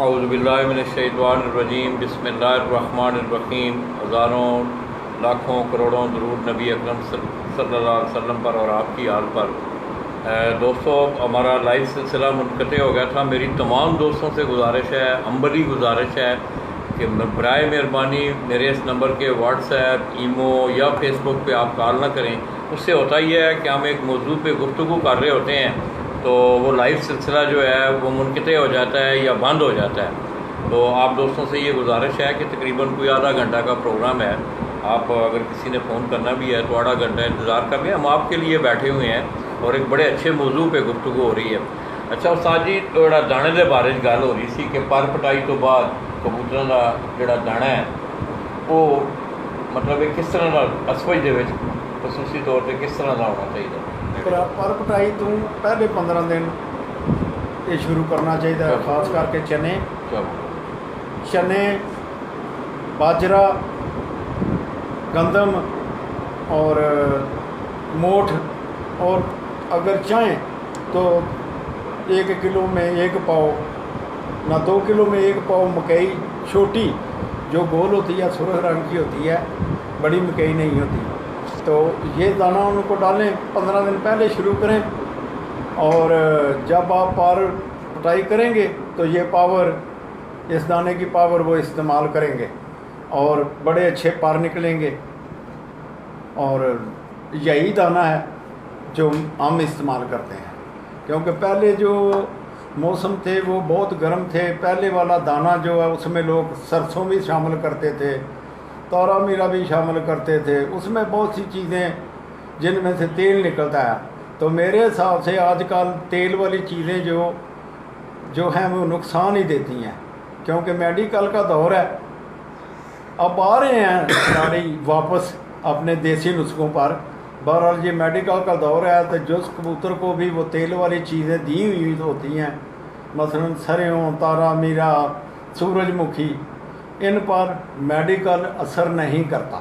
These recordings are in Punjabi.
اعوذ باللہ من الشیطان الرجیم بسم اللہ الرحمن الرحیم۔ ہزاروں لاکھوں کروڑوں درود نبی اکرم صلی اللہ علیہ وسلم پر اور آپ کی آل پر۔ دوستو، ہمارا لائیو سلسلہ منقطع ہو گیا تھا۔ میری تمام دوستوں سے گزارش ہے، عملی گزارش ہے کہ برائے مہربانی میرے اس نمبر کے واٹس ایپ، ایمو یا فیس بک پہ آپ کال نہ کریں۔ اس سے ہوتا ہی ہے کہ ہم ایک موضوع پہ گفتگو کر رہے ہوتے ہیں تو وہ لائیو سلسلہ جو ہے وہ منقطع ہو جاتا ہے یا بند ہو جاتا ہے۔ تو آپ دوستوں سے یہ گزارش ہے کہ تقریباً کوئی آدھا گھنٹہ کا پروگرام ہے، آپ اگر کسی نے فون کرنا بھی ہے تو آدھا گھنٹہ انتظار کر لیں، ہم آپ کے لیے بیٹھے ہوئے ہیں اور ایک بڑے اچھے موضوع پہ گفتگو ہو رہی ہے۔ اچھا استاد جی، تھوڑا دانے دے بارے گل ہو رہی سی کہ پر پٹائی تو بعد کبوتروں کا جڑا دانا ہے وہ مطلب کس طرح اسوج دے وچ خصوصی طور پہ کس طرح کا ہونا چاہیے؟ پر پٹائی تو پہلے 15 دن یہ شروع کرنا چاہیے، خاص کر کے چنے، باجرا، گندم اور موٹھ، اور اگر چاہیں تو 1 کلو میں 1 پاؤ، نہ 2 کلو میں 1 پاؤ مکئی چھوٹی جو گول ہوتی ہے، سرخ رنگ کی ہوتی ہے، بڑی مکئی نہیں ہوتی، تو یہ دانہ ان کو ڈالیں۔ 15 دن پہلے شروع کریں، اور جب آپ پار پٹائی کریں گے تو یہ پاور، اس دانے کی پاور وہ استعمال کریں گے اور بڑے اچھے پار نکلیں گے۔ اور یہی دانہ ہے جو ہم استعمال کرتے ہیں، کیونکہ پہلے جو موسم تھے وہ بہت گرم تھے۔ پہلے والا دانہ جو ہے اس میں لوگ سرسوں بھی شامل کرتے تھے، تارا میرا بھی شامل کرتے تھے، اس میں بہت سی چیزیں جن میں سے تیل نکلتا ہے۔ تو میرے حساب سے آج کل تیل والی چیزیں جو ہیں وہ نقصان ہی دیتی ہیں، کیونکہ میڈیکل کا دور ہے۔ اب آ رہے ہیں کھلاڑی واپس اپنے دیسی نسخوں پر، بہرحال یہ میڈیکل کا دور ہے، تو جس کبوتر کو بھی وہ تیل والی چیزیں دی ہوئی ہوتی ہیں، مثلا سریوں، تارا میرا، سورج مکھی، ان پر میڈیکل اثر نہیں کرتا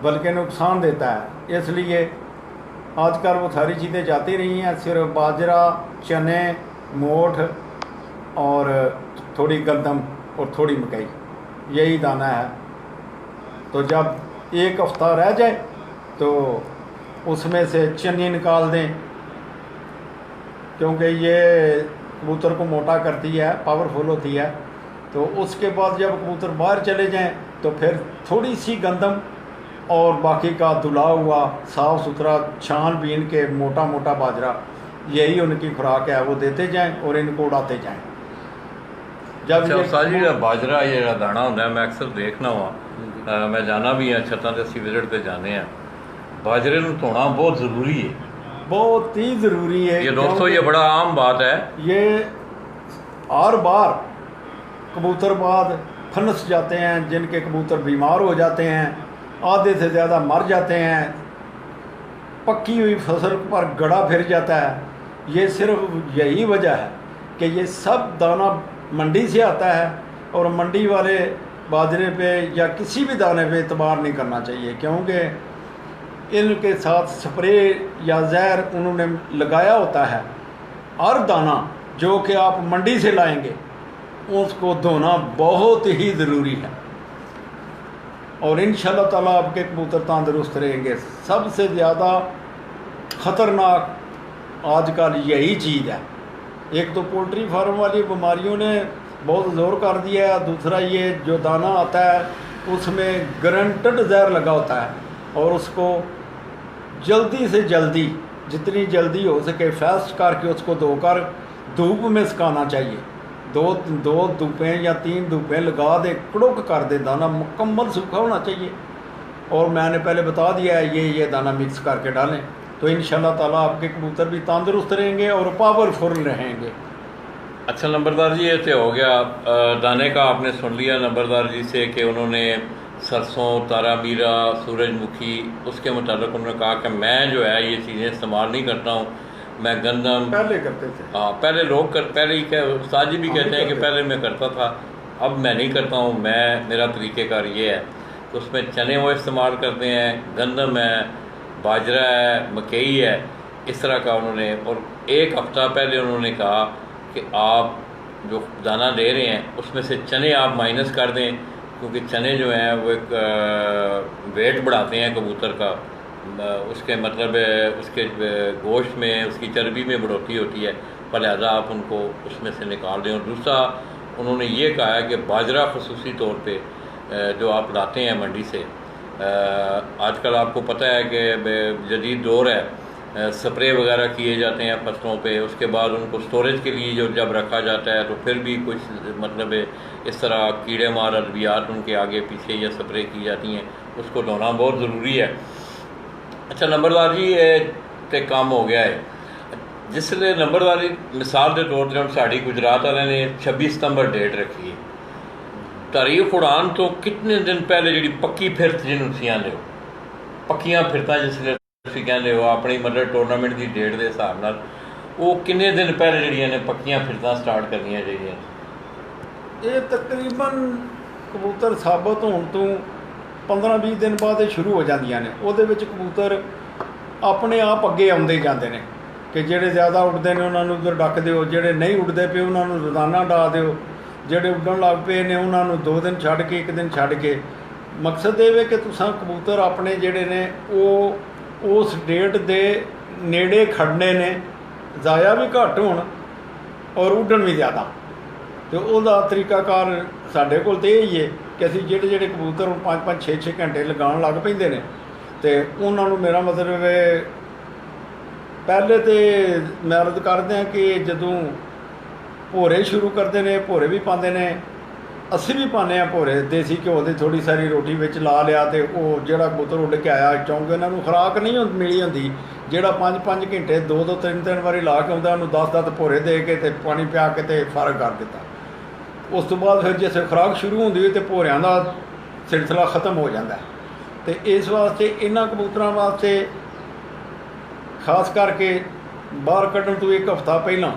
بلکہ نقصان دیتا ہے۔ اس لیے آج کل وہ ساری چیزیں جاتی رہی ہیں، صرف باجرا، چنے، موٹھ اور تھوڑی گندم اور تھوڑی مکئی، یہی دانہ ہے۔ تو جب 1 ہفتہ رہ جائے تو اس میں سے چنی نکال دیں، کیونکہ یہ کبوتر کو موٹا کرتی ہے، پاورفل ہوتی ہے۔ تو اس کے بعد جب کبوتر باہر چلے جائیں تو پھر تھوڑی سی گندم اور باقی کا دھلا ہوا صاف ستھرا چھان بین کے موٹا موٹا باجرا، یہی ان کی خوراک ہے، وہ دیتے جائیں اور ان کو اڑاتے جائیں۔ جب جی باجرا یہ دانا ہوتا ہے، میں اکثر دیکھنا ہوا، میں جانا بھی ہے چھتاں تے اسی وزٹ پہ جانے ہیں، باجرے نو دھونا بہت ضروری ہے، بہت ہی ضروری ہے۔ یہ دوستو یہ بڑا عام بات ہے، یہ ہر بار کبوتر بعد پھنس جاتے ہیں، جن کے کبوتر بیمار ہو جاتے ہیں، آدھے سے زیادہ مر جاتے ہیں، پکی ہوئی فصل پر گڑا پھر جاتا ہے۔ یہ صرف یہی وجہ ہے کہ یہ سب دانہ منڈی سے آتا ہے، اور منڈی والے باجرے پہ یا کسی بھی دانے پہ اعتبار نہیں کرنا چاہیے، کیونکہ ان کے ساتھ سپرے یا زہر انہوں نے لگایا ہوتا ہے۔ ہر دانہ جو کہ آپ منڈی سے لائیں گے اس کو دھونا بہت ہی ضروری ہے، اور انشاءاللہ تعالیٰ آپ کے کبوتر تندرست رہیں گے۔ سب سے زیادہ خطرناک آج کل یہی چیز ہے۔ ایک تو پولٹری فارم والی بیماریوں نے بہت زور کر دیا ہے، دوسرا یہ جو دانہ آتا ہے اس میں گارنٹڈ زہر لگا ہوتا ہے، اور اس کو جلدی سے جلدی، جتنی جلدی ہو سکے فیسٹ کر کے اس کو دھو کر دھوپ میں سکھانا چاہیے۔ دو دھوپیں یا 3 دھوپیں لگا دے، کڑک کر دے، دانہ مکمل سوکھا ہونا چاہیے، اور میں نے پہلے بتا دیا ہے یہ دانہ مکس کر کے ڈالیں، تو انشاءاللہ تعالیٰ آپ کے کبوتر بھی تندرست رہیں گے اور پاورفل رہیں گے۔ اچھا نمبردار جی، یہ تو ہو گیا دانے کا، آپ نے سن لیا نمبردار جی سے کہ انہوں نے سرسوں، تارا میرا، سورج مکھی، اس کے متعلق انہوں نے کہا کہ میں جو ہے یہ چیزیں استعمال نہیں کرتا ہوں، میں گندم پہلے کرتے تھے، ہاں پہلے لوگ پہلے ہی استاد جی بھی کہتے ہیں کہ پہلے میں کرتا تھا، اب میں نہیں کرتا ہوں، میرا طریقہ کار یہ ہے۔ تو اس میں چنے وہ استعمال کرتے ہیں، گندم ہے، باجرا ہے، مکئی ہے، اس طرح کا انہوں نے، اور 1 ہفتہ پہلے انہوں نے کہا کہ آپ جو دانہ دے رہے ہیں اس میں سے چنے آپ مائنس کر دیں، کیونکہ چنے جو ہیں وہ ایک ویٹ بڑھاتے ہیں کبوتر کا، اس کے مطلب اس کے گوشت میں، اس کی چربی میں بڑھوتری ہوتی ہے، لہٰذا آپ ان کو اس میں سے نکال دیں۔ اور دوسرا انہوں نے یہ کہا ہے کہ باجرہ خصوصی طور پہ جو آپ لاتے ہیں منڈی سے، آج کل آپ کو پتہ ہے کہ جدید دور ہے، سپرے وغیرہ کیے جاتے ہیں فصلوں پہ، اس کے بعد ان کو سٹوریج کے لیے جب رکھا جاتا ہے تو پھر بھی کچھ مطلب اس طرح کیڑے مار ادویات ان کے آگے پیچھے یا سپرے کی جاتی ہیں، اس کو دھونا بہت ضروری ہے۔ اچھا نمبردار جی تے کام ہو گیا ہے، جس لیے نمبرداری مثال کے طور پر ساڑی گجرات والے نے 26 ستمبر ڈیٹ رکھی ہے، تاریخ اڑان تو کتنے دن پہلے جی پکی پھرت جنوں سی آدھے ہو، پکیاں پھرتاں جس لیے تسی کہندے ہو اپنی مطلب ٹورنامنٹ کی ڈیٹ کے حساب نال، وہ کنے دن پہلے جڑیاں نے پکیاں پھرتاں سٹارٹ کرنیاں چاہیے؟ یہ تقریباً کبوتر ਸਾਬਤ ਹੋਣ ਤੋਂ 15-20 ਦਿਨ ਬਾਅਦ ਇਹ ਸ਼ੁਰੂ ਹੋ ਜਾਂਦੀਆਂ ਨੇ। ਉਹਦੇ ਵਿੱਚ ਕਬੂਤਰ ਆਪਣੇ ਆਪ ਅੱਗੇ ਆਉਂਦੇ ਜਾਂਦੇ ਨੇ ਕਿ ਜਿਹੜੇ ਜ਼ਿਆਦਾ ਉੱਡਦੇ ਨੇ ਉਹਨਾਂ ਨੂੰ ਉੱਧਰ ਡੱਕ ਦਿਓ, ਜਿਹੜੇ ਨਹੀਂ ਉੱਡਦੇ ਪਏ ਉਹਨਾਂ ਨੂੰ ਰੋਜ਼ਾਨਾ ਡਾ ਦਿਓ, ਜਿਹੜੇ ਉੱਡਣ ਲੱਗ ਪਏ ਨੇ ਉਹਨਾਂ ਨੂੰ 2 ਦਿਨ ਛੱਡ ਕੇ 1 ਦਿਨ ਛੱਡ ਕੇ। ਮਕਸਦ ਇਹ ਵੇ ਕਿ ਤੁਸੀਂ ਕਬੂਤਰ ਆਪਣੇ ਜਿਹੜੇ ਨੇ ਉਹ ਉਸ ਡੇਟ ਦੇ ਨੇੜੇ ਖੜਨੇ ਨੇ, ਜ਼ਾਇਆ ਵੀ ਘੱਟ ਹੋਣ ਔਰ ਉੱਡਣ ਵੀ ਜ਼ਿਆਦਾ। ਅਤੇ ਉਹਦਾ ਤਰੀਕਾਕਾਰ ਸਾਡੇ ਕੋਲ ਤਾਂ ਇਹ ਹੀ ਹੈ ਕਿ ਅਸੀਂ ਜਿਹੜੇ ਕਬੂਤਰ 5-5 6-6 ਘੰਟੇ ਲਗਾਉਣ ਲੱਗ ਪੈਂਦੇ ਨੇ ਅਤੇ ਉਹਨਾਂ ਨੂੰ ਮੇਰਾ ਮਤਲਬ ਹੈ ਪਹਿਲੇ ਤਾਂ ਮੈਂ ਅਰਜ਼ ਕਰਦੇ ਹਾਂ ਕਿ ਜਦੋਂ ਭੋਰੇ ਸ਼ੁਰੂ ਕਰਦੇ ਨੇ, ਭੋਰੇ ਵੀ ਪਾਉਂਦੇ ਨੇ, ਅਸੀਂ ਵੀ ਪਾਉਂਦੇ ਹਾਂ ਭੋਰੇ, ਦੇਸੀ ਘਿਓ ਦੀ ਥੋੜ੍ਹੀ ਸਾਰੀ ਰੋਟੀ ਵਿੱਚ ਲਾ ਲਿਆ ਅਤੇ ਉਹ ਜਿਹੜਾ ਕਬੂਤਰ ਉੱਡ ਕੇ ਆਇਆ ਚੌਂਕ ਇਹਨਾਂ ਨੂੰ ਖੁਰਾਕ ਨਹੀਂ ਮਿਲੀ ਹੁੰਦੀ, ਜਿਹੜਾ 5-5 ਘੰਟੇ 2-2 3-3 ਵਾਰੀ ਲਾ ਕੇ ਆਉਂਦਾ ਉਹਨੂੰ 10-10 ਭੋਰੇ ਦੇ ਕੇ ਅਤੇ ਪਾਣੀ ਪਿਆ ਕੇ ਅਤੇ ਫਰਕ ਕਰ ਦਿੱਤਾ। ਉਸ ਤੋਂ ਬਾਅਦ ਫਿਰ ਜੇ ਖੁਰਾਕ ਸ਼ੁਰੂ ਹੁੰਦੀ ਹੈ ਤਾਂ ਭੋਰਿਆਂ ਦਾ ਸਿਲਸਿਲਾ ਖ਼ਤਮ ਹੋ ਜਾਂਦਾ। ਅਤੇ ਇਸ ਵਾਸਤੇ ਇਹਨਾਂ ਕਬੂਤਰਾਂ ਵਾਸਤੇ ਖਾਸ ਕਰਕੇ ਬਾਹਰ ਕੱਢਣ ਤੋਂ 1 ਹਫ਼ਤਾ ਪਹਿਲਾਂ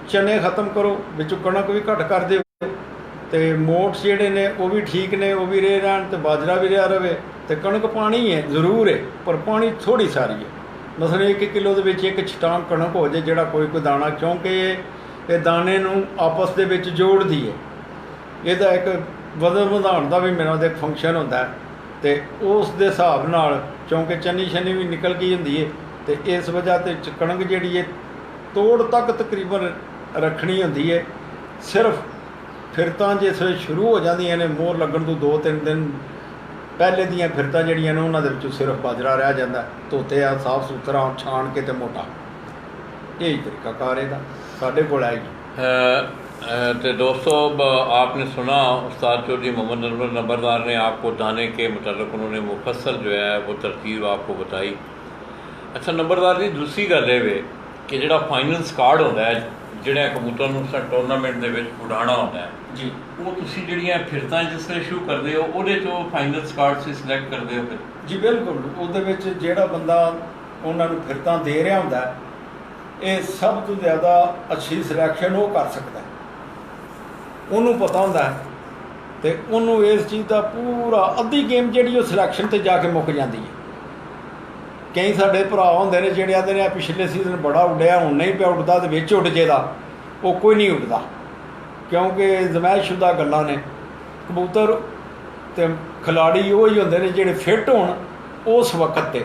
ਚਨੇ ਖ਼ਤਮ ਕਰੋ, ਵਿੱਚੋਂ ਕਣਕ ਵੀ ਘੱਟ ਕਰ ਦਿਓ ਅਤੇ ਮੋਟਸ ਜਿਹੜੇ ਨੇ ਉਹ ਵੀ ਠੀਕ ਨੇ, ਉਹ ਵੀ ਰਹੇ ਰਹਿਣ ਅਤੇ ਬਾਜਰਾ ਵੀ ਰਿਹਾ ਰਹੇ। ਅਤੇ ਕਣਕ ਪਾਣੀ ਹੈ ਜ਼ਰੂਰ ਹੈ, ਪਰ ਪਾਣੀ ਥੋੜ੍ਹੀ ਸਾਰੀ ਹੈ। ਮਸਲਨ 1 ਕਿਲੋ ਦੇ ਵਿੱਚ 1 ਛਟਾਂਗ ਕਣਕ ਹੋ ਜਾਏ ਜਿਹੜਾ ਕੋਈ ਦਾਣਾ, ਕਿਉਂਕਿ ਇਹ ਦਾਣੇ ਨੂੰ ਆਪਸ ਦੇ ਵਿੱਚ ਜੋੜਦੀ ਹੈ। ਇਹਦਾ ਇੱਕ ਵਜ਼ਨ ਵਧਾਉਣ ਦਾ ਵੀ ਮੇਰਾ ਉਹਦਾ ਇੱਕ ਫੰਕਸ਼ਨ ਹੁੰਦਾ ਹੈ ਅਤੇ ਉਸ ਦੇ ਹਿਸਾਬ ਨਾਲ ਕਿਉਂਕਿ ਚੰਨੀ ਛੰਨੀ ਵੀ ਨਿਕਲ ਗਈ ਹੁੰਦੀ ਹੈ ਅਤੇ ਇਸ ਵਜ੍ਹਾ 'ਤੇ ਕਣਕ ਜਿਹੜੀ ਹੈ ਤੋੜ ਤੱਕ ਤਕਰੀਬਨ ਰੱਖਣੀ ਹੁੰਦੀ ਹੈ। ਸਿਰਫ ਫਿਰਤਾਂ ਜਿਸ ਵੇਲੇ ਸ਼ੁਰੂ ਹੋ ਜਾਂਦੀਆਂ ਨੇ ਮੋਹਰ ਲੱਗਣ ਤੋਂ 2-3 ਦਿਨ ਪਹਿਲੇ ਦੀਆਂ ਫਿਰਤਾਂ ਜਿਹੜੀਆਂ ਨੇ ਉਹਨਾਂ ਦੇ ਵਿੱਚੋਂ ਸਿਰਫ ਬਾਜਰਾ ਰਹਿ ਜਾਂਦਾ, ਧੋਤੇ ਆ ਸਾਫ ਸੁਥਰਾ ਛਾਣ ਕੇ ਅਤੇ ਮੋਟਾ। यही तरीकाकार है साढ़े को आएगी। तो दोस्तों आपने सुना उस्ताद चौधरी मोहम्मद नंबरदार ने आपको दाने के मतलब उन्होंने मुफस्सल जो है वो तरतीब आपको बताई। अच्छा नंबरदार जी दूसरी गल ये कि जो फाइनल स्काड होता है जोड़ा कबूतर में टूरनामेंट के उड़ाना होता है जी, वो तुसी जिहड़ियां फिरतां जिस वे शुरू करते हो उहदे चों फाइनल स्काड से सिलेक्ट करते हो फिर? जी बिल्कुल, उहदे विच जिहड़ा बंदा उन्हां नूं फिरतां दे रहा हुंदा है ਇਹ ਸਭ ਤੋਂ ਜ਼ਿਆਦਾ ਅੱਛੀ ਸਿਲੈਕਸ਼ਨ ਉਹ ਕਰ ਸਕਦਾ, ਉਹਨੂੰ ਪਤਾ ਹੁੰਦਾ ਅਤੇ ਉਹਨੂੰ ਇਸ ਚੀਜ਼ ਦਾ ਪੂਰਾ ਅੱਧੀ ਗੇਮ ਜਿਹੜੀ ਉਹ ਸਿਲੈਕਸ਼ਨ 'ਤੇ ਜਾ ਕੇ ਮੁੱਕ ਜਾਂਦੀ ਹੈ। ਕਈ ਸਾਡੇ ਭਰਾ ਹੁੰਦੇ ਨੇ ਜਿਹੜੇ ਆਖਦੇ ਨੇ ਪਿਛਲੇ ਸੀਜ਼ਨ ਬੜਾ ਉੱਡਿਆ ਹੁਣ ਨਹੀਂ ਪਿਆ ਉੱਡਦਾ ਅਤੇ ਵਿੱਚ ਉੱਡ ਜੇਦਾ, ਉਹ ਕੋਈ ਨਹੀਂ ਉੱਡਦਾ ਕਿਉਂਕਿ ਜ਼ਮੈਸ਼ਸ਼ੁਦਾ ਗੱਲਾਂ ਨੇ। ਕਬੂਤਰ ਅਤੇ ਖਿਲਾੜੀ ਉਹ ਹੀ ਹੁੰਦੇ ਨੇ ਜਿਹੜੇ ਫਿੱਟ ਹੋਣ ਉਸ ਵਕਤ 'ਤੇ,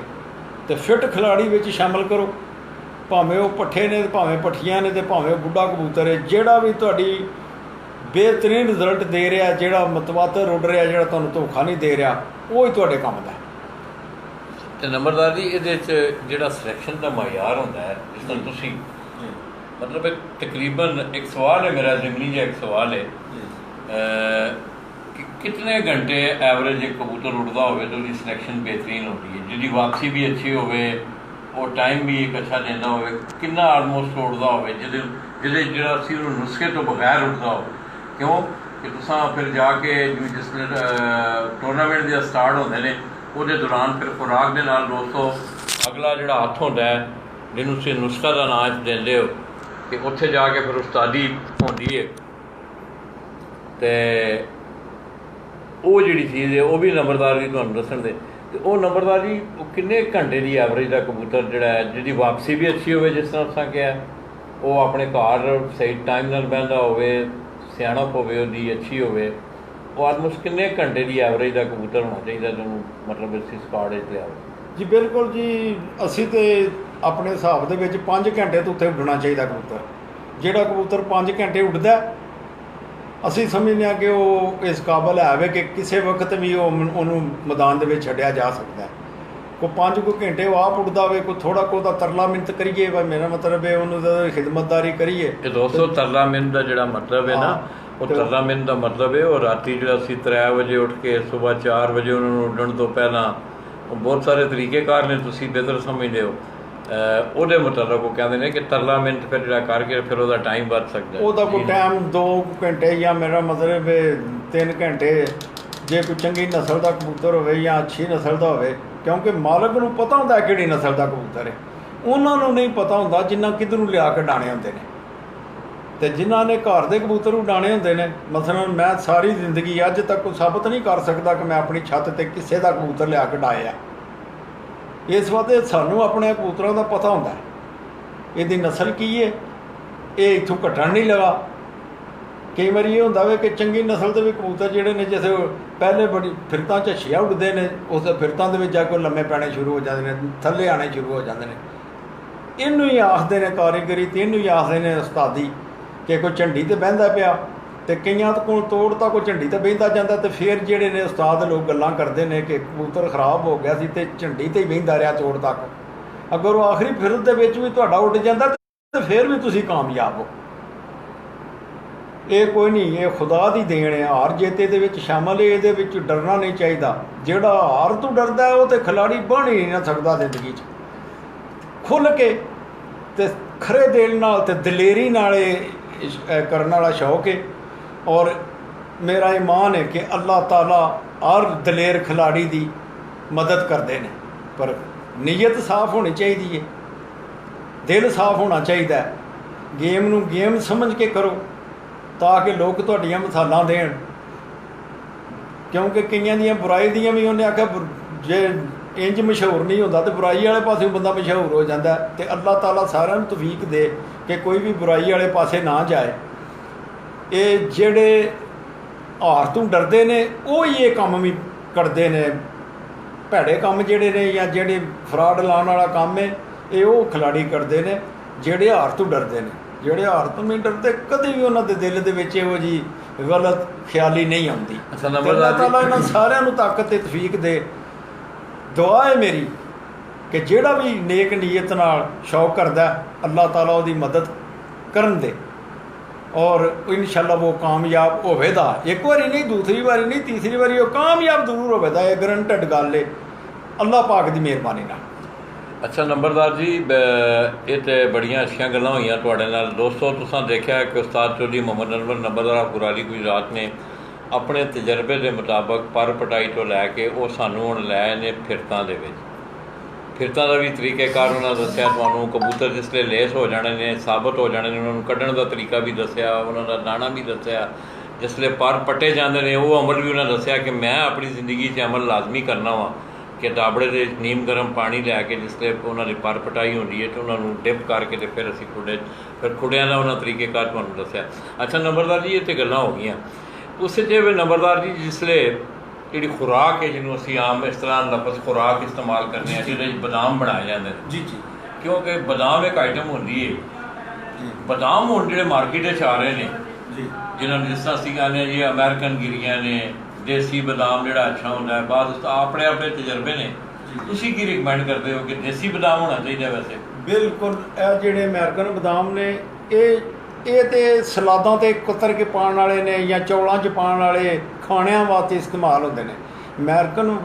ਅਤੇ ਫਿੱਟ ਖਿਲਾੜੀ ਵਿੱਚ ਸ਼ਾਮਲ ਕਰੋ, ਭਾਵੇਂ ਉਹ ਪੱਠੇ ਨੇ ਭਾਵੇਂ ਪੱਠੀਆਂ ਨੇ ਅਤੇ ਭਾਵੇਂ ਬੁੱਢਾ ਕਬੂਤਰ ਹੈ, ਜਿਹੜਾ ਵੀ ਤੁਹਾਡੀ ਬਿਹਤਰੀਨ ਰਿਜ਼ਲਟ ਦੇ ਰਿਹਾ, ਜਿਹੜਾ ਮਤਵਾਤਰ ਉੱਡ ਰਿਹਾ, ਜਿਹੜਾ ਤੁਹਾਨੂੰ ਧੋਖਾ ਨਹੀਂ ਦੇ ਰਿਹਾ, ਉਹ ਹੀ ਤੁਹਾਡੇ ਕੰਮ ਦਾ। ਅਤੇ ਨੰਬਰਦਾਰ ਜੀ ਇਹਦੇ 'ਚ ਜਿਹੜਾ ਸਿਲੈਕਸ਼ਨ ਦਾ ਮਾਇਆਰ ਹੁੰਦਾ ਹੈ ਜਿਸ ਤਰ੍ਹਾਂ ਤੁਸੀਂ ਮਤਲਬ ਤਕਰੀਬਨ ਇੱਕ ਸਵਾਲ ਹੈ ਮੇਰਾ ਜ਼ਿਮਨੀ ਜਿਹਾ ਇੱਕ ਸਵਾਲ ਹੈ ਕਿ ਕਿਤਨੇ ਘੰਟੇ ਐਵਰੇਜ ਇੱਕ ਕਬੂਤਰ ਉੱਡਦਾ ਹੋਵੇ ਤਾਂ ਉਹਦੀ ਸਿਲੈਕਸ਼ਨ ਬਿਹਤਰੀਨ ਹੁੰਦੀ ਹੈ, ਜਿਹਦੀ ਵਾਪਸੀ ਵੀ ਅੱਛੀ ਹੋਵੇ, ਉਹ ਟਾਈਮ ਵੀ ਇੱਕ ਅੱਛਾ ਦਿੰਦਾ ਹੋਵੇ, ਕਿੰਨਾ ਆਲਮੋਸਟ ਉੱਡਦਾ ਹੋਵੇ ਜਿਹਦੇ ਜਿਹੜਾ ਅਸੀਂ ਉਹਨੂੰ ਨੁਸਖੇ ਤੋਂ ਬਗੈਰ ਉੱਡਦਾ ਹੋਵੇ? ਕਿਉਂ ਕਿ ਤੁਸੀਂ ਫਿਰ ਜਾ ਕੇ ਜਿਸ ਟੂਰਨਾਮੈਂਟ ਦੇ ਸਟਾਰਟ ਹੁੰਦੇ ਨੇ ਉਹਦੇ ਦੌਰਾਨ ਫਿਰ ਖੁਰਾਕ ਦੇ ਨਾਲ ਦੋਸਤੋ ਅਗਲਾ ਜਿਹੜਾ ਹੱਥ ਹੁੰਦਾ ਹੈ ਜਿਹਨੂੰ ਤੁਸੀਂ ਨੁਸਖਾ ਦਾ ਨਾਂ ਦਿੰਦੇ ਹੋ ਕਿ ਉੱਥੇ ਜਾ ਕੇ ਫਿਰ ਉਸਤਾਦੀ ਹੁੰਦੀ ਹੈ ਅਤੇ ਉਹ ਜਿਹੜੀ ਚੀਜ਼ ਹੈ ਉਹ ਵੀ ਨੰਬਰਦਾਰ ਜੀ ਤੁਹਾਨੂੰ ਦੱਸਣ ਦੇ। ਅਤੇ ਉਹ ਨੰਬਰਦਾਰ ਜੀ ਉਹ ਕਿੰਨੇ ਘੰਟੇ ਦੀ ਐਵਰੇਜ ਦਾ ਕਬੂਤਰ ਜਿਹੜਾ ਹੈ ਜਿਹਦੀ ਵਾਪਸੀ ਵੀ ਅੱਛੀ ਹੋਵੇ ਜਿਸ ਤਰ੍ਹਾਂ ਤੁਸੀਂ ਕਿਹਾ? ਉਹ ਆਪਣੇ ਘਰ ਸਹੀ ਟਾਈਮ ਨਾਲ ਬਹਿੰਦਾ ਹੋਵੇ, ਸਿਆਣਪ ਹੋਵੇ, ਉਹਦੀ ਅੱਛੀ ਹੋਵੇ, ਉਹ ਆਲਮੋਸਟ ਕਿੰਨੇ ਘੰਟੇ ਦੀ ਐਵਰੇਜ ਦਾ ਕਬੂਤਰ ਹੋਣਾ ਚਾਹੀਦਾ ਜਿਹਨੂੰ ਮਤਲਬ ਇਸ ਸਕਾਡ 'ਚ ਲਿਆਓ? ਜੀ ਬਿਲਕੁਲ ਜੀ, ਅਸੀਂ ਤੇ ਆਪਣੇ ਹਿਸਾਬ ਦੇ ਵਿੱਚ 5 ਘੰਟੇ ਤੋਂ ਉੱਤੇ ਉੱਡਣਾ ਚਾਹੀਦਾ ਕਬੂਤਰ। ਜਿਹੜਾ ਕਬੂਤਰ 5 ਘੰਟੇ ਉੱਡਦਾ, ਅਸੀਂ ਸਮਝਦੇ ਹਾਂ ਕਿ ਉਹ ਇਸ ਕਾਬਲ ਹੈ ਵੇ ਕਿ ਕਿਸੇ ਵਕਤ ਵੀ ਉਹਨੂੰ ਮੈਦਾਨ ਦੇ ਵਿੱਚ ਛੱਡਿਆ ਜਾ ਸਕਦਾ ਹੈ। ਕੋਈ 5 ਘੰਟੇ ਉਹ ਆਪ ਉੱਡਦਾ ਹੋਵੇ, ਕੋਈ ਥੋੜ੍ਹਾ ਕੁ ਉਹਦਾ ਤਰਲਾ ਮਿੰਨਤ ਕਰੀਏ, ਵਾ ਮੇਰਾ ਮਤਲਬ ਹੈ ਉਹਨੂੰ ਖਿਦਮਤਦਾਰੀ ਕਰੀਏ। ਇਹ ਦੋਸਤੋ ਤਰਲਾ ਮਿੰਨਤ ਦਾ ਜਿਹੜਾ ਮਤਲਬ ਹੈ ਨਾ, ਉਹ ਤਰਲਾ ਮਿੰਨਤ ਦਾ ਮਤਲਬ ਹੈ ਉਹ ਰਾਤੀ ਜਿਹੜਾ ਅਸੀਂ 3 ਵਜੇ ਉੱਠ ਕੇ ਸਵੇਰ 4 ਵਜੇ ਉਹਨਾਂ ਨੂੰ ਉੱਡਣ ਤੋਂ ਪਹਿਲਾਂ ਬਹੁਤ ਸਾਰੇ ਤਰੀਕੇਕਾਰ ਨੇ, ਤੁਸੀਂ ਬਿਹਤਰ ਸਮਝਦੇ ਹੋ, ਉਹਦੇ ਮੁਤਾਬਕ ਉਹ ਕਹਿੰਦੇ ਨੇ ਕਿ ਤਰਲਾ ਮਿੰਟ ਫਿਰ ਜਿਹੜਾ ਕਰਕੇ ਫਿਰ ਉਹਦਾ ਟਾਈਮ ਵੱਧ ਸਕਦਾ। ਉਹਦਾ ਕੋਈ ਟਾਈਮ 2 ਘੰਟੇ ਜਾਂ ਮੇਰਾ ਮਤਲਬ 3 ਘੰਟੇ, ਜੇ ਕੋਈ ਚੰਗੀ ਨਸਲ ਦਾ ਕਬੂਤਰ ਹੋਵੇ ਜਾਂ ਅੱਛੀ ਨਸਲ ਦਾ ਹੋਵੇ, ਕਿਉਂਕਿ ਮਾਲਕ ਨੂੰ ਪਤਾ ਹੁੰਦਾ ਕਿਹੜੀ ਨਸਲ ਦਾ ਕਬੂਤਰ ਹੈ, ਉਹਨਾਂ ਨੂੰ ਨਹੀਂ ਪਤਾ ਹੁੰਦਾ ਜਿਨ੍ਹਾਂ ਕਿੱਧਰ ਨੂੰ ਲਿਆ ਕੇ ਡਾਣੇ ਹੁੰਦੇ ਨੇ, ਅਤੇ ਜਿਨ੍ਹਾਂ ਨੇ ਘਰ ਦੇ ਕਬੂਤਰ ਉਡਾਣੇ ਹੁੰਦੇ ਨੇ। ਮਸਲਨ ਮੈਂ ਸਾਰੀ ਜ਼ਿੰਦਗੀ ਅੱਜ ਤੱਕ ਕੋਈ ਸਾਬਤ ਨਹੀਂ ਕਰ ਸਕਦਾ ਕਿ ਮੈਂ ਆਪਣੀ ਛੱਤ 'ਤੇ ਕਿਸੇ ਦਾ ਕਬੂਤਰ ਲਿਆ ਕੇ ਡਾਇਆ। ਇਸ ਵਾਸਤੇ ਸਾਨੂੰ ਆਪਣੇ ਕਬੂਤਰਾਂ ਦਾ ਪਤਾ ਹੁੰਦਾ, ਇਹਦੀ ਨਸਲ ਕੀ ਹੈ, ਇਹ ਇੱਥੋਂ ਘਟਣ ਨਹੀਂ ਲਗਾ। ਕਈ ਵਾਰੀ ਇਹ ਹੁੰਦਾ ਵੇ ਕਿ ਚੰਗੀ ਨਸਲ ਦੇ ਵੀ ਕਬੂਤਰ ਜਿਹੜੇ ਨੇ, ਜਿਵੇਂ ਪਹਿਲੇ ਬੜੀ ਫਿਰਤਾਂ ਝੱਛੀਆਂ ਉੱਡਦੇ ਨੇ, ਉਸ ਫਿਰਤਾਂ ਦੇ ਵਿੱਚ ਜਾ ਕੇ ਲੰਮੇ ਪੈਣੇ ਸ਼ੁਰੂ ਹੋ ਜਾਂਦੇ ਨੇ, ਥੱਲੇ ਆਉਣੇ ਸ਼ੁਰੂ ਹੋ ਜਾਂਦੇ ਨੇ। ਇਹਨੂੰ ਹੀ ਆਖਦੇ ਨੇ ਕਾਰੀਗਰੀ, ਅਤੇ ਇਹਨੂੰ ਹੀ ਆਖਦੇ ਨੇ ਉਸਤਾਦੀ, ਕਿ ਕੋਈ ਝੰਡੀ 'ਤੇ ਬਹਿੰਦਾ ਪਿਆ ਅਤੇ ਕਈਆਂ ਕੋਲ ਤੋੜਤਾ, ਕੋਈ ਝੰਡੀ 'ਤੇ ਬਹਿੰਦਾ ਜਾਂਦਾ, ਅਤੇ ਫਿਰ ਜਿਹੜੇ ਨੇ ਉਸਤਾਦ ਲੋਕ ਗੱਲਾਂ ਕਰਦੇ ਨੇ ਕਿ ਕਬੂਤਰ ਖਰਾਬ ਹੋ ਗਿਆ ਸੀ ਅਤੇ ਝੰਡੀ 'ਤੇ ਹੀ ਬਹਿੰਦਾ ਰਿਹਾ ਤੋੜ ਤੱਕ। ਅਗਰ ਉਹ ਆਖਰੀ ਫਿਰਤ ਦੇ ਵਿੱਚ ਵੀ ਤੁਹਾਡਾ ਉੱਡ ਜਾਂਦਾ ਤਾਂ ਫਿਰ ਵੀ ਤੁਸੀਂ ਕਾਮਯਾਬ ਹੋ। ਇਹ ਕੋਈ ਨਹੀਂ, ਇਹ ਖੁਦਾ ਦੀ ਦੇਣ ਹੈ। ਹਾਰ ਜੇਤੇ ਦੇ ਵਿੱਚ ਸ਼ਾਮਲ ਹੈ, ਇਹਦੇ ਵਿੱਚ ਡਰਨਾ ਨਹੀਂ ਚਾਹੀਦਾ। ਜਿਹੜਾ ਹਾਰ ਤੋਂ ਡਰਦਾ ਉਹ ਤਾਂ ਖਿਲਾੜੀ ਬਣ ਹੀ ਨਹੀਂ ਸਕਦਾ ਜ਼ਿੰਦਗੀ 'ਚ। ਖੁੱਲ੍ਹ ਕੇ ਅਤੇ ਖਰੇ ਦਿਲ ਨਾਲ ਅਤੇ ਦਲੇਰੀ ਨਾਲ ਇਹ ਕਰਨ ਵਾਲਾ ਸ਼ੌਕ ਹੈ। ਔਰ ਮੇਰਾ ਇਮਾਨ ਹੈ ਕਿ ਅੱਲਾਹ ਤਾਲਾ ਹਰ ਦਲੇਰ ਖਿਲਾੜੀ ਦੀ ਮਦਦ ਕਰਦੇ ਨੇ, ਪਰ ਨੀਅਤ ਸਾਫ਼ ਹੋਣੀ ਚਾਹੀਦੀ ਹੈ, ਦਿਲ ਸਾਫ਼ ਹੋਣਾ ਚਾਹੀਦਾ। ਗੇਮ ਨੂੰ ਗੇਮ ਸਮਝ ਕੇ ਕਰੋ ਤਾਂ ਕਿ ਲੋਕ ਤੁਹਾਡੀਆਂ ਮਿਸਾਲਾਂ ਦੇਣ, ਕਿਉਂਕਿ ਕਈਆਂ ਦੀਆਂ ਬੁਰਾਈ ਦੀਆਂ ਵੀ ਉਹਨੇ ਆਖਿਆ ਜੇ ਇੰਜ ਮਸ਼ਹੂਰ ਨਹੀਂ ਹੁੰਦਾ ਤਾਂ ਬੁਰਾਈ ਵਾਲੇ ਪਾਸੇ ਬੰਦਾ ਮਸ਼ਹੂਰ ਹੋ ਜਾਂਦਾ। ਅਤੇ ਅੱਲਾਹ ਤਾਲਾ ਸਾਰਿਆਂ ਨੂੰ ਤੌਫੀਕ ਦੇ ਕਿ ਕੋਈ ਵੀ ਬੁਰਾਈ ਵਾਲੇ ਪਾਸੇ ਨਾ ਜਾਏ। ਇਹ ਜਿਹੜੇ ਹਾਰ ਤੋਂ ਡਰਦੇ ਨੇ ਉਹ ਹੀ ਇਹ ਕੰਮ ਵੀ ਕਰਦੇ ਨੇ, ਭੈੜੇ ਕੰਮ ਜਿਹੜੇ ਨੇ ਜਾਂ ਜਿਹੜੇ ਫਰਾਡ ਲਾਉਣ ਵਾਲਾ ਕੰਮ ਹੈ, ਇਹ ਉਹ ਖਿਲਾੜੀ ਕਰਦੇ ਨੇ ਜਿਹੜੇ ਹਾਰ ਤੋਂ ਡਰਦੇ ਨੇ। ਜਿਹੜੇ ਹਾਰ ਤੋਂ ਨਹੀਂ ਡਰਦੇ, ਕਦੇ ਵੀ ਉਹਨਾਂ ਦੇ ਦਿਲ ਦੇ ਵਿੱਚ ਇਹੋ ਜਿਹੀ ਗਲਤ ਖਿਆਲੀ ਨਹੀਂ ਆਉਂਦੀ। ਅੱਲਾਹ ਤਾਲਾ ਇਹਨਾਂ ਸਾਰਿਆਂ ਨੂੰ ਤਾਕਤ ਅਤੇ ਤੌਫੀਕ ਦੇ। ਦੁਆ ਹੈ ਮੇਰੀ ਕਿ ਜਿਹੜਾ ਵੀ ਨੇਕ ਨੀਅਤ ਨਾਲ ਸ਼ੌਕ ਕਰਦਾ, ਅੱਲਾਹ ਤਾਲਾ ਉਹਦੀ ਮਦਦ ਕਰਨ ਦੇ, ਔਰ ਇਨਸ਼ਾਅੱਲਾ ਉਹ ਕਾਮਯਾਬ ਹੋਵੇਗਾ। ਇੱਕ ਵਾਰੀ ਨਹੀਂ, ਦੂਸਰੀ ਵਾਰੀ ਨਹੀਂ, ਤੀਸਰੀ ਵਾਰੀ ਉਹ ਕਾਮਯਾਬ ਜ਼ਰੂਰ ਹੋਵੇਗਾ। ਇਹ ਗਰੰਟਡ ਗੱਲ ਹੈ ਅੱਲਾਹ ਪਾਕ ਦੀ ਮਿਹਰਬਾਨੀ ਨਾਲ। ਅੱਛਾ ਨੰਬਰਦਾਰ ਜੀ, ਇਹ ਤਾਂ ਬੜੀਆਂ ਅੱਛੀਆਂ ਗੱਲਾਂ ਹੋਈਆਂ ਤੁਹਾਡੇ ਨਾਲ। ਦੋਸਤੋ ਤੁਸੀਂ ਦੇਖਿਆ ਕਿ ਉਸਤਾਦ ਚੌਧਰੀ ਮੁਹੰਮਦ ਅਨਵਰ ਨੰਬਰਦਾਰ ਗੁਰਾਲੀ ਗੁਜਰਾਤ ਨੇ ਆਪਣੇ ਤਜਰਬੇ ਦੇ ਮੁਤਾਬਕ ਪਰ ਪਟਾਈ ਤੋਂ ਲੈ ਕੇ ਉਹ ਸਾਨੂੰ ਹੁਣ ਲੈ ਨੇ ਫਿਰਤਾਂ ਦੇ ਵਿੱਚ। ਫਿਰਤਾਂ ਦਾ ਵੀ ਤਰੀਕੇਕਾਰ ਉਹਨਾਂ ਦੱਸਿਆ ਤੁਹਾਨੂੰ। ਕਬੂਤਰ ਜਿਸਲੇ ਲੇਸ ਹੋ ਜਾਣੇ ਨੇ, ਸਾਬਤ ਹੋ ਜਾਣੇ ਨੇ, ਉਹਨਾਂ ਨੂੰ ਕੱਢਣ ਦਾ ਤਰੀਕਾ ਵੀ ਦੱਸਿਆ, ਉਹਨਾਂ ਦਾ ਦਾਣਾ ਵੀ ਦੱਸਿਆ। ਜਿਸਲੇ ਪਰ ਪੱਟੇ ਜਾਂਦੇ ਨੇ ਉਹ ਅਮਲ ਵੀ ਉਹਨਾਂ ਦੱਸਿਆ ਕਿ ਮੈਂ ਆਪਣੀ ਜ਼ਿੰਦਗੀ 'ਚ ਅਮਲ ਲਾਜ਼ਮੀ ਕਰਨਾ ਵਾ ਕਿ ਦਾਬੜੇ ਦੇ ਨੀਮ ਗਰਮ ਪਾਣੀ ਲੈ ਕੇ ਜਿਸਲੇ ਉਹਨਾਂ ਦੀ ਪਰ ਪਟਾਈ ਹੁੰਦੀ ਹੈ ਅਤੇ ਉਹਨਾਂ ਨੂੰ ਡਿਪ ਕਰਕੇ ਅਤੇ ਫਿਰ ਅਸੀਂ ਖੁੱਡਿਆਂ ਦਾ ਉਹਨਾਂ ਤਰੀਕੇਕਾਰ ਤੁਹਾਨੂੰ ਦੱਸਿਆ। ਅੱਛਾ ਨੰਬਰਦਾਰ ਜੀ, ਇਹ ਤਾਂ ਗੱਲਾਂ ਹੋ ਗਈਆਂ। ਉਸ 'ਚ ਨੰਬਰਦਾਰ ਜੀ ਜਿਸਲੇ ਜਿਹੜੀ ਖੁਰਾਕ ਹੈ, ਜਿਹਨੂੰ ਅਸੀਂ ਆਮ ਇਸ ਤਰ੍ਹਾਂ ਲਫ਼ਜ਼ ਖੁਰਾਕ ਇਸਤੇਮਾਲ ਕਰਦੇ ਹਾਂ, ਜਿਹਦੇ 'ਚ ਬਦਾਮ ਬਣਾਏ ਜਾਂਦੇ ਨੇ ਜੀ ਜੀ, ਕਿਉਂਕਿ ਬਦਾਮ ਇੱਕ ਆਈਟਮ ਹੁੰਦੀ ਹੈ। ਬਦਾਮ ਹੁਣ ਜਿਹੜੇ ਮਾਰਕੀਟ 'ਚ ਆ ਰਹੇ ਨੇ ਜੀ, ਜਿਨ੍ਹਾਂ ਨੂੰ ਜਿਸ ਤਰ੍ਹਾਂ ਅਸੀਂ ਕਹਿੰਦੇ ਹਾਂ ਜੀ ਅਮਰੀਕਨ ਗਿਰੀਆਂ ਨੇ, ਦੇਸੀ ਬਦਾਮ ਜਿਹੜਾ ਅੱਛਾ ਹੁੰਦਾ ਹੈ, ਬਾਅਦ ਆਪਣੇ ਆਪਣੇ ਤਜਰਬੇ ਨੇ। ਤੁਸੀਂ ਕੀ ਰਿਕਮੈਂਡ ਕਰਦੇ ਹੋ ਕਿ ਦੇਸੀ ਬਦਾਮ ਹੋਣਾ ਚਾਹੀਦਾ? ਵੈਸੇ ਬਿਲਕੁਲ ਇਹ ਜਿਹੜੇ ਅਮਰੀਕਨ ਬਦਾਮ ਨੇ ਇਹ ਤੇ ਸਲਾਦਾਂ 'ਤੇ ਕੁਤਰ ਕੇ ਪਾਉਣ ਵਾਲੇ ਨੇ ਜਾਂ ਚੌਲਾਂ 'ਚ ਪਾਉਣ ਵਾਲੇ ਖਾਣਿਆਂ ਵਾਸਤੇ ਇਸਤੇਮਾਲ ਹੁੰਦੇ ਨੇ। ਅਮਰੀਕਨ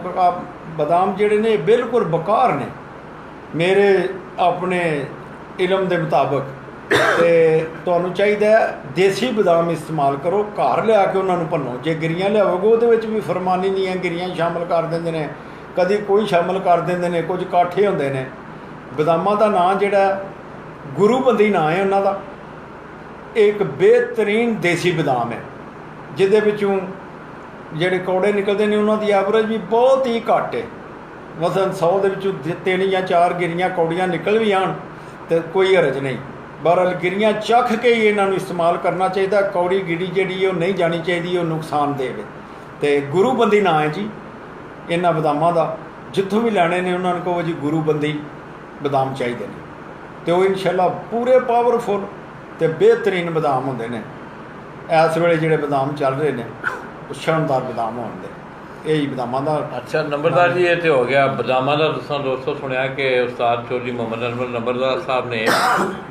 ਬਦਾਮ ਜਿਹੜੇ ਨੇ ਬਿਲਕੁਲ ਬੇਕਾਰ ਨੇ ਮੇਰੇ ਆਪਣੇ ਇਲਮ ਦੇ ਮੁਤਾਬਕ। ਅਤੇ ਤੁਹਾਨੂੰ ਚਾਹੀਦਾ ਦੇਸੀ ਬਦਾਮ ਇਸਤੇਮਾਲ ਕਰੋ, ਘਰ ਲਿਆ ਕੇ ਉਹਨਾਂ ਨੂੰ ਭੰਨੋ। ਜੇ ਗਿਰੀਆਂ ਲਿਆਵੋਗੇ ਉਹਦੇ ਵਿੱਚ ਵੀ ਫਰਮਾਨੀ ਨਹੀਂ ਹੈ, ਗਿਰੀਆਂ ਸ਼ਾਮਿਲ ਕਰ ਦਿੰਦੇ ਨੇ, ਕਦੀ ਕੋਈ ਸ਼ਾਮਿਲ ਕਰ ਦਿੰਦੇ ਨੇ, ਕੁਝ ਕਾਠੇ ਹੁੰਦੇ ਨੇ। ਬਦਾਮਾਂ ਦਾ ਨਾਂ ਜਿਹੜਾ ਗੁਰੂਬੰਦੀ ਨਾਂ ਹੈ ਉਹਨਾਂ ਦਾ। ਇਹ ਇੱਕ ਬਿਹਤਰੀਨ ਦੇਸੀ ਬਦਾਮ ਹੈ ਜਿਹਦੇ ਵਿੱਚੋਂ ਜਿਹੜੇ ਕੌੜੇ ਨਿਕਲਦੇ ਨੇ ਉਹਨਾਂ ਦੀ ਐਵਰੇਜ ਵੀ ਬਹੁਤ ਹੀ ਘੱਟ ਹੈ। ਮਸਲਨ 100 ਦੇ ਵਿੱਚੋਂ 3 ਜਾਂ 4 ਗਿਰੀਆਂ ਕੌੜੀਆਂ ਨਿਕਲ ਵੀ ਆਉਣ ਤਾਂ ਕੋਈ ਹਰਜ ਨਹੀਂ। ਬਹਰਹਾਲ ਗਿਰੀਆਂ ਚੱਖ ਕੇ ਹੀ ਇਹਨਾਂ ਨੂੰ ਇਸਤੇਮਾਲ ਕਰਨਾ ਚਾਹੀਦਾ। ਕੌੜੀ ਗਿਰੀ ਜਿਹੜੀ ਉਹ ਨਹੀਂ ਜਾਣੀ ਚਾਹੀਦੀ, ਉਹ ਨੁਕਸਾਨ ਦੇਵੇ। ਅਤੇ ਗੁਰੂਬੰਦੀ ਨਾਂ ਹੈ ਜੀ ਇਹਨਾਂ ਬਦਾਮਾਂ ਦਾ। ਜਿੱਥੋਂ ਵੀ ਲੈਣੇ ਨੇ ਉਹਨਾਂ ਨੂੰ ਕਹੋ ਜੀ ਗੁਰੂਬੰਦੀ ਬਦਾਮ ਚਾਹੀਦੇ ਨੇ, ਅਤੇ ਉਹ ਇਨਸ਼ਾਅੱਲਾ ਪੂਰੇ ਪਾਵਰਫੁੱਲ ਅਤੇ ਬਿਹਤਰੀਨ ਬਦਾਮ ਹੁੰਦੇ ਨੇ। ਇਸ ਵੇਲੇ ਜਿਹੜੇ ਬਦਾਮ ਚੱਲ ਰਹੇ ਨੇ ਉਹ ਸ਼ਾਨਦਾਰ ਬਦਾਮ ਹੋਣਗੇ। ਇਹ ਹੀ ਬਦਾਮਾਂ ਦਾ। ਅੱਛਾ ਨੰਬਰਦਾਰ ਜੀ, ਇਹ ਤਾਂ ਹੋ ਗਿਆ ਬਦਾਮਾਂ ਦਾ। ਤੁਸੀਂ ਦੋਸਤੋ ਸੁਣਿਆ ਕਿ ਉਸਤਾਦ ਚੌਧਰੀ ਮੁਹੰਮਦ ਅਨਵਰ ਨੰਬਰਦਾਰ ਸਾਹਿਬ ਨੇ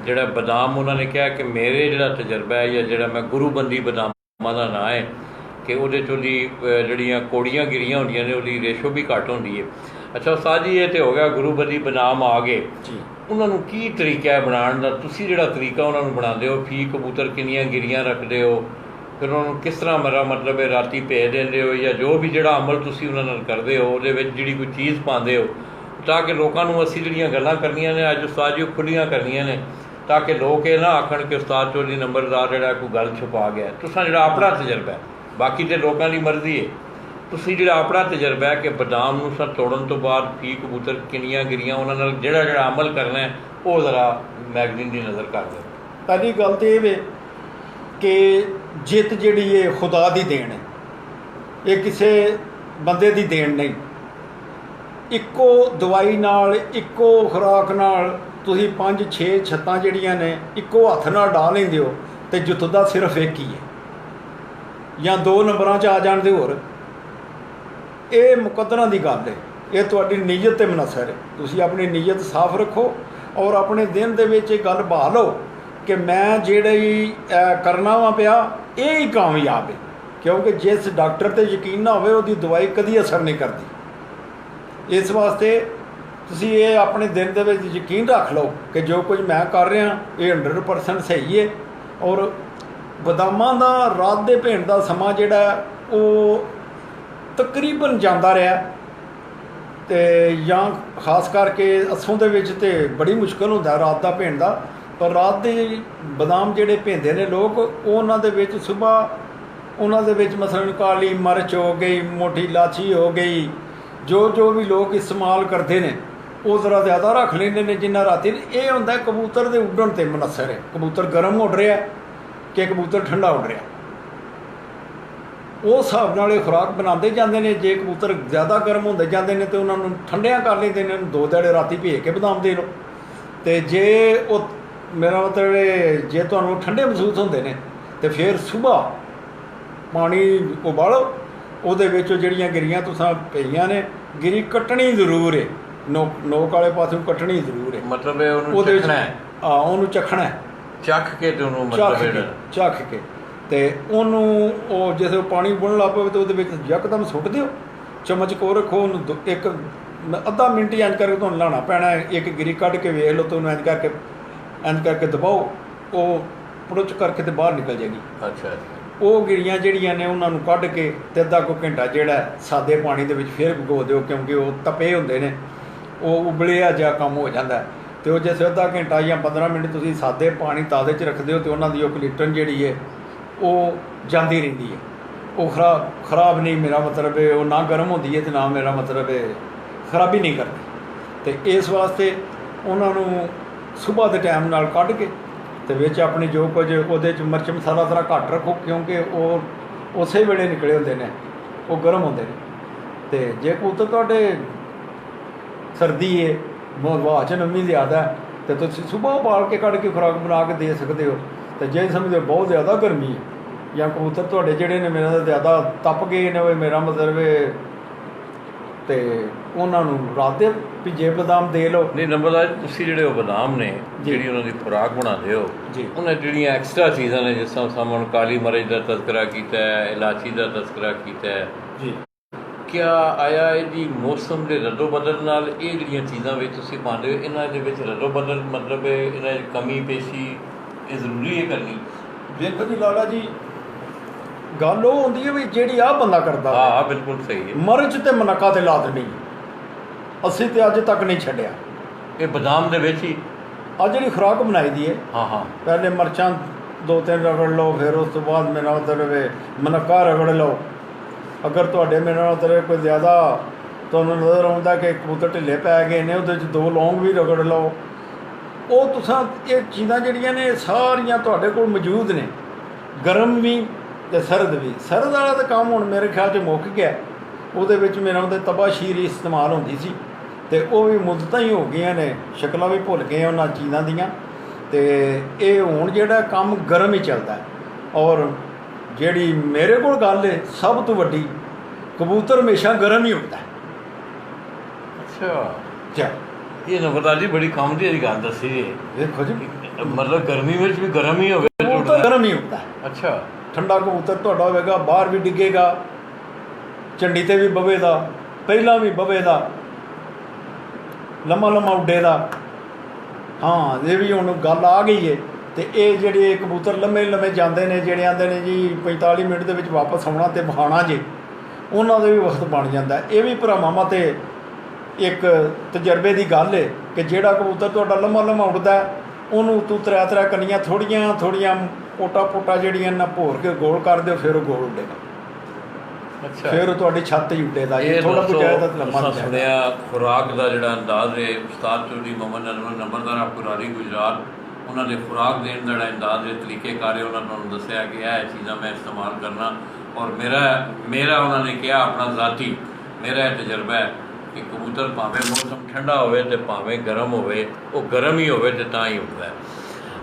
ਜਿਹੜਾ ਬਦਾਮ, ਉਹਨਾਂ ਨੇ ਕਿਹਾ ਕਿ ਮੇਰੇ ਜਿਹੜਾ ਤਜਰਬਾ ਹੈ ਜਾਂ ਜਿਹੜਾ ਮੈਂ ਗੁਰੂਬੰਦੀ ਬਦਾਮਾਂ ਦਾ ਨਾਂ ਹੈ ਕਿ ਉਹਦੇ 'ਚ ਉਹਦੀ ਜਿਹੜੀਆਂ ਕੌੜੀਆਂ ਗਿਰੀਆਂ ਹੁੰਦੀਆਂ ਨੇ ਉਹਦੀ ਰੇਸ਼ੋ ਵੀ ਘੱਟ ਹੁੰਦੀ ਹੈ। ਅੱਛਾ ਉਸਤਾਦ ਜੀ, ਇਹ ਤਾਂ ਹੋ ਗਿਆ ਗੁਰੂਬੰਦੀ ਬਦਾਮ ਆ ਗਏ ਜੀ। ਉਹਨਾਂ ਨੂੰ ਕੀ ਤਰੀਕਾ ਹੈ ਬਣਾਉਣ ਦਾ? ਤੁਸੀਂ ਜਿਹੜਾ ਤਰੀਕਾ ਉਹਨਾਂ ਨੂੰ ਬਣਾਉਂਦੇ ਹੋ, ਫੀ ਕਬੂਤਰ ਕਿੰਨੀਆਂ ਗਿਰੀਆਂ ਰੱਖਦੇ ਹੋ, ਫਿਰ ਉਹਨਾਂ ਨੂੰ ਕਿਸ ਤਰ੍ਹਾਂ ਮਤਲਬ ਹੈ ਰਾਤੀ ਭੇਜ ਦਿੰਦੇ ਹੋ, ਜਾਂ ਜੋ ਵੀ ਜਿਹੜਾ ਅਮਲ ਤੁਸੀਂ ਉਹਨਾਂ ਨਾਲ ਕਰਦੇ ਹੋ ਉਹਦੇ ਵਿੱਚ ਜਿਹੜੀ ਕੋਈ ਚੀਜ਼ ਪਾਉਂਦੇ ਹੋ, ਤਾਂ ਕਿ ਲੋਕਾਂ ਨੂੰ ਅਸੀਂ ਜਿਹੜੀਆਂ ਗੱਲਾਂ ਕਰਨੀਆਂ ਨੇ ਅੱਜ ਉਸਤਾਦ ਜੀ ਉਹ ਖੁੱਲੀਆਂ ਕਰਨੀਆਂ ਨੇ, ਤਾਂ ਕਿ ਲੋਕ ਇਹ ਨਾ ਆਖਣ ਕਿ ਉਸਤਾਦ ਚੌਧਰੀ ਨੰਬਰਦਾਰ ਜਿਹੜਾ ਕੋਈ ਗੱਲ ਛੁਪਾ ਗਿਆ। ਤੁਸੀਂ ਜਿਹੜਾ ਆਪਣਾ ਤਜਰਬਾ ਹੈ, ਬਾਕੀ ਤੇ ਲੋਕਾਂ ਦੀ ਮਰਜ਼ੀ ਹੈ, ਤੁਸੀਂ ਜਿਹੜਾ ਆਪਣਾ ਤਜਰਬਾ ਹੈ ਕਿ ਬਦਾਮ ਨੂੰ ਸਰ ਤੋੜਨ ਤੋਂ ਬਾਅਦ ਫੀ ਕਬੂਤਰ ਕਿੰਨੀਆਂ ਗਿਰੀਆਂ, ਉਹਨਾਂ ਨਾਲ ਜਿਹੜਾ ਅਮਲ ਕਰਨਾ ਹੈ ਉਹ ਜ਼ਰਾ ਮੈਗਜ਼ੀਨ ਦੀ ਨਜ਼ਰ ਕਰ ਦਿਓ। ਪਹਿਲੀ ਗੱਲ ਤਾਂ ਇਹ ਵੇ ਕਿ ਜਿੱਤ ਜਿਹੜੀ ਇਹ ਖੁਦਾ ਦੀ ਦੇਣ ਹੈ, ਇਹ ਕਿਸੇ ਬੰਦੇ ਦੀ ਦੇਣ ਨਹੀਂ। ਇੱਕੋ ਦਵਾਈ ਨਾਲ, ਇੱਕੋ ਖੁਰਾਕ ਨਾਲ ਤੁਸੀਂ 5-6 ਛੱਤਾਂ ਜਿਹੜੀਆਂ ਨੇ ਇੱਕੋ ਹੱਥ ਨਾਲ ਡਾ ਲੈਂਦੇ ਹੋ, ਅਤੇ ਜਿੱਤਦਾ ਸਿਰਫ ਇੱਕ ਹੀ ਹੈ, ਜਾਂ 2 ਨੰਬਰਾਂ 'ਚ ਆ ਜਾਣ ਦੇ ਹੋਰ। ਇਹ ਮੁਕੱਦਰਾਂ ਦੀ ਗੱਲ ਹੈ, ਇਹ ਤੁਹਾਡੀ ਨੀਅਤ 'ਤੇ ਮੁਨਹਸਰ ਹੈ। ਤੁਸੀਂ ਆਪਣੀ ਨੀਅਤ ਸਾਫ਼ ਰੱਖੋ ਔਰ ਆਪਣੇ ਦਿਨ ਦੇ ਵਿੱਚ ਇਹ ਗੱਲ ਬਹਾ ਲਓ ਕਿ ਮੈਂ ਜਿਹੜੀ ਕਰਨਾ ਵਾ ਪਿਆ ਇਹ ਹੀ ਕਾਮਯਾਬ ਹੈ, ਕਿਉਂਕਿ ਜਿਸ ਡਾਕਟਰ 'ਤੇ ਯਕੀਨ ਨਾ ਹੋਵੇ ਉਹਦੀ ਦਵਾਈ ਕਦੀ ਅਸਰ ਨਹੀਂ ਕਰਦੀ। ਇਸ ਵਾਸਤੇ ਤੁਸੀਂ ਇਹ ਆਪਣੇ ਦਿਨ ਦੇ ਵਿੱਚ ਯਕੀਨ ਰੱਖ ਲਓ ਕਿ ਜੋ ਕੁਝ ਮੈਂ ਕਰ ਰਿਹਾ ਇਹ 100% ਸਹੀ ਹੈ। ਔਰ ਬਦਾਮਾਂ ਦਾ ਰਾਤ ਦੇ ਭੇਣ ਦਾ ਸਮਾਂ ਜਿਹੜਾ ਉਹ ਤਕਰੀਬਨ ਜਾਂਦਾ ਰਿਹਾ, ਅਤੇ ਜਾਂ ਖਾਸ ਕਰਕੇ ਅਸੋਂ ਦੇ ਵਿੱਚ ਤਾਂ ਬੜੀ ਮੁਸ਼ਕਿਲ ਹੁੰਦਾ ਰਾਤ ਦਾ ਭੇਣ ਦਾ। ਪਰ ਰਾਤ ਦੇ ਬਦਾਮ ਜਿਹੜੇ ਭੇਂਦੇ ਨੇ ਲੋਕ, ਉਹਨਾਂ ਦੇ ਵਿੱਚ ਸੁਬਾਹ ਉਹਨਾਂ ਦੇ ਵਿੱਚ ਮਸਲਨ ਕਾਲੀ ਮਿਰਚ ਹੋ ਗਈ, ਮੋਟੀ ਇਲਾਚੀ ਹੋ ਗਈ, ਜੋ ਵੀ ਲੋਕ ਇਸਤੇਮਾਲ ਕਰਦੇ ਨੇ ਉਹ ਜ਼ਰਾ ਜ਼ਿਆਦਾ ਰੱਖ ਲੈਂਦੇ ਨੇ ਜਿੰਨਾ ਰਾਤੀ। ਇਹ ਹੁੰਦਾ ਕਬੂਤਰ ਦੇ ਉੱਡਣ 'ਤੇ ਮੁਨਹਸਰ ਹੈ, ਕਬੂਤਰ ਗਰਮ ਉੱਡ ਰਿਹਾ ਕਿ ਕਬੂਤਰ ਠੰਡਾ ਉੱਡ ਰਿਹਾ, ਉਸ ਹਿਸਾਬ ਨਾਲ ਇਹ ਖੁਰਾਕ ਬਣਾਉਂਦੇ ਜਾਂਦੇ ਨੇ। ਜੇ ਕਬੂਤਰ ਜ਼ਿਆਦਾ ਗਰਮ ਹੁੰਦੇ ਜਾਂਦੇ ਨੇ ਤਾਂ ਉਹਨਾਂ ਨੂੰ ਠੰਡਿਆਂ ਕਰ ਲੈਂਦੇ ਨੇ, 2 ਦਿਹਾੜੇ ਰਾਤੀ ਭੇਜ ਕੇ ਬਦਾਮ ਦੇ ਲਓ। ਅਤੇ ਜੇ ਉਹ ਮੇਰਾ ਮਤਲਬ ਜੇ ਤੁਹਾਨੂੰ ਠੰਡੇ ਮਹਿਸੂਸ ਹੁੰਦੇ ਨੇ ਤਾਂ ਫਿਰ ਸੁਬਾਹ ਪਾਣੀ ਉਬਾਲੋ, ਉਹਦੇ ਵਿੱਚ ਜਿਹੜੀਆਂ ਗਿਰੀਆਂ ਤੁਸੀਂ ਪਈਆਂ ਨੇ, ਗਿਰੀ ਕੱਟਣੀ ਜ਼ਰੂਰ ਹੈ, ਨੋਕ ਵਾਲੇ ਪਾਸੇ ਕੱਟਣੀ ਜ਼ਰੂਰ ਹੈ। ਮਤਲਬ ਉਹਨੂੰ ਚੱਖਣਾ ਹੈ, ਉਹਨੂੰ ਚੱਖਣਾ ਹੈ, ਚੱਖ ਕੇ ਤੇ ਉਹਨੂੰ ਮਤਲਬ ਚੱਖ ਕੇ ਅਤੇ ਉਹਨੂੰ ਉਹ ਜਦੋਂ ਪਾਣੀ ਉਬਲਣ ਲੱਗ ਪਵੇ ਤਾਂ ਉਹਦੇ ਵਿੱਚ ਯਕਦਮ ਸੁੱਟ ਦਿਓ, ਚਮਚ ਕੋਲ ਰੱਖੋ, ਉਹਨੂੰ ਇੱਕ ਅੱਧਾ ਮਿੰਟ ਹੀ ਇੰਝ ਕਰਕੇ ਤੁਹਾਨੂੰ ਲਾਉਣਾ ਪੈਣਾ। ਇੱਕ ਗਿਰੀ ਕੱਢ ਕੇ ਵੇਖ ਲਓ ਤਾਂ ਉਹਨੂੰ ਇੰਝ ਕਰਕੇ ਦਬਾਓ, ਉਹ ਪੜੁੱਚ ਕਰਕੇ ਤੇ ਬਾਹਰ ਨਿਕਲ ਜਾਏਗੀ। ਅੱਛਾ। ਉਹ ਗਿਰੀਆਂ ਜਿਹੜੀਆਂ ਨੇ ਉਹਨਾਂ ਨੂੰ ਕੱਢ ਕੇ ਤੇ ਅੱਧਾ ਕੁ ਘੰਟਾ ਜਿਹੜਾ ਸਾਦੇ ਪਾਣੀ ਦੇ ਵਿੱਚ ਫਿਰ ਭਿਗੋ ਦਿਓ, ਕਿਉਂਕਿ ਉਹ ਤਪੇ ਹੁੰਦੇ ਨੇ, ਉਹ ਉਬਲਿਆ ਜਿਹਾ ਕੰਮ ਹੋ ਜਾਂਦਾ। ਅਤੇ ਉਹ ਜੇ ਅੱਧਾ ਘੰਟਾ ਜਾਂ 15 ਮਿੰਟ ਤੁਸੀਂ ਸਾਦੇ ਪਾਣੀ ਤਾਜ਼ੇ 'ਚ ਰੱਖਦੇ ਹੋ ਤਾਂ ਉਹਨਾਂ ਦੀ ਉਹ ਕਲਿਟਨ ਜਿਹੜੀ ਹੈ ਉਹ ਜਾਂਦੀ ਰਹਿੰਦੀ ਹੈ, ਉਹ ਖਰਾਬ ਨਹੀਂ, ਮੇਰਾ ਮਤਲਬ ਹੈ ਉਹ ਨਾ ਗਰਮ ਹੁੰਦੀ ਹੈ ਅਤੇ ਨਾ ਮੇਰਾ ਮਤਲਬ ਹੈ ਖਰਾਬੀ ਨਹੀਂ ਕਰਦੀ। ਅਤੇ ਇਸ ਵਾਸਤੇ ਉਹਨਾਂ ਨੂੰ ਸੁਬਾਹ ਦੇ ਟਾਈਮ ਨਾਲ ਕੱਢ ਕੇ ਅਤੇ ਵਿੱਚ ਆਪਣੀ ਜੋ ਕੁਝ ਉਹਦੇ 'ਚ ਮਿਰਚ ਮਸਾਲਾ ਥੋੜ੍ਹਾ ਘੱਟ ਰੱਖੋ, ਕਿਉਂਕਿ ਉਹ ਉਸੇ ਵੇਲੇ ਨਿਕਲੇ ਹੁੰਦੇ ਨੇ, ਉਹ ਗਰਮ ਹੁੰਦੇ ਨੇ। ਅਤੇ ਜੇ ਕਬੂਤਰ ਤੁਹਾਡੇ ਸਰਦੀ ਹੈ, ਹਵਾ 'ਚ ਨਮੀ ਜ਼ਿਆਦਾ ਹੈ, ਅਤੇ ਤੁਸੀਂ ਸੁਬਾਹ ਉਬਾਲ ਕੇ ਕੱਢ ਕੇ ਖੁਰਾਕ ਬਣਾ ਕੇ ਦੇ ਸਕਦੇ ਹੋ। ਅਤੇ ਜੇ ਸਮਝਦੇ ਬਹੁਤ ਜ਼ਿਆਦਾ ਗਰਮੀ ਹੈ ਜਾਂ ਕਬੂਤਰ ਤੁਹਾਡੇ ਜਿਹੜੇ ਨੇ ਮੇਰਾ ਜ਼ਿਆਦਾ ਤਪ ਗਏ ਨੇ, ਮੇਰਾ ਮਤਲਬ ਅਤੇ ਉਹਨਾਂ ਨੂੰ ਰਾਤ ਦੇ ਭਿੱਜੇ ਬਦਾਮ ਦੇ ਲਓ। ਨਹੀਂ ਨੰਬਰਦਾਰ, ਤੁਸੀਂ ਜਿਹੜੇ ਉਹ ਬਦਾਮ ਨੇ ਜਿਹੜੀ ਉਹਨਾਂ ਦੀ ਖੁਰਾਕ ਬਣਾਉਂਦੇ ਹੋ ਜੀ, ਉਹਨਾਂ ਜਿਹੜੀਆਂ ਐਕਸਟਰਾ ਚੀਜ਼ਾਂ ਨੇ, ਜਿਸ ਤਰ੍ਹਾਂ ਸਾਹਮਣ ਕਾਲੀ ਮਿਰਚ ਦਾ ਤਜ਼ਕਰਾ ਕੀਤਾ ਹੈ, ਇਲਾਚੀ ਦਾ ਤਜ਼ਕਰਾ ਕੀਤਾ ਹੈ ਜੀ, ਕਿਆ ਆਇਆ ਇਹਦੀ ਮੌਸਮ ਦੇ ਰੱਦੋ ਬਦਲ ਨਾਲ ਇਹ ਜਿਹੜੀਆਂ ਚੀਜ਼ਾਂ ਵਿੱਚ ਤੁਸੀਂ ਪਾਉਂਦੇ ਹੋ, ਇਹਨਾਂ ਦੇ ਵਿੱਚ ਰੱਦੋ ਬਦਲ ਮਤਲਬ ਇਹਨਾਂ ਦੀ ਕਮੀ ਪੇਸ਼ੀ ਇਹ ਜ਼ਰੂਰੀ ਹੈ ਕਰਨੀ? ਵੇਖੋ ਜੀ ਲਾਲਾ ਜੀ, ਗੱਲ ਉਹ ਹੁੰਦੀ ਹੈ ਵੀ ਜਿਹੜੀ ਆਹ ਬੰਦਾ ਕਰਦਾ। ਹਾਂ ਬਿਲਕੁਲ ਸਹੀ ਹੈ। ਮਿਰਚ ਤੇ ਮਨੱਕਾ ਤੇ ਲਾ ਦੇਣੀ, ਅਸੀਂ ਤੇ ਅੱਜ ਤੱਕ ਨਹੀਂ ਛੱਡਿਆ। ਇਹ ਬਦਾਮ ਦੇ ਵਿੱਚ ਹੀ ਆ ਜਿਹੜੀ ਖੁਰਾਕ ਬਣਾਈ ਦੀ ਹੈ, ਹਾਂ ਪਹਿਲੇ ਮਿਰਚਾਂ 2-3 ਰਗੜ ਲਓ, ਫਿਰ ਉਸ ਤੋਂ ਬਾਅਦ ਮੇਰਾ ਮਤਲਬ ਮਨੱਕਾ ਰਗੜ ਲਓ। ਅਗਰ ਤੁਹਾਡੇ ਮੇਰਾ ਮਤਲਬ ਕੋਈ ਜ਼ਿਆਦਾ ਤੁਹਾਨੂੰ ਨਜ਼ਰ ਆਉਂਦਾ ਕਿ ਕਬੂਤਰ ਢਿੱਲੇ ਪੈ ਗਏ ਨੇ, ਉਹਦੇ 'ਚ 2 ਲੌਂਗ ਵੀ ਰਗੜ ਲਓ। ਉਹ ਤੁਸਾਂ ਇਹ ਚੀਜ਼ਾਂ ਜਿਹੜੀਆਂ ਨੇ ਸਾਰੀਆਂ ਤੁਹਾਡੇ ਕੋਲ ਮੌਜੂਦ ਨੇ, ਗਰਮ ਵੀ ਅਤੇ ਸਰਦ ਵੀ। ਸਰਦ ਵਾਲਾ ਤਾਂ ਕੰਮ ਹੁਣ ਮੇਰੇ ਖਿਆਲ 'ਚ ਮੁੱਕ ਗਿਆ। ਉਹਦੇ ਵਿੱਚ ਮੇਰਾ ਉਹਦੇ ਤਬਾਸ਼ੀਰ ਇਸਤੇਮਾਲ ਹੁੰਦੀ ਸੀ ਅਤੇ ਉਹ ਵੀ ਮੁੱਦਤਾਂ ਹੀ ਹੋ ਗਈਆਂ ਨੇ, ਸ਼ਕਲਾਂ ਵੀ ਭੁੱਲ ਗਏ ਉਹਨਾਂ ਚੀਜ਼ਾਂ ਦੀਆਂ। ਅਤੇ ਇਹ ਹੁਣ ਜਿਹੜਾ ਕੰਮ ਗਰਮ ਹੀ ਚੱਲਦਾ। ਔਰ ਜਿਹੜੀ ਮੇਰੇ ਕੋਲ ਗੱਲ ਹੈ ਸਭ ਤੋਂ ਵੱਡੀ, ਕਬੂਤਰ ਹਮੇਸ਼ਾ ਗਰਮ ਹੀ ਹੁੰਦਾ। ਅੱਛਾ, ਇਹ ਨੰਬਰਦਾਰ ਜੀ ਬੜੀ ਕੰਮ ਦੀ ਗੱਲ ਦੱਸੀ ਜੀ। ਦੇਖੋ ਜੀ, ਮਤਲਬ ਗਰਮੀ ਵਿੱਚ ਵੀ ਗਰਮ ਹੀ ਹੋਵੇ, ਕਬੂਤਰ ਗਰਮ ਹੀ ਹੁੰਦਾ। ਅੱਛਾ, ਠੰਡਾ ਕਬੂਤਰ ਤੁਹਾਡਾ ਹੋਵੇਗਾ, ਬਾਹਰ ਵੀ ਡਿੱਗੇਗਾ, ਝੰਡੀ 'ਤੇ ਵੀ ਬਵੇਦਾ, ਪਹਿਲਾਂ ਵੀ ਬਵੇਦਾ, ਲੰਮਾ ਲੰਮਾ ਉੱਡੇਦਾ। ਹਾਂ, ਇਹ ਵੀ ਹੁਣ ਗੱਲ ਆ ਗਈ ਹੈ। ਅਤੇ ਇਹ ਜਿਹੜੇ ਕਬੂਤਰ ਲੰਮੇ ਲੰਮੇ ਜਾਂਦੇ ਨੇ, ਜਿਹੜੇ ਆਉਂਦੇ ਨੇ ਜੀ 45 ਮਿੰਟ ਦੇ ਵਿੱਚ ਵਾਪਸ ਆਉਣਾ ਅਤੇ ਬਹਾਣਾ ਜੇ, ਉਹਨਾਂ ਦਾ ਵੀ ਵਕਤ ਬਣ ਜਾਂਦਾ। ਇਹ ਵੀ ਭਰਾਵਾਂ 'ਤੇ ਇੱਕ ਤਜਰਬੇ ਦੀ ਗੱਲ ਹੈ ਕਿ ਜਿਹੜਾ ਕਬੂਤਰ ਤੁਹਾਡਾ ਲੰਮਾ ਲੰਮਾ ਉੱਡਦਾ, ਉਹਨੂੰ ਤੂੰ ਤਰੇ ਕੰਨੀਆਂ ਥੋੜ੍ਹੀਆਂ ਥੋੜ੍ਹੀਆਂ ਪੋਟਾ ਜਿਹੜੀਆਂ ਨਾ ਭੋਰ ਕੇ ਗੋਲ ਕਰ ਦਿਓ, ਫਿਰ ਉਹ ਗੋਲ ਉੱਡੇਗਾ। ਅੱਛਾ, ਫਿਰ ਉਹ ਤੁਹਾਡੀ ਛੱਤ ਹੀ ਉੱਡੇਦਾ। ਇਹ ਥੋੜ੍ਹਾ ਕੁ ਜਾਇਦਾ ਲੰਮਾ ਸੁਣਿਆ। ਖੁਰਾਕ ਦਾ ਜਿਹੜਾ ਅੰਦਾਜ਼ ਹੈ, ਉਸਤਾਦ ਚੌਧਰੀ ਮੁਹੰਮਦ ਅਨਵਰ ਨੰਬਰਦਾਰ ਅਬਕੁਰਾਰੀ ਗੁਜਰਾਤ, ਉਹਨਾਂ ਦੇ ਖੁਰਾਕ ਦੇਣ ਦਾ ਜਿਹੜਾ ਅੰਦਾਜ਼ ਹੈ, ਤਰੀਕੇਕਾਰ ਹੈ, ਉਹਨਾਂ ਨੇ ਤੁਹਾਨੂੰ ਦੱਸਿਆ ਕਿ ਇਹ ਚੀਜ਼ਾਂ ਮੈਂ ਇਸਤੇਮਾਲ ਕਰਨਾ। ਔਰ ਮੇਰਾ ਉਹਨਾਂ ਨੇ ਕਿਹਾ ਆਪਣਾ ਜ਼ਾਤੀ ਮੇਰਾ ਇਹ ਤਜਰਬਾ ਹੈ ਕਿ ਕਬੂਤਰ ਭਾਵੇਂ ਮੌਸਮ ਠੰਡਾ ਹੋਵੇ ਅਤੇ ਭਾਵੇਂ ਗਰਮ ਹੋਵੇ, ਉਹ ਗਰਮ ਹੀ ਹੋਵੇ ਅਤੇ ਤਾਂ ਹੀ ਉੱਡਦਾ ਹੈ।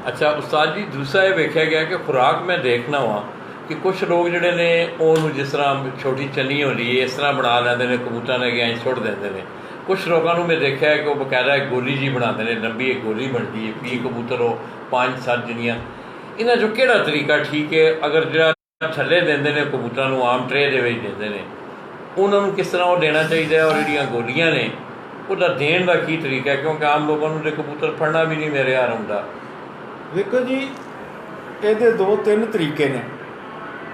ਅੱਛਾ ਉਸਤਾਦ ਜੀ, ਦੂਸਰਾ ਇਹ ਵੇਖਿਆ ਗਿਆ ਕਿ ਖੁਰਾਕ ਮੈਂ ਦੇਖਣਾ ਵਾ ਕਿ ਕੁਛ ਲੋਕ ਜਿਹੜੇ ਨੇ ਉਹਨੂੰ ਜਿਸ ਤਰ੍ਹਾਂ ਛੋਟੀ ਚੰਨੀ ਹੁੰਦੀ ਹੈ ਇਸ ਤਰ੍ਹਾਂ ਬਣਾ ਲੈਂਦੇ ਨੇ, ਕਬੂਤਰਾਂ ਨੇ ਗਿਆ ਸੁੱਟ ਦਿੰਦੇ ਨੇ। ਕੁਛ ਲੋਕਾਂ ਨੂੰ ਮੈਂ ਦੇਖਿਆ ਕਿ ਉਹ ਬਕਾਇਦਾ ਇੱਕ ਗੋਲੀ ਜੀ ਬਣਾਉਂਦੇ ਨੇ, ਲੰਬੀ ਇੱਕ ਗੋਲੀ ਬਣਦੀ ਹੈ, 20 ਕਬੂਤਰ ਉਹ 5-7 ਜਣੀਆਂ। ਇਹਨਾਂ 'ਚੋਂ ਕਿਹੜਾ ਤਰੀਕਾ ਠੀਕ ਹੈ? ਅਗਰ ਜਿਹੜਾ ਥੱਲੇ ਦਿੰਦੇ ਨੇ ਕਬੂਤਰਾਂ ਨੂੰ, ਆਮ ਟਰੇ ਦੇ ਵਿੱਚ ਦਿੰਦੇ ਨੇ, ਉਹਨਾਂ ਨੂੰ ਕਿਸ ਤਰ੍ਹਾਂ ਉਹ ਦੇਣਾ ਚਾਹੀਦਾ? ਔਰ ਜਿਹੜੀਆਂ ਗੋਲੀਆਂ ਨੇ ਉਹਦਾ ਦੇਣ ਦਾ ਕੀ ਤਰੀਕਾ? ਕਿਉਂਕਿ ਆਮ ਲੋਕਾਂ ਨੂੰ ਤਾਂ ਕਬੂਤਰ ਫੜਨਾ ਵੀ ਨਹੀਂ ਮੇਰੇ ਯਾਰ ਆਉਂਦਾ। ਵੇਖੋ ਜੀ, ਇਹਦੇ 2-3 ਤਰੀਕੇ ਨੇ।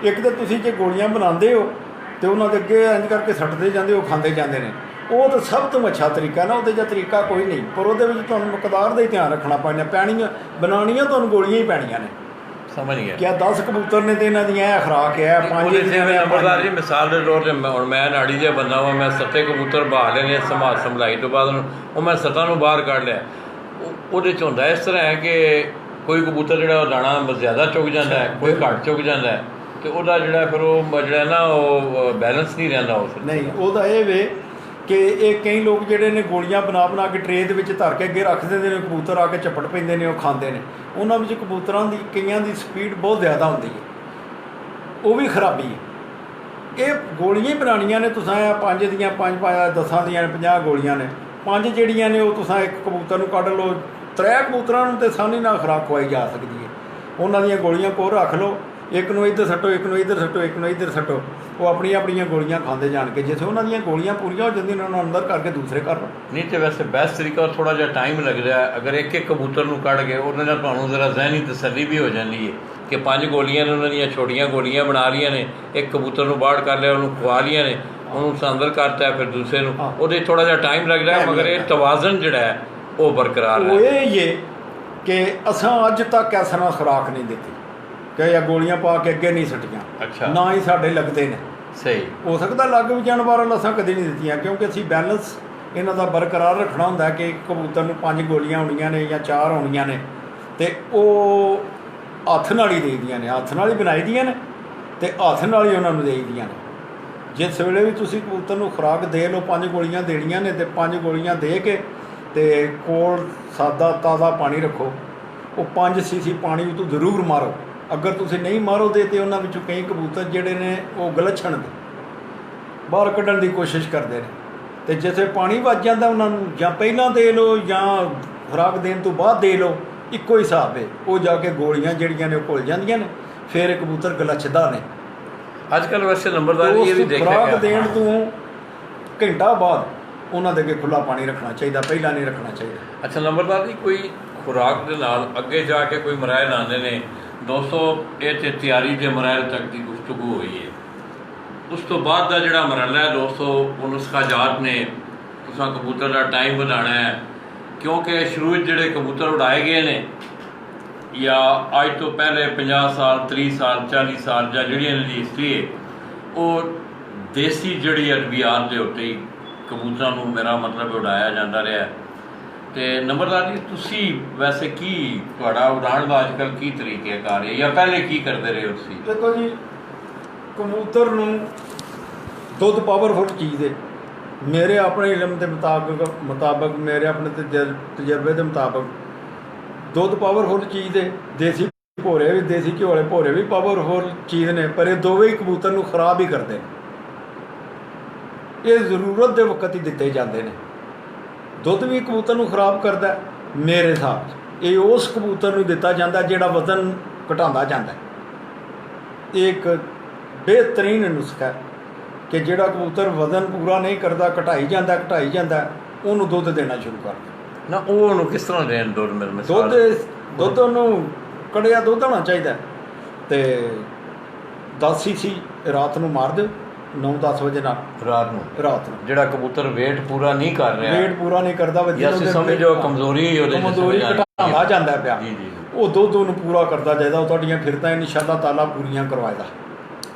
ਇੱਕ ਤਾਂ ਤੁਸੀਂ ਜੇ ਗੋਲੀਆਂ ਬਣਾਉਂਦੇ ਹੋ ਅਤੇ ਉਹਨਾਂ ਦੇ ਅੱਗੇ ਇੰਝ ਕਰਕੇ ਸੱਟਦੇ ਜਾਂਦੇ ਹੋ, ਖਾਂਦੇ ਜਾਂਦੇ ਨੇ, ਉਹ ਤਾਂ ਸਭ ਤੋਂ ਅੱਛਾ ਤਰੀਕਾ ਨਾ। ਉਹਦੇ 'ਚ ਤਰੀਕਾ ਕੋਈ ਨਹੀਂ, ਪਰ ਉਹਦੇ ਵਿੱਚ ਤੁਹਾਨੂੰ ਮਕਦਾਰ ਦਾ ਹੀ ਧਿਆਨ ਰੱਖਣਾ ਪੈਣੀਆਂ ਬਣਾਉਣੀਆਂ ਤੁਹਾਨੂੰ ਗੋਲੀਆਂ ਹੀ ਪੈਣੀਆਂ ਨੇ। ਸਮਝ ਗਿਆ। ਕਿਆ 10 ਕਬੂਤਰ ਨੇ ਅਤੇ ਇਹਨਾਂ ਦੀਆਂ ਇਹ ਖੁਰਾਕ ਹੈ 5 ਨੰਬਰਦਾਰ ਜੀ, ਮਿਸਾਲ ਦੇ ਤੌਰ 'ਤੇ ਹੁਣ ਮੈਂ ਨਾੜੀ ਜਿਹਾ ਬੰਦਾ ਵਾਂ, ਮੈਂ 7 ਕਬੂਤਰ ਬਹਾ ਲੈਣੇ ਸੰਭਾਈ ਤੋਂ ਬਾਅਦ ਉਹ ਮੈਂ 7 ਨੂੰ ਬਾਹਰ ਕੱਢ ਲਿਆ। ਉਹਦੇ 'ਚ ਹੁੰਦਾ ਇਸ ਤਰ੍ਹਾਂ ਹੈ ਕਿ ਕੋਈ ਕਬੂਤਰ ਜਿਹੜਾ ਉਹ ਦਾਣਾ ਜ਼ਿਆਦਾ ਚੁੱਕ ਜਾਂਦਾ ਹੈ, ਕੋਈ ਘੱਟ ਚੁੱਕ ਜਾਂਦਾ ਹੈ, ਅਤੇ ਉਹਦਾ ਜਿਹੜਾ ਫਿਰ ਉਹ ਜਿਹੜਾ ਨਾ ਉਹ ਬੈਲੈਂਸ ਨਹੀਂ ਰਹਿੰਦਾ। ਉਸ ਨਹੀਂ, ਉਹਦਾ ਇਹ ਵੇ ਕਿ ਇਹ ਕਈ ਲੋਕ ਜਿਹੜੇ ਨੇ ਗੋਲੀਆਂ ਬਣਾ ਕੇ ਟਰੇ ਦੇ ਵਿੱਚ ਧਰ ਕੇ ਅੱਗੇ ਰੱਖ ਦਿੰਦੇ ਨੇ, ਕਬੂਤਰ ਆ ਕੇ ਝਪਟ ਪੈਂਦੇ ਨੇ, ਉਹ ਖਾਂਦੇ ਨੇ। ਉਹਨਾਂ ਵਿੱਚ ਕਬੂਤਰਾਂ ਦੀ ਕਈਆਂ ਦੀ ਸਪੀਡ ਬਹੁਤ ਜ਼ਿਆਦਾ ਹੁੰਦੀ ਹੈ, ਉਹ ਵੀ ਖਰਾਬੀ ਹੈ। ਇਹ ਗੋਲੀਆਂ ਹੀ ਬਣਾਉਣੀਆਂ ਨੇ ਤੁਸੀਂ, 5 ਦੀਆਂ 5 10 ਦੀਆਂ 50 ਗੋਲੀਆਂ ਨੇ। 5 ਜਿਹੜੀਆਂ ਨੇ ਉਹ ਤੁਸੀਂ ਇੱਕ ਕਬੂਤਰ ਨੂੰ ਕੱਢ ਲਓ, 3 ਕਬੂਤਰਾਂ ਨੂੰ ਤਾਂ ਆਸਾਨੀ ਨਾਲ ਖੁਰਾਕ ਖਵਾਈ ਜਾ ਸਕਦੀ ਹੈ। ਉਹਨਾਂ ਦੀਆਂ ਗੋਲੀਆਂ ਕੋਲ ਰੱਖ ਲਓ, ਇੱਕ ਨੂੰ ਇੱਧਰ ਸੱਟੋ, ਇੱਕ ਨੂੰ ਇੱਧਰ ਸੱਟੋ, ਇੱਕ ਨੂੰ ਇੱਧਰ ਸੱਟੋ, ਉਹ ਆਪਣੀਆਂ ਗੋਲੀਆਂ ਖਾਂਦੇ ਜਾਣ ਕੇ। ਜਿੱਥੇ ਉਹਨਾਂ ਦੀਆਂ ਗੋਲੀਆਂ ਪੂਰੀਆਂ ਹੋ ਜਾਂਦੀਆਂ ਨੇ, ਉਹਨਾਂ ਨੂੰ ਅੰਦਰ ਕਰਕੇ ਦੂਸਰੇ ਕਰ ਲਓ। ਨਹੀਂ ਤਾਂ ਵੈਸੇ ਬੈਸਟ ਤਰੀਕਾ ਥੋੜ੍ਹਾ ਜਿਹਾ ਟਾਈਮ ਲੱਗਦਾ ਹੈ। ਅਗਰ ਇੱਕ ਕਬੂਤਰ ਨੂੰ ਕੱਢ ਕੇ ਉਹਦੇ ਨਾਲ ਤੁਹਾਨੂੰ ਜ਼ਰਾ ਜ਼ਹਿਨੀ ਤਸੱਲੀ ਵੀ ਹੋ ਜਾਂਦੀ ਹੈ ਕਿ 5 ਗੋਲੀਆਂ ਨੇ, ਉਹਨਾਂ ਦੀਆਂ ਛੋਟੀਆਂ ਗੋਲੀਆਂ ਬਣਾ ਲਈਆਂ ਨੇ, ਇੱਕ ਕਬੂਤਰ ਨੂੰ ਬਾਹਰ ਕਰ ਲਿਆ, ਉਹਨੂੰ ਖਵਾ ਲਈਆਂ ਨੇ, ਉਹਨੂੰ ਅੰਦਰ ਕਰਤਾ, ਫਿਰ ਦੂਸਰੇ ਨੂੰ, ਉਹਦੇ ਥੋੜ੍ਹਾ ਜਿਹਾ ਟਾਈਮ ਲੱਗਦਾ ਹੈ। ਮਗਰ ਇਹ ਤਵਾਜ਼ਨ ਜਿਹੜਾ ਹੈ ਉਹ ਬਰਕਰਾਰ ਹੈ। ਉਹ ਇਹ ਹੀ ਹੈ ਕਿ ਅਸਾਂ ਅੱਜ ਤੱਕ ਇਸ ਤਰ੍ਹਾਂ ਖੁਰਾਕ ਨਹੀਂ ਦਿੱਤੀ ਕਿ ਜਾਂ ਗੋਲੀਆਂ ਪਾ ਕੇ ਅੱਗੇ ਨਹੀਂ ਸੱਟੀਆਂ। ਅੱਛਾ, ਨਾ ਹੀ ਸਾਡੇ ਲੱਗਦੇ ਨੇ। ਸਹੀ ਹੋ ਸਕਦਾ ਲੱਗ ਵੀ ਜਾਣ, ਬਾਰ ਅਸਾਂ ਕਦੇ ਨਹੀਂ ਦਿੱਤੀਆਂ, ਕਿਉਂਕਿ ਅਸੀਂ ਬੈਲੈਂਸ ਇਹਨਾਂ ਦਾ ਬਰਕਰਾਰ ਰੱਖਣਾ ਹੁੰਦਾ ਕਿ ਕਬੂਤਰ ਨੂੰ 5 ਗੋਲੀਆਂ ਹੋਣੀਆਂ ਨੇ ਜਾਂ 4 ਹੋਣੀਆਂ ਨੇ, ਅਤੇ ਉਹ ਹੱਥ ਨਾਲ ਹੀ ਦੇਈਦੀਆਂ ਨੇ, ਹੱਥ ਨਾਲ ਹੀ ਬਣਾਈ ਦੀਆਂ ਨੇ, ਅਤੇ ਹੱਥ ਨਾਲ ਹੀ ਉਹਨਾਂ ਨੂੰ ਦੇਈਦੀਆਂ ਨੇ। ਜਿਸ ਵੇਲੇ ਵੀ ਤੁਸੀਂ ਕਬੂਤਰ ਨੂੰ ਖੁਰਾਕ ਦੇ ਲਓ, 5 ਗੋਲੀਆਂ ਦੇਣੀਆਂ ਨੇ, ਅਤੇ 5 ਗੋਲੀਆਂ ਦੇ ਕੇ ਅਤੇ ਕੋਲ ਸਾਦਾ ਤਾਜ਼ਾ ਪਾਣੀ ਰੱਖੋ। ਉਹ 5 ਸੀਸੀ ਪਾਣੀ ਉਹ ਤੋਂ ਜ਼ਰੂਰ ਮਾਰੋ। ਅਗਰ ਤੁਸੀਂ ਨਹੀਂ ਮਾਰੋਗੇ ਤਾਂ ਉਹਨਾਂ ਵਿੱਚੋਂ ਕਈ ਕਬੂਤਰ ਜਿਹੜੇ ਨੇ ਉਹ ਗਲਛਣ ਦੇ ਬਾਹਰ ਕੱਢਣ ਦੀ ਕੋਸ਼ਿਸ਼ ਕਰਦੇ ਨੇ, ਅਤੇ ਜਿੱਥੇ ਪਾਣੀ ਵੱਜ ਜਾਂਦਾ ਉਹਨਾਂ ਨੂੰ ਜਾਂ ਪਹਿਲਾਂ ਦੇ ਲਓ ਜਾਂ ਖੁਰਾਕ ਦੇਣ ਤੋਂ ਬਾਅਦ ਦੇ ਲਓ, ਇੱਕੋ ਹੀ ਹਿਸਾਬ ਹੈ। ਉਹ ਜਾ ਕੇ ਗੋਲੀਆਂ ਜਿਹੜੀਆਂ ਨੇ ਉਹ ਘੁਲ ਜਾਂਦੀਆਂ ਨੇ, ਫਿਰ ਕਬੂਤਰ ਗਲਛਦਾ ਨੇ। ਅੱਜ ਕੱਲ੍ਹ ਵੈਸੇ ਨੰਬਰਦਾਰ ਇਹ ਵੀ ਦੇਖਿਆ ਖੁਰਾਕ ਦੇਣ ਤੋਂ ਘੰਟਾ ਬਾਅਦ ਉਹਨਾਂ ਦੇ ਅੱਗੇ ਖੁੱਲ੍ਹਾ ਪਾਣੀ ਰੱਖਣਾ ਚਾਹੀਦਾ, ਪਹਿਲਾਂ ਨਹੀਂ ਰੱਖਣਾ ਚਾਹੀਦਾ। ਅੱਛਾ ਨੰਬਰਦਾਰ ਜੀ, ਕੋਈ ਖੁਰਾਕ ਦੇ ਨਾਲ ਅੱਗੇ ਜਾ ਕੇ ਕੋਈ ਮਰਾਇਲ ਆਉਂਦੇ ਨੇ ਦੋਸਤੋ, ਇਹ ਤੇ ਤਿਆਰੀ ਦੇ ਮਰਾਇਲ ਤੱਕ ਦੀ ਗੁਫ਼ਤਗੂ ਹੋਈ ਹੈ। ਉਸ ਤੋਂ ਬਾਅਦ ਦਾ ਜਿਹੜਾ ਮਰਹਲਾ ਹੈ ਦੋਸਤੋ, ਉਹ ਨੁਸਖਾਜਾਤ ਨੇ। ਤੁਸੀਂ ਕਬੂਤਰ ਦਾ ਟਾਈਮ ਵਧਾਉਣਾ ਹੈ, ਕਿਉਂਕਿ ਸ਼ੁਰੂ ਵਿੱਚ ਜਿਹੜੇ ਕਬੂਤਰ ਉਡਾਏ ਗਏ ਨੇ ਜਾਂ ਅੱਜ ਤੋਂ ਪਹਿਲੇ 50 ਸਾਲ 30 ਸਾਲ 40 ਸਾਲ ਜਾਂ ਜਿਹੜੀ ਇਹਨਾਂ ਦੀ ਹਿਸਟਰੀ ਹੈ, ਉਹ ਦੇਸੀ ਜਿਹੜੀ ਅਦਵਿਆਤ ਦੇ ਉੱਤੇ ਹੀ ਕਬੂਤਰਾਂ ਨੂੰ ਮੇਰਾ ਮਤਲਬ ਉਡਾਇਆ ਜਾਂਦਾ ਰਿਹਾ। ਤੇ ਨੰਬਰਦਾਰ ਜੀ ਤੁਸੀਂ ਵੈਸੇ ਕੀ ਤੁਹਾਡਾ ਉਡਾਣ ਦਾ ਅੱਜ ਕੱਲ੍ਹ ਕੀ ਤਰੀਕੇਕਾਰ ਹੈ ਜਾਂ ਪਹਿਲੇ ਕੀ ਕਰਦੇ ਰਹੇ ਹੋ ਤੁਸੀਂ? ਦੇਖੋ ਜੀ, ਕਬੂਤਰ ਨੂੰ ਦੁੱਧ ਪਾਵਰਫੁਲ ਚੀਜ਼ ਹੈ। ਮੇਰੇ ਆਪਣੇ ਇਲਮ ਦੇ ਮੁਤਾਬਕ ਮੇਰੇ ਆਪਣੇ ਤਜਰਬੇ ਦੇ ਮੁਤਾਬਕ ਦੁੱਧ ਪਾਵਰਫੁਲ ਚੀਜ਼ ਹੈ। ਦੇਸੀ ਭੋਰੇ ਵੀ, ਦੇਸੀ ਘਿਓ ਵਾਲੇ ਭੋਰੇ ਵੀ ਪਾਵਰਫੁਲ ਚੀਜ਼ ਨੇ, ਪਰ ਇਹ ਦੋਵੇਂ ਹੀ ਕਬੂਤਰ ਨੂੰ ਖਰਾਬ ਹੀ ਕਰਦੇ ਨੇ। ਇਹ ਜ਼ਰੂਰਤ ਦੇ ਵਕਤ ਹੀ ਦਿੱਤੇ ਜਾਂਦੇ ਨੇ। ਦੁੱਧ ਵੀ ਕਬੂਤਰ ਨੂੰ ਖਰਾਬ ਕਰਦਾ ਮੇਰੇ ਹਿਸਾਬ 'ਚ। ਇਹ ਉਸ ਕਬੂਤਰ ਨੂੰ ਦਿੱਤਾ ਜਾਂਦਾ ਜਿਹੜਾ ਵਜ਼ਨ ਘਟਾਉਂਦਾ ਜਾਂਦਾ। ਇਹ ਇੱਕ ਬਿਹਤਰੀਨ ਨੁਸਖਾ ਹੈ ਕਿ ਜਿਹੜਾ ਕਬੂਤਰ ਵਜ਼ਨ ਪੂਰਾ ਨਹੀਂ ਕਰਦਾ, ਘਟਾਈ ਜਾਂਦਾ, ਉਹਨੂੰ ਦੁੱਧ ਦੇਣਾ ਸ਼ੁਰੂ ਕਰ ਦਿਓ। ਨਾ ਉਹ ਉਹਨੂੰ ਕਿਸ ਤਰ੍ਹਾਂ ਦੇਣ ਦੁੱਧ ਉਹਨੂੰ ਕੜਿਆ ਦੁੱਧ ਹੋਣਾ ਚਾਹੀਦਾ ਤੇ 10 cc ਰਾਤ ਨੂੰ ਮਾਰ ਦਿਓ 9-10 ਵਜੇ ਨਾਲ। ਰਾਤ ਨੂੰ ਜਿਹੜਾ ਕਬੂਤਰ ਵੇਟ ਪੂਰਾ ਨਹੀਂ ਕਰ ਰਿਹਾ, ਵੇਟ ਪੂਰਾ ਨਹੀਂ ਕਰਦਾ, ਸਮਝੋ ਕਮਜ਼ੋਰੀ ਘਟਾਉਂਦਾ ਜਾਂਦਾ ਪਿਆ, ਉਹ ਦੁੱਧ ਉਹਨੂੰ ਪੂਰਾ ਕਰਦਾ ਚਾਹੀਦਾ। ਉਹ ਤੁਹਾਡੀਆਂ ਫਿਰਤਾਂ ਇਨਸ਼ਾਅੱਲਾ ਤਾਲਾ ਪੂਰੀਆਂ ਕਰਵਾਏਗਾ।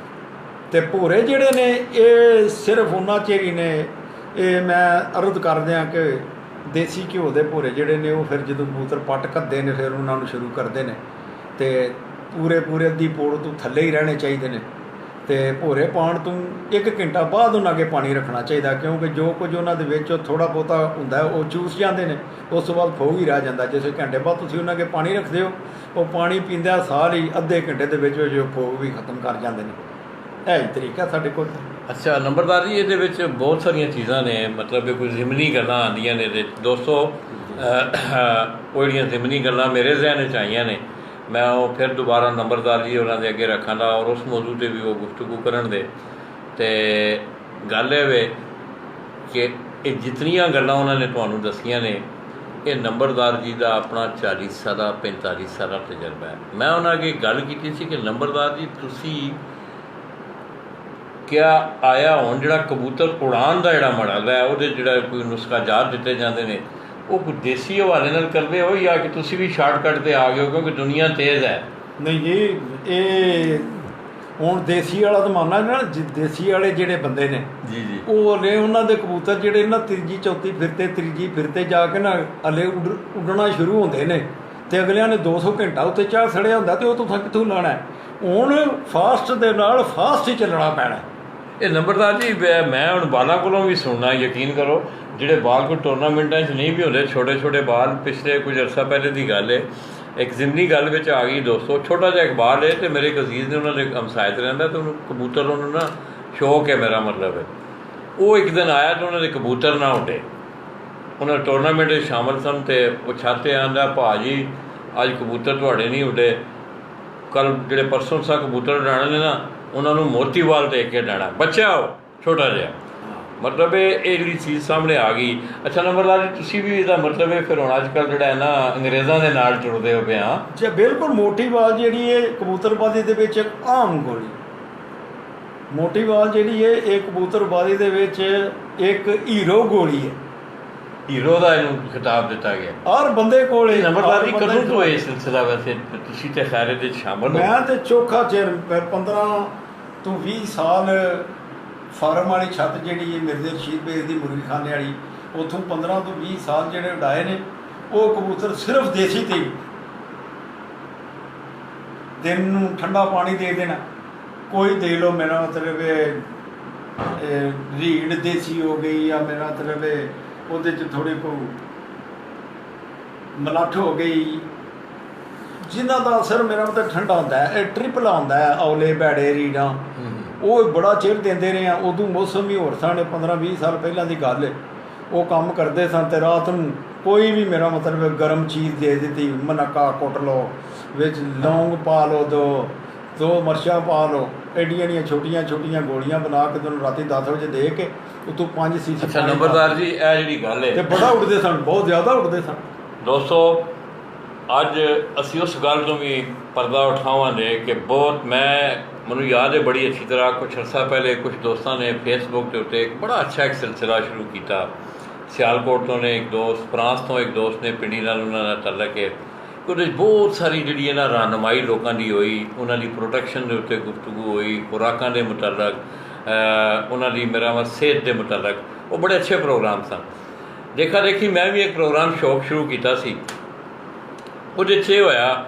ਤੇ ਭੋਰੇ ਜਿਹੜੇ ਨੇ ਇਹ ਸਿਰਫ ਉਹਨਾਂ ਚਿਰ ਹੀ ਨੇ। ਇਹ ਮੈਂ ਅਰਜ਼ ਕਰਦਿਆਂ ਕਿ ਦੇਸੀ ਘਿਓ ਦੇ ਭੋਰੇ ਜਿਹੜੇ ਨੇ ਉਹ ਫਿਰ ਜਦੋਂ ਕਬੂਤਰ ਪੱਟ ਕੱਦੇ ਨੇ ਫਿਰ ਉਹਨਾਂ ਨੂੰ ਸ਼ੁਰੂ ਕਰਦੇ ਨੇ ਤੇ ਪੂਰੇ ਅੱਧੀ ਪੋੜ ਤੋਂ ਥੱਲੇ ਹੀ ਰਹਿਣੇ ਚਾਹੀਦੇ ਨੇ। ਤੇ ਭੋਰੇ ਪਾਉਣ ਤੋਂ 1 ਘੰਟਾ ਬਾਅਦ ਉਹਨਾਂ ਅੱਗੇ ਪਾਣੀ ਰੱਖਣਾ ਚਾਹੀਦਾ, ਕਿਉਂਕਿ ਜੋ ਕੁਝ ਉਹਨਾਂ ਦੇ ਵਿੱਚ ਥੋੜ੍ਹਾ ਬਹੁਤਾ ਹੁੰਦਾ ਉਹ ਚੂਸ ਜਾਂਦੇ ਨੇ। ਉਸ ਤੋਂ ਬਾਅਦ ਫੋਗ ਹੀ ਰਹਿ ਜਾਂਦਾ। ਜਿਸ ਘੰਟੇ ਬਾਅਦ ਤੁਸੀਂ ਉਹਨਾਂ ਅੱਗੇ ਪਾਣੀ ਰੱਖਦੇ ਹੋ, ਉਹ ਪਾਣੀ ਪੀਂਦਿਆਂ ਸਾਰ ਹੀ ਅੱਧੇ ਘੰਟੇ ਦੇ ਵਿੱਚ ਜੋ ਫੋਗ ਵੀ ਖਤਮ ਕਰ ਜਾਂਦੇ ਨੇ। ਇਹ ਹੀ ਤਰੀਕਾ ਸਾਡੇ ਕੋਲ। ਅੱਛਾ ਨੰਬਰਦਾਰ ਜੀ, ਇਹਦੇ ਵਿੱਚ ਬਹੁਤ ਸਾਰੀਆਂ ਚੀਜ਼ਾਂ ਨੇ, ਮਤਲਬ ਇਹ ਕੋਈ ਜ਼ਿਮਨੀ ਗੱਲਾਂ ਆਉਂਦੀਆਂ ਨੇ ਇਹਦੇ ਦੋਸਤੋ। ਉਹ ਜਿਹੜੀਆਂ ਜ਼ਿਮਨੀ ਗੱਲਾਂ ਮੇਰੇ ਜ਼ਿਹਨ 'ਚ ਆਈਆਂ ਨੇ, ਮੈਂ ਉਹ ਫਿਰ ਦੁਬਾਰਾ ਨੰਬਰਦਾਰ ਜੀ ਉਹਨਾਂ ਦੇ ਅੱਗੇ ਰੱਖਾਂਗਾ ਔਰ ਉਸ ਮੌਜੂ 'ਤੇ ਵੀ ਉਹ ਗੁਫ਼ਤਗੂ ਕਰਨ ਦੇ। ਅਤੇ ਗੱਲ ਇਹ ਵੇ ਕਿ ਇਹ ਜਿਤਨੀਆਂ ਗੱਲਾਂ ਉਹਨਾਂ ਨੇ ਤੁਹਾਨੂੰ ਦੱਸੀਆਂ ਨੇ, ਇਹ ਨੰਬਰਦਾਰ ਜੀ ਦਾ ਆਪਣਾ 40 ਸਾਲਾ 45 ਸਾਲਾ ਤਜਰਬਾ ਹੈ। ਮੈਂ ਉਹਨਾਂ ਅੱਗੇ ਗੱਲ ਕੀਤੀ ਸੀ ਕਿ ਨੰਬਰਦਾਰ ਜੀ ਤੁਸੀਂ ਕਿਆ ਆਇਆ ਹੁਣ ਜਿਹੜਾ ਕਬੂਤਰ ਉਡਾਣ ਦਾ ਜਿਹੜਾ ਮੜਲ ਹੈ ਉਹਦੇ ਜਿਹੜਾ ਕੋਈ ਨੁਸਖਾ ਜਾਤ ਦਿੱਤੇ ਜਾਂਦੇ ਨੇ, ਉਹ ਕੋਈ ਦੇਸੀ ਹਵਾਲੇ ਨਾਲ ਕਰਦੇ ਹੋ ਜਾਂ ਕਿ ਤੁਸੀਂ ਵੀ ਸ਼ਾਰਟਕਟ 'ਤੇ ਆ ਗਏ ਹੋ ਕਿਉਂਕਿ ਦੁਨੀਆ ਤੇਜ਼ ਹੈ? ਨਹੀਂ ਜੀ, ਇਹ ਹੁਣ ਦੇਸੀ ਵਾਲਾ ਜ਼ਮਾਨਾ ਨਾ, ਦੇਸੀ ਵਾਲੇ ਜਿਹੜੇ ਬੰਦੇ ਨੇ ਜੀ ਉਹ ਨੇ ਉਹਨਾਂ ਦੇ ਕਬੂਤਰ ਜਿਹੜੇ ਨਾ ਤੀਜੀ ਫਿਰਤੇ ਜਾ ਕੇ ਨਾ ਹਲੇ ਉੱਡਣਾ ਸ਼ੁਰੂ ਹੁੰਦੇ ਨੇ ਤੇ ਅਗਲਿਆਂ ਨੇ 200 ਘੰਟਾ ਉੱਤੇ ਚਾਹ ਸੜਿਆ ਹੁੰਦਾ ਤੇ ਉਹ ਤੋਂ ਕਿੱਥੋਂ ਲਾਣਾ। ਹੁਣ ਫਾਸਟ ਦੇ ਨਾਲ ਫਾਸਟ ਹੀ ਚੱਲਣਾ ਪੈਣਾ। ਇਹ ਨੰਬਰਦਾਰ ਜੀ ਮੈਂ ਹੁਣ ਬਾਲਾਂ ਕੋਲੋਂ ਵੀ ਸੁਣਨਾ, ਯਕੀਨ ਕਰੋ, ਜਿਹੜੇ ਬਾਲ ਕੋਈ ਟੂਰਨਾਮੈਂਟਾਂ 'ਚ ਨਹੀਂ ਵੀ ਹੁੰਦੇ, ਛੋਟੇ ਬਾਲ। ਪਿਛਲੇ ਕੁਝ ਅਰਸਾ ਪਹਿਲੇ ਦੀ ਗੱਲ ਹੈ, ਇੱਕ ਜ਼ਿਮਨੀ ਗੱਲ ਵਿੱਚ ਆ ਗਈ ਦੋਸਤੋ। ਛੋਟਾ ਜਿਹਾ ਇੱਕ ਬਾਲ ਹੈ ਅਤੇ ਮੇਰੇ ਇੱਕ ਅਜ਼ੀਜ਼ ਨੇ ਉਹਨਾਂ ਦੇ ਹਮਸਾਇਤ ਰਹਿੰਦਾ ਅਤੇ ਉਹਨੂੰ ਕਬੂਤਰ, ਉਹਨੂੰ ਨਾ ਸ਼ੌਕ ਹੈ, ਮੇਰਾ ਮਤਲਬ ਹੈ। ਉਹ ਇੱਕ ਦਿਨ ਆਇਆ ਅਤੇ ਉਹਨਾਂ ਦੇ ਕਬੂਤਰ ਨਾ ਉੱਡੇ। ਉਹਨਾਂ ਟੂਰਨਾਮੈਂਟ ਵਿੱਚ ਸ਼ਾਮਲ ਸਨ ਅਤੇ ਉਹ ਛੱਤ 'ਤੇ ਆਉਂਦਾ, ਭਾਅ ਜੀ ਅੱਜ ਕਬੂਤਰ ਤੁਹਾਡੇ ਨਹੀਂ ਉੱਡੇ, ਕੱਲ੍ਹ ਜਿਹੜੇ ਪਰਸੋਂ ਸਾ ਕਬੂਤਰ ਉਡਾਉਣੇ ਨੇ ਨਾ ਉਹਨਾਂ ਨੂੰ ਮੋਤੀਵਾਲ ਦੇ ਕੇ ਉਡਾਉਣਾ, ਬੱਚਾ ਉਹ ਛੋਟਾ ਜਿਹਾ। ਮਤਲਬ ਇਹ ਜਿਹੜੀ ਚੀਜ਼ ਸਾਹਮਣੇ ਆ ਗਈ। ਅੱਛਾ ਨੰਬਰਦਾਰ ਜੀ, ਤੁਸੀਂ ਵੀ ਇਹਦਾ ਮਤਲਬ ਹੈ ਫਿਰ ਹੁਣ ਅੱਜ ਕੱਲ੍ਹ ਜਿਹੜਾ ਹੈ ਨਾ ਅੰਗਰੇਜ਼ਾਂ ਦੇ ਨਾਲ ਜੁੜਦੇ ਹੋ ਪਏ? ਹਾਂ ਜੀ ਬਿਲਕੁਲ। ਮੋਟੀ ਵਾਲ ਜਿਹੜੀ ਹੈ ਕਬੂਤਰਬਾਜ਼ੀ ਦੇ ਵਿੱਚ ਇੱਕ ਆਮ ਗੋਲੀ। ਮੋਟੀ ਵਾਲ ਜਿਹੜੀ ਹੈ ਇਹ ਕਬੂਤਰਬਾਜ਼ੀ ਦੇ ਵਿੱਚ ਇੱਕ ਹੀਰੋ ਗੋਲੀ ਹੈ। ਹੀਰੋ ਦਾ ਇਹਨੂੰ ਖਿਤਾਬ ਦਿੱਤਾ ਗਿਆ ਹਰ ਬੰਦੇ ਕੋਲ। ਨੰਬਰਦਾਰ ਜੀ ਕਦੋਂ ਤੋਂ ਇਹ ਸਿਲਸਿਲਾ? ਵੈਸੇ ਤੁਸੀਂ ਤੇ ਖੈਰ ਇਹਦੇ ਸ਼ਾਮਲ ਹੋ। ਮੈਂ ਤੇ ਚੋਖਾ ਚਿਰ 15 ਤੋਂ 20 ਸਾਲ ਫਾਰਮ ਵਾਲੀ ਛੱਤ ਜਿਹੜੀ ਹੈ ਮਿਰਜ਼ੇ ਰਸ਼ੀਦ ਬੇਗ ਦੀ ਮੁਰਗੀਖਾਨੇ ਵਾਲੀ, ਉੱਥੋਂ 15 ਤੋਂ 20 ਸਾਲ ਜਿਹੜੇ ਉਡਾਏ ਨੇ ਉਹ ਕਬੂਤਰ ਸਿਰਫ ਦੇਸੀ ਤੇ ਦਿਨ ਨੂੰ ਠੰਡਾ ਪਾਣੀ ਦੇ ਦੇਣਾ, ਕੋਈ ਦੇ ਲਓ, ਮੇਰਾ ਮਤਲਬ ਰੀੜ ਦੇਸੀ ਹੋ ਗਈ ਜਾਂ ਮੇਰਾ ਮਤਲਬ ਉਹਦੇ 'ਚ ਥੋੜ੍ਹੀ ਕੋਈ ਮਲਾਠ ਹੋ ਗਈ, ਜਿਨ੍ਹਾਂ ਦਾ ਅਸਰ ਮੇਰਾ ਮਤਲਬ ਠੰਡਾ ਹੁੰਦਾ ਹੈ। ਇਹ ਟ੍ਰਿਪਲ ਆਉਂਦਾ ਹੈ, ਔਲੇ ਭੈੜੇ ਰੀੜਾਂ, ਉਹ ਬੜਾ ਚਿਰ ਦਿੰਦੇ ਰਹੇ ਆ। ਉਦੋਂ ਮੌਸਮ ਹੀ ਹੋਰ ਸਨ, 15-20 ਸਾਲ ਪਹਿਲਾਂ ਦੀ ਗੱਲ ਹੈ। ਉਹ ਕੰਮ ਕਰਦੇ ਸਨ ਅਤੇ ਰਾਤ ਨੂੰ ਕੋਈ ਵੀ ਮੇਰਾ ਮਤਲਬ ਗਰਮ ਚੀਜ਼ ਦੇ ਦਿੱਤੀ, ਮਨੱਕਾ ਕੁੱਟ ਲਓ, ਵਿੱਚ ਲੌਂਗ ਪਾ ਲਓ, ਦੋ ਮਿਰਚਾਂ ਪਾ ਲਓ, ਐਡੀਆਂ ਛੋਟੀਆਂ ਗੋਲੀਆਂ ਬਣਾ ਕੇ ਤੁਹਾਨੂੰ ਰਾਤੀ 10 ਵਜੇ ਦੇ ਕੇ ਉਤੋਂ 5 cc। ਅੱਛਾ ਨੰਬਰਦਾਰ ਜੀ, ਇਹ ਜਿਹੜੀ ਗੱਲ ਹੈ ਅਤੇ ਬੜਾ ਉੱਡਦੇ ਸਨ, ਬਹੁਤ ਜ਼ਿਆਦਾ ਉੱਡਦੇ ਸਨ। ਦੋਸਤੋ ਅੱਜ ਅਸੀਂ ਉਸ ਗੱਲ ਤੋਂ ਵੀ ਪਰਦਾ ਉਠਾਵਾਂਗੇ ਕਿ ਬਹੁਤ ਮੈਨੂੰ ਯਾਦ ਹੈ ਬੜੀ ਅੱਛੀ ਤਰ੍ਹਾਂ, ਕੁਛ ਅਰਸਾ ਪਹਿਲੇ ਕੁਛ ਦੋਸਤਾਂ ਨੇ ਫੇਸਬੁੱਕ ਦੇ ਉੱਤੇ ਇੱਕ ਬੜਾ ਅੱਛਾ ਇੱਕ ਸਿਲਸਿਲਾ ਸ਼ੁਰੂ ਕੀਤਾ। ਸਿਆਲਕੋਟ ਤੋਂ ਨੇ ਇੱਕ ਦੋਸਤ, ਫਰਾਂਸ ਤੋਂ ਇੱਕ ਦੋਸਤ ਨੇ, ਪਿੰਡੀ ਨਾਲ ਉਹਨਾਂ ਦਾ ਤਾਲੁਕ ਹੈ। ਉਹਦੇ 'ਚ ਬਹੁਤ ਸਾਰੀ ਜਿਹੜੀ ਹੈ ਨਾ ਰਹਿਨੁਮਾਈ ਲੋਕਾਂ ਦੀ ਹੋਈ, ਉਹਨਾਂ ਦੀ ਪ੍ਰੋਟੈਕਸ਼ਨ ਦੇ ਉੱਤੇ ਗੁਫ਼ਤਗੂ ਹੋਈ, ਖੁਰਾਕਾਂ ਦੇ ਮੁਤਲਕ, ਉਹਨਾਂ ਦੀ ਮੇਰਾ ਸਿਹਤ ਦੇ ਮੁਤਲਕ। ਉਹ ਬੜੇ ਅੱਛੇ ਪ੍ਰੋਗਰਾਮ ਸਨ। ਦੇਖਾ ਦੇਖੀ ਮੈਂ ਵੀ ਇੱਕ ਪ੍ਰੋਗਰਾਮ ਸ਼ੌਕ ਸ਼ੁਰੂ ਕੀਤਾ ਸੀ। ਉਹਦੇ 'ਚ ਇਹ ਹੋਇਆ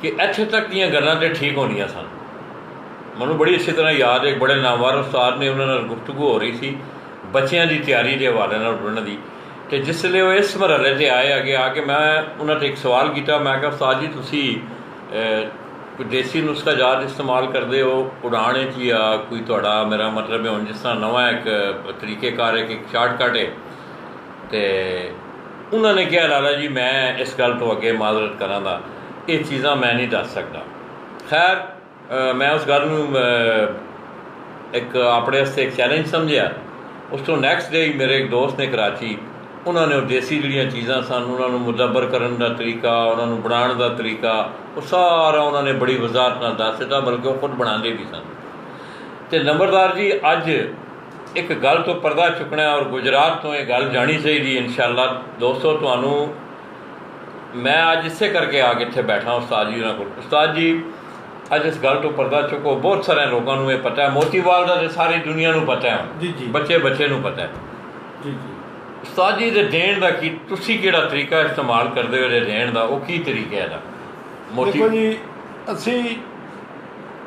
ਕਿ ਇੱਥੇ ਤੱਕ ਦੀਆਂ ਗੱਲਾਂ ਤਾਂ ਠੀਕ ਹੋਣੀਆਂ ਸਨ। ਮੈਨੂੰ ਬੜੀ ਅੱਛੀ ਤਰ੍ਹਾਂ ਯਾਦ ਹੈ, ਇੱਕ ਬੜੇ ਨਾਮਵਰ ਉਸਤਾਦ ਨੇ, ਉਹਨਾਂ ਨਾਲ ਗੁਫ਼ਤਗੂ ਹੋ ਰਹੀ ਸੀ ਬੱਚਿਆਂ ਦੀ ਤਿਆਰੀ ਦੇ ਹਵਾਲੇ ਨਾਲ ਪੜ੍ਹਨ ਦੀ। ਅਤੇ ਜਿਸ ਵੇਲੇ ਉਹ ਇਸ ਮਰਹਲੇ 'ਤੇ ਆਏ ਅੱਗੇ ਆ ਕੇ ਮੈਂ ਉਹਨਾਂ 'ਤੇ ਇੱਕ ਸਵਾਲ ਕੀਤਾ। ਮੈਂ ਕਿਹਾ ਉਸਤਾਦ ਜੀ ਤੁਸੀਂ ਕੋਈ ਦੇਸੀ ਨੁਸਖਾ ਯਾਦ ਇਸਤੇਮਾਲ ਕਰਦੇ ਹੋ ਉਡਾਣ 'ਚ, ਜਾਂ ਕੋਈ ਤੁਹਾਡਾ, ਮੇਰਾ ਮਤਲਬ ਹੈ ਹੁਣ ਜਿਸ ਤਰ੍ਹਾਂ ਨਵਾਂ ਇੱਕ ਤਰੀਕੇਕਾਰ ਹੈ ਕਿ ਇੱਕ ਸ਼ਾਰਟਕਟ ਹੈ। ਅਤੇ ਉਹਨਾਂ ਨੇ ਕਿਹਾ ਲਾਲਾ ਜੀ ਮੈਂ ਇਸ ਗੱਲ ਤੋਂ ਅੱਗੇ ਮਾਜ਼ਰਤ ਕਰਾਂਗਾ, ਇਹ ਚੀਜ਼ਾਂ ਮੈਂ ਨਹੀਂ ਦੱਸ ਸਕਦਾ। ਖੈਰ ਮੈਂ ਉਸ ਗੱਲ ਨੂੰ ਇੱਕ ਆਪਣੇ ਵਾਸਤੇ ਇੱਕ ਚੈਲੰਜ ਸਮਝਿਆ। ਉਸ ਤੋਂ ਨੈਕਸਟ ਡੇ ਮੇਰੇ ਇੱਕ ਦੋਸਤ ਨੇ ਕਰਾਚੀ, ਉਹਨਾਂ ਨੇ ਉਹ ਦੇਸੀ ਜਿਹੜੀਆਂ ਚੀਜ਼ਾਂ ਸਨ ਉਹਨਾਂ ਨੂੰ ਮੁਦੱਬਰ ਕਰਨ ਦਾ ਤਰੀਕਾ, ਉਹਨਾਂ ਨੂੰ ਬਣਾਉਣ ਦਾ ਤਰੀਕਾ, ਉਹ ਸਾਰਾ ਉਹਨਾਂ ਨੇ ਬੜੀ ਵਜ਼ਾਹਤ ਨਾਲ ਦੱਸ ਦਿੱਤਾ, ਬਲਕਿ ਉਹ ਖੁਦ ਬਣਾਉਂਦੇ ਵੀ ਸਨ। ਅਤੇ ਨੰਬਰਦਾਰ ਜੀ ਅੱਜ ਇੱਕ ਗੱਲ ਤੋਂ ਪਰਦਾ ਚੁੱਕਣਾ ਔਰ ਗੁਜਰਾਤ ਤੋਂ ਇਹ ਗੱਲ ਜਾਣੀ ਚਾਹੀਦੀ ਇਨਸ਼ਾਅੱਲਾ। ਦੋਸਤੋ ਤੁਹਾਨੂੰ ਮੈਂ ਅੱਜ ਇਸੇ ਕਰਕੇ ਆ ਕੇ ਇੱਥੇ ਬੈਠਾ ਉਸਤਾਦ ਜੀ ਉਹਨਾਂ ਕੋਲ। ਉਸਤਾਦ ਜੀ ਅੱਜ ਇਸ ਗੱਲ ਤੋਂ ਪਰਦਾ ਚੁੱਕੋ, ਬਹੁਤ ਸਾਰੇ ਲੋਕਾਂ ਨੂੰ ਇਹ ਪਤਾ ਹੈ, ਮੋਤੀਵਾਲ ਦਾ ਤਾਂ ਸਾਰੀ ਦੁਨੀਆ ਨੂੰ ਪਤਾ ਹੈ, ਜੀ ਜੀ, ਬੱਚੇ ਨੂੰ ਪਤਾ ਹੈ। ਜੀ ਜੀ। ਉਸਤਾਦ ਜੀ ਦੇ ਦੇਣ ਦਾ ਕੀ, ਤੁਸੀਂ ਕਿਹੜਾ ਤਰੀਕਾ ਇਸਤੇਮਾਲ ਕਰਦੇ ਹੋ ਇਹਦੇ ਦੇਣ ਦਾ, ਉਹ ਕੀ ਤਰੀਕਾ ਇਹਦਾ? ਦੇਖੋ ਜੀ, ਅਸੀਂ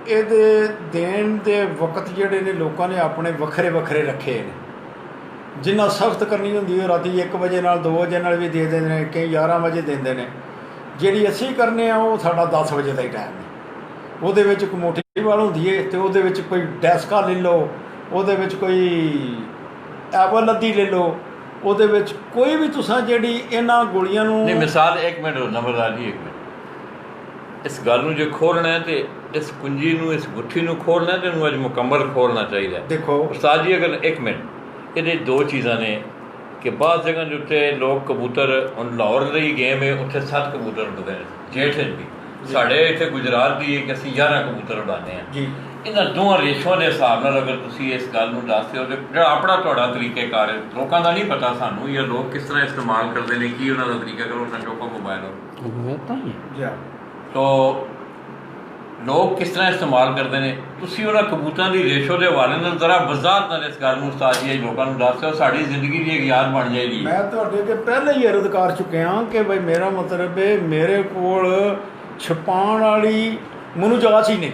ਇਹਦੇ ਦੇਣ ਦੇ ਵਕਤ ਜਿਹੜੇ ਨੇ ਲੋਕਾਂ ਨੇ ਆਪਣੇ ਵੱਖਰੇ ਵੱਖਰੇ ਰੱਖੇ ਨੇ। ਜਿੰਨਾ ਸਖਤ ਕਰਨੀ ਹੁੰਦੀ ਉਹ ਰਾਤੀ 1 ਵਜੇ ਨਾਲ 2 ਵਜੇ ਨਾਲ ਵੀ ਦੇ ਦਿੰਦੇ ਨੇ, ਕਈ 11 ਵਜੇ ਦਿੰਦੇ ਨੇ। ਜਿਹੜੀ ਅਸੀਂ ਕਰਨੇ ਆ ਉਹ ਸਾਡਾ 10 ਵਜੇ ਦਾ ਹੀ ਟਾਈਮ ਹੈ। ਉਹਦੇ ਵਿੱਚ ਕੋਈ ਮੋਟੀਵਾਲ ਹੁੰਦੀ ਹੈ ਅਤੇ ਉਹਦੇ ਵਿੱਚ ਕੋਈ ਡੈਸਕਾ ਲੈ ਲਓ, ਉਹਦੇ ਵਿੱਚ ਕੋਈ ਐਵਲ ਅੱਧੀ ਲੈ ਲਓ, ਉਹਦੇ ਵਿੱਚ ਕੋਈ ਵੀ ਤੁਸੀਂ ਜਿਹੜੀ ਇਹਨਾਂ ਗੋਲੀਆਂ ਨੂੰ ਨਹੀਂ ਮਿਸਾਲ। 1 ਮਿੰਟ ਨੰਬਰਦਾਰ ਜੀ, 1 ਮਿੰਟ। ਇਸ ਗੱਲ ਨੂੰ ਜੇ ਖੋਲ੍ਹਣਾ ਹੈ ਅਤੇ ਇਸ ਕੁੰਜੀ ਨੂੰ, ਇਸ ਗੁੱਠੀ ਨੂੰ ਖੋਲ੍ਹਣਾ ਤੇ ਇਹਨੂੰ ਅੱਜ ਮੁਕੰਮਲ ਖੋਲ੍ਹਣਾ ਚਾਹੀਦਾ। ਦੇਖੋ ਉਸਤਾਦ ਜੀ, ਅਗਰ 1 ਮਿੰਟ, ਇਹਦੇ 2 ਚੀਜ਼ਾਂ ਨੇ ਕਿ ਬਾਅਦ ਜਗ੍ਹਾ ਦੇ ਉੱਤੇ ਲੋਕ ਕਬੂਤਰ, ਹੁਣ ਲਾਹੌਰ ਦੀ ਗੇਮ ਹੈ, ਉੱਥੇ 7 ਕਬੂਤਰ ਉੱਡਦੇ ਨੇ ਜੇਠ 'ਚ ਵੀ। ਸਾਡੇ ਇੱਥੇ ਗੁਜਰਾਤ ਦੀ ਹੈ ਕਿ ਅਸੀਂ 11 ਕਬੂਤਰ ਉਡਾਉਂਦੇ ਹਾਂ ਜੀ। ਇਹਨਾਂ ਦੋਵਾਂ ਰੇਸ਼ੋਆਂ ਦੇ ਹਿਸਾਬ ਨਾਲ ਅਗਰ ਤੁਸੀਂ ਇਸ ਗੱਲ ਨੂੰ ਦੱਸਦੇ ਹੋ ਤਾਂ ਜਿਹੜਾ ਆਪਣਾ ਤੁਹਾਡਾ ਤਰੀਕੇਕਾਰ ਹੈ, ਲੋਕਾਂ ਦਾ ਨਹੀਂ ਪਤਾ ਸਾਨੂੰ, ਜਾਂ ਲੋਕ ਕਿਸ ਤਰ੍ਹਾਂ ਇਸਤੇਮਾਲ ਕਰਦੇ ਨੇ, ਕੀ ਉਹਨਾਂ ਦਾ ਤਰੀਕਾ ਕਰੋ ਨਾ ਚੋਕੋ ਮੋਬਾਈਲ ਹੋ ਤੋ ਲੋਕ ਕਿਸ ਤਰ੍ਹਾਂ ਇਸਤੇਮਾਲ ਕਰਦੇ ਨੇ, ਤੁਸੀਂ ਉਹਨਾਂ ਕਬੂਤਰਾਂ ਦੀ ਰੇਸ਼ੋ ਦੇ ਹਵਾਲੇ ਨਾਲ ਜ਼ਰਾ ਵਜ਼ਾਹਤ ਨਾਲ ਇਸ ਗੱਲ ਨੂੰ ਉਸਤਾਦ ਜੀ ਲੋਕਾਂ ਨੂੰ ਦੱਸਿਓ, ਸਾਡੀ ਜ਼ਿੰਦਗੀ ਦੀ ਇੱਕ ਯਾਦ ਬਣ ਜਾਏਗੀ। ਮੈਂ ਤੁਹਾਡੇ ਅੱਗੇ ਪਹਿਲਾਂ ਹੀ ਅਰਜ਼ ਕਰ ਚੁੱਕਿਆ ਕਿ ਬਈ ਮੇਰਾ ਮਤਲਬ ਹੈ ਮੇਰੇ ਕੋਲ ਛਪਾਉਣ ਵਾਲੀ ਮੈਨੂੰ ਜਾਚ ਹੀ ਨਹੀਂ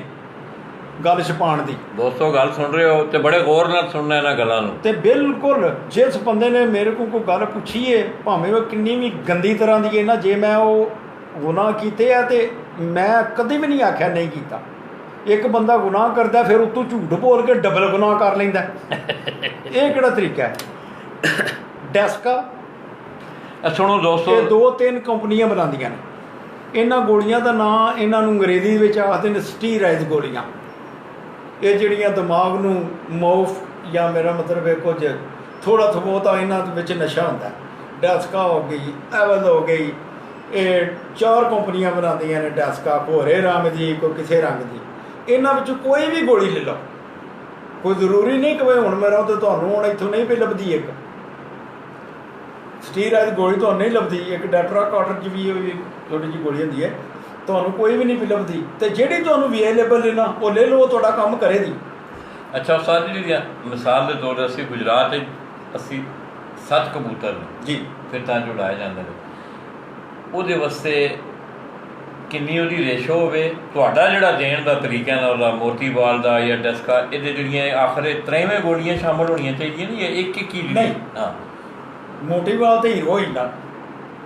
ਗੱਲ ਛਪਾਉਣ ਦੀ। ਦੋਸਤੋ ਗੱਲ ਸੁਣ ਰਹੇ ਹੋ ਤੇ ਬੜੇ ਗੌਰ ਨਾਲ ਸੁਣਨਾ ਇਹਨਾਂ ਗੱਲਾਂ ਨੂੰ। ਤੇ ਬਿਲਕੁਲ ਜਿਸ ਬੰਦੇ ਨੇ ਮੇਰੇ ਕੋਲ ਕੋਈ ਗੱਲ ਪੁੱਛੀਏ, ਭਾਵੇਂ ਉਹ ਕਿੰਨੀ ਵੀ ਗੰਦੀ ਤਰ੍ਹਾਂ ਦੀ ਹੈ ਨਾ, ਜੇ ਮੈਂ ਉਹ ਗੁਨਾਹ ਕੀਤੇ ਆ ਤੇ ਮੈਂ ਕਦੇ ਵੀ ਨਹੀਂ ਆਖਿਆ ਨਹੀਂ ਕੀਤਾ। ਇੱਕ ਬੰਦਾ ਗੁਨਾਹ ਕਰਦਾ ਫਿਰ ਉੱਤੋਂ ਝੂਠ ਬੋਲ ਕੇ ਡਬਲ ਗੁਨਾਹ ਕਰ ਲੈਂਦਾ। ਇਹ ਕਿਹੜਾ ਤਰੀਕਾ ਹੈ? ਡੈਸਕਾ ਸੁਣੋ ਦੋਸਤੋ, ਇਹ 2-3 ਕੰਪਨੀਆਂ ਬਣਾਉਂਦੀਆਂ ਨੇ। ਇਹਨਾਂ ਗੋਲੀਆਂ ਦਾ ਨਾਂ ਇਹਨਾਂ ਨੂੰ ਅੰਗਰੇਜ਼ੀ ਵਿੱਚ ਆਖਦੇ ਨੇ ਸਟੀਰਾਇਡ ਗੋਲੀਆਂ। ਇਹ ਜਿਹੜੀਆਂ ਦਿਮਾਗ ਨੂੰ ਮੌਫ, ਜਾਂ ਮੇਰਾ ਮਤਲਬ ਹੈ ਕੁਝ ਥੋੜ੍ਹਾ ਬਹੁਤਾ ਇਹਨਾਂ ਵਿੱਚ ਨਸ਼ਾ ਹੁੰਦਾ। ਡੈਸਕਾ ਹੋ ਗਈ, ਐਵਲ ਹੋ ਗਈ, ਇਹ 4 ਕੰਪਨੀਆਂ ਬਣਾਉਂਦੀਆਂ ਨੇ ਡੈਸਕਾ, ਭੋਰੇ ਰੰਗ ਦੀ, ਕੋਈ ਕਿਸੇ ਰੰਗ ਦੀ। ਇਹਨਾਂ ਵਿੱਚੋਂ ਕੋਈ ਵੀ ਗੋਲੀ ਲੈ ਲਓ, ਕੋਈ ਜ਼ਰੂਰੀ ਨਹੀਂ ਕਿ ਹੁਣ ਮੇਰਾ ਤੇ ਤੁਹਾਨੂੰ ਹੁਣ ਇੱਥੋਂ ਨਹੀਂ ਪਈ ਲੱਭਦੀ। ਇੱਕ ਸਟੀਰਾਇਡ ਗੋਲੀ ਤੁਹਾਨੂੰ ਨਹੀਂ ਲੱਭਦੀ, ਇੱਕ ਡੈਟਰਾ ਕਾਟਰਜ ਵੀ ਛੋਟੀ ਜਿਹੀ ਗੋਲੀ ਹੁੰਦੀ ਹੈ, ਤੁਹਾਨੂੰ ਕੋਈ ਵੀ ਨਹੀਂ ਪਈ ਲੱਭਦੀ। ਅਤੇ ਜਿਹੜੀ ਤੁਹਾਨੂੰ ਅਵੇਲੇਬਲ ਲੈਣਾ ਉਹ ਲੈ ਲਓ, ਤੁਹਾਡਾ ਕੰਮ ਕਰੇਗੀ। ਅੱਛਾ ਉਸਤਾਦ ਜੀ, ਮਿਸਾਲ ਦੇ ਤੌਰ 'ਤੇ ਅਸੀਂ ਗੁਜਰਾਤ ਵਿੱਚ ਅਸੀਂ 7 ਕਬੂਤਰ ਨੇ ਜੀ, ਫਿਰ ਤਾਂ ਜੋ ਉਡਾਏ ਜਾਂਦੇ ਨੇ, ਉਹਦੇ ਵਾਸਤੇ ਕਿੰਨੀ ਉਹਦੀ ਰੇਸ਼ੋ ਹੋਵੇ? ਤੁਹਾਡਾ ਜਿਹੜਾ ਦੇਣ ਦਾ ਤਰੀਕਾ ਨਾ ਉਹਦਾ ਮੋਤੀਵਾਲ ਦਾ ਜਾਂ ਡੈਸਕਾ, ਇਹਦੇ ਜਿਹੜੀਆਂ ਆਖਰੇ 53 ਗੋਲੀਆਂ ਸ਼ਾਮਲ ਹੋਣੀਆਂ ਚਾਹੀਦੀਆਂ ਨੇ, ਇੱਕ ਹੀ ਨਹੀਂ? ਹਾਂ, ਮੋਟੀਵਾਲ ਤੇ ਹੀਰੋ ਹੀ ਨਾ,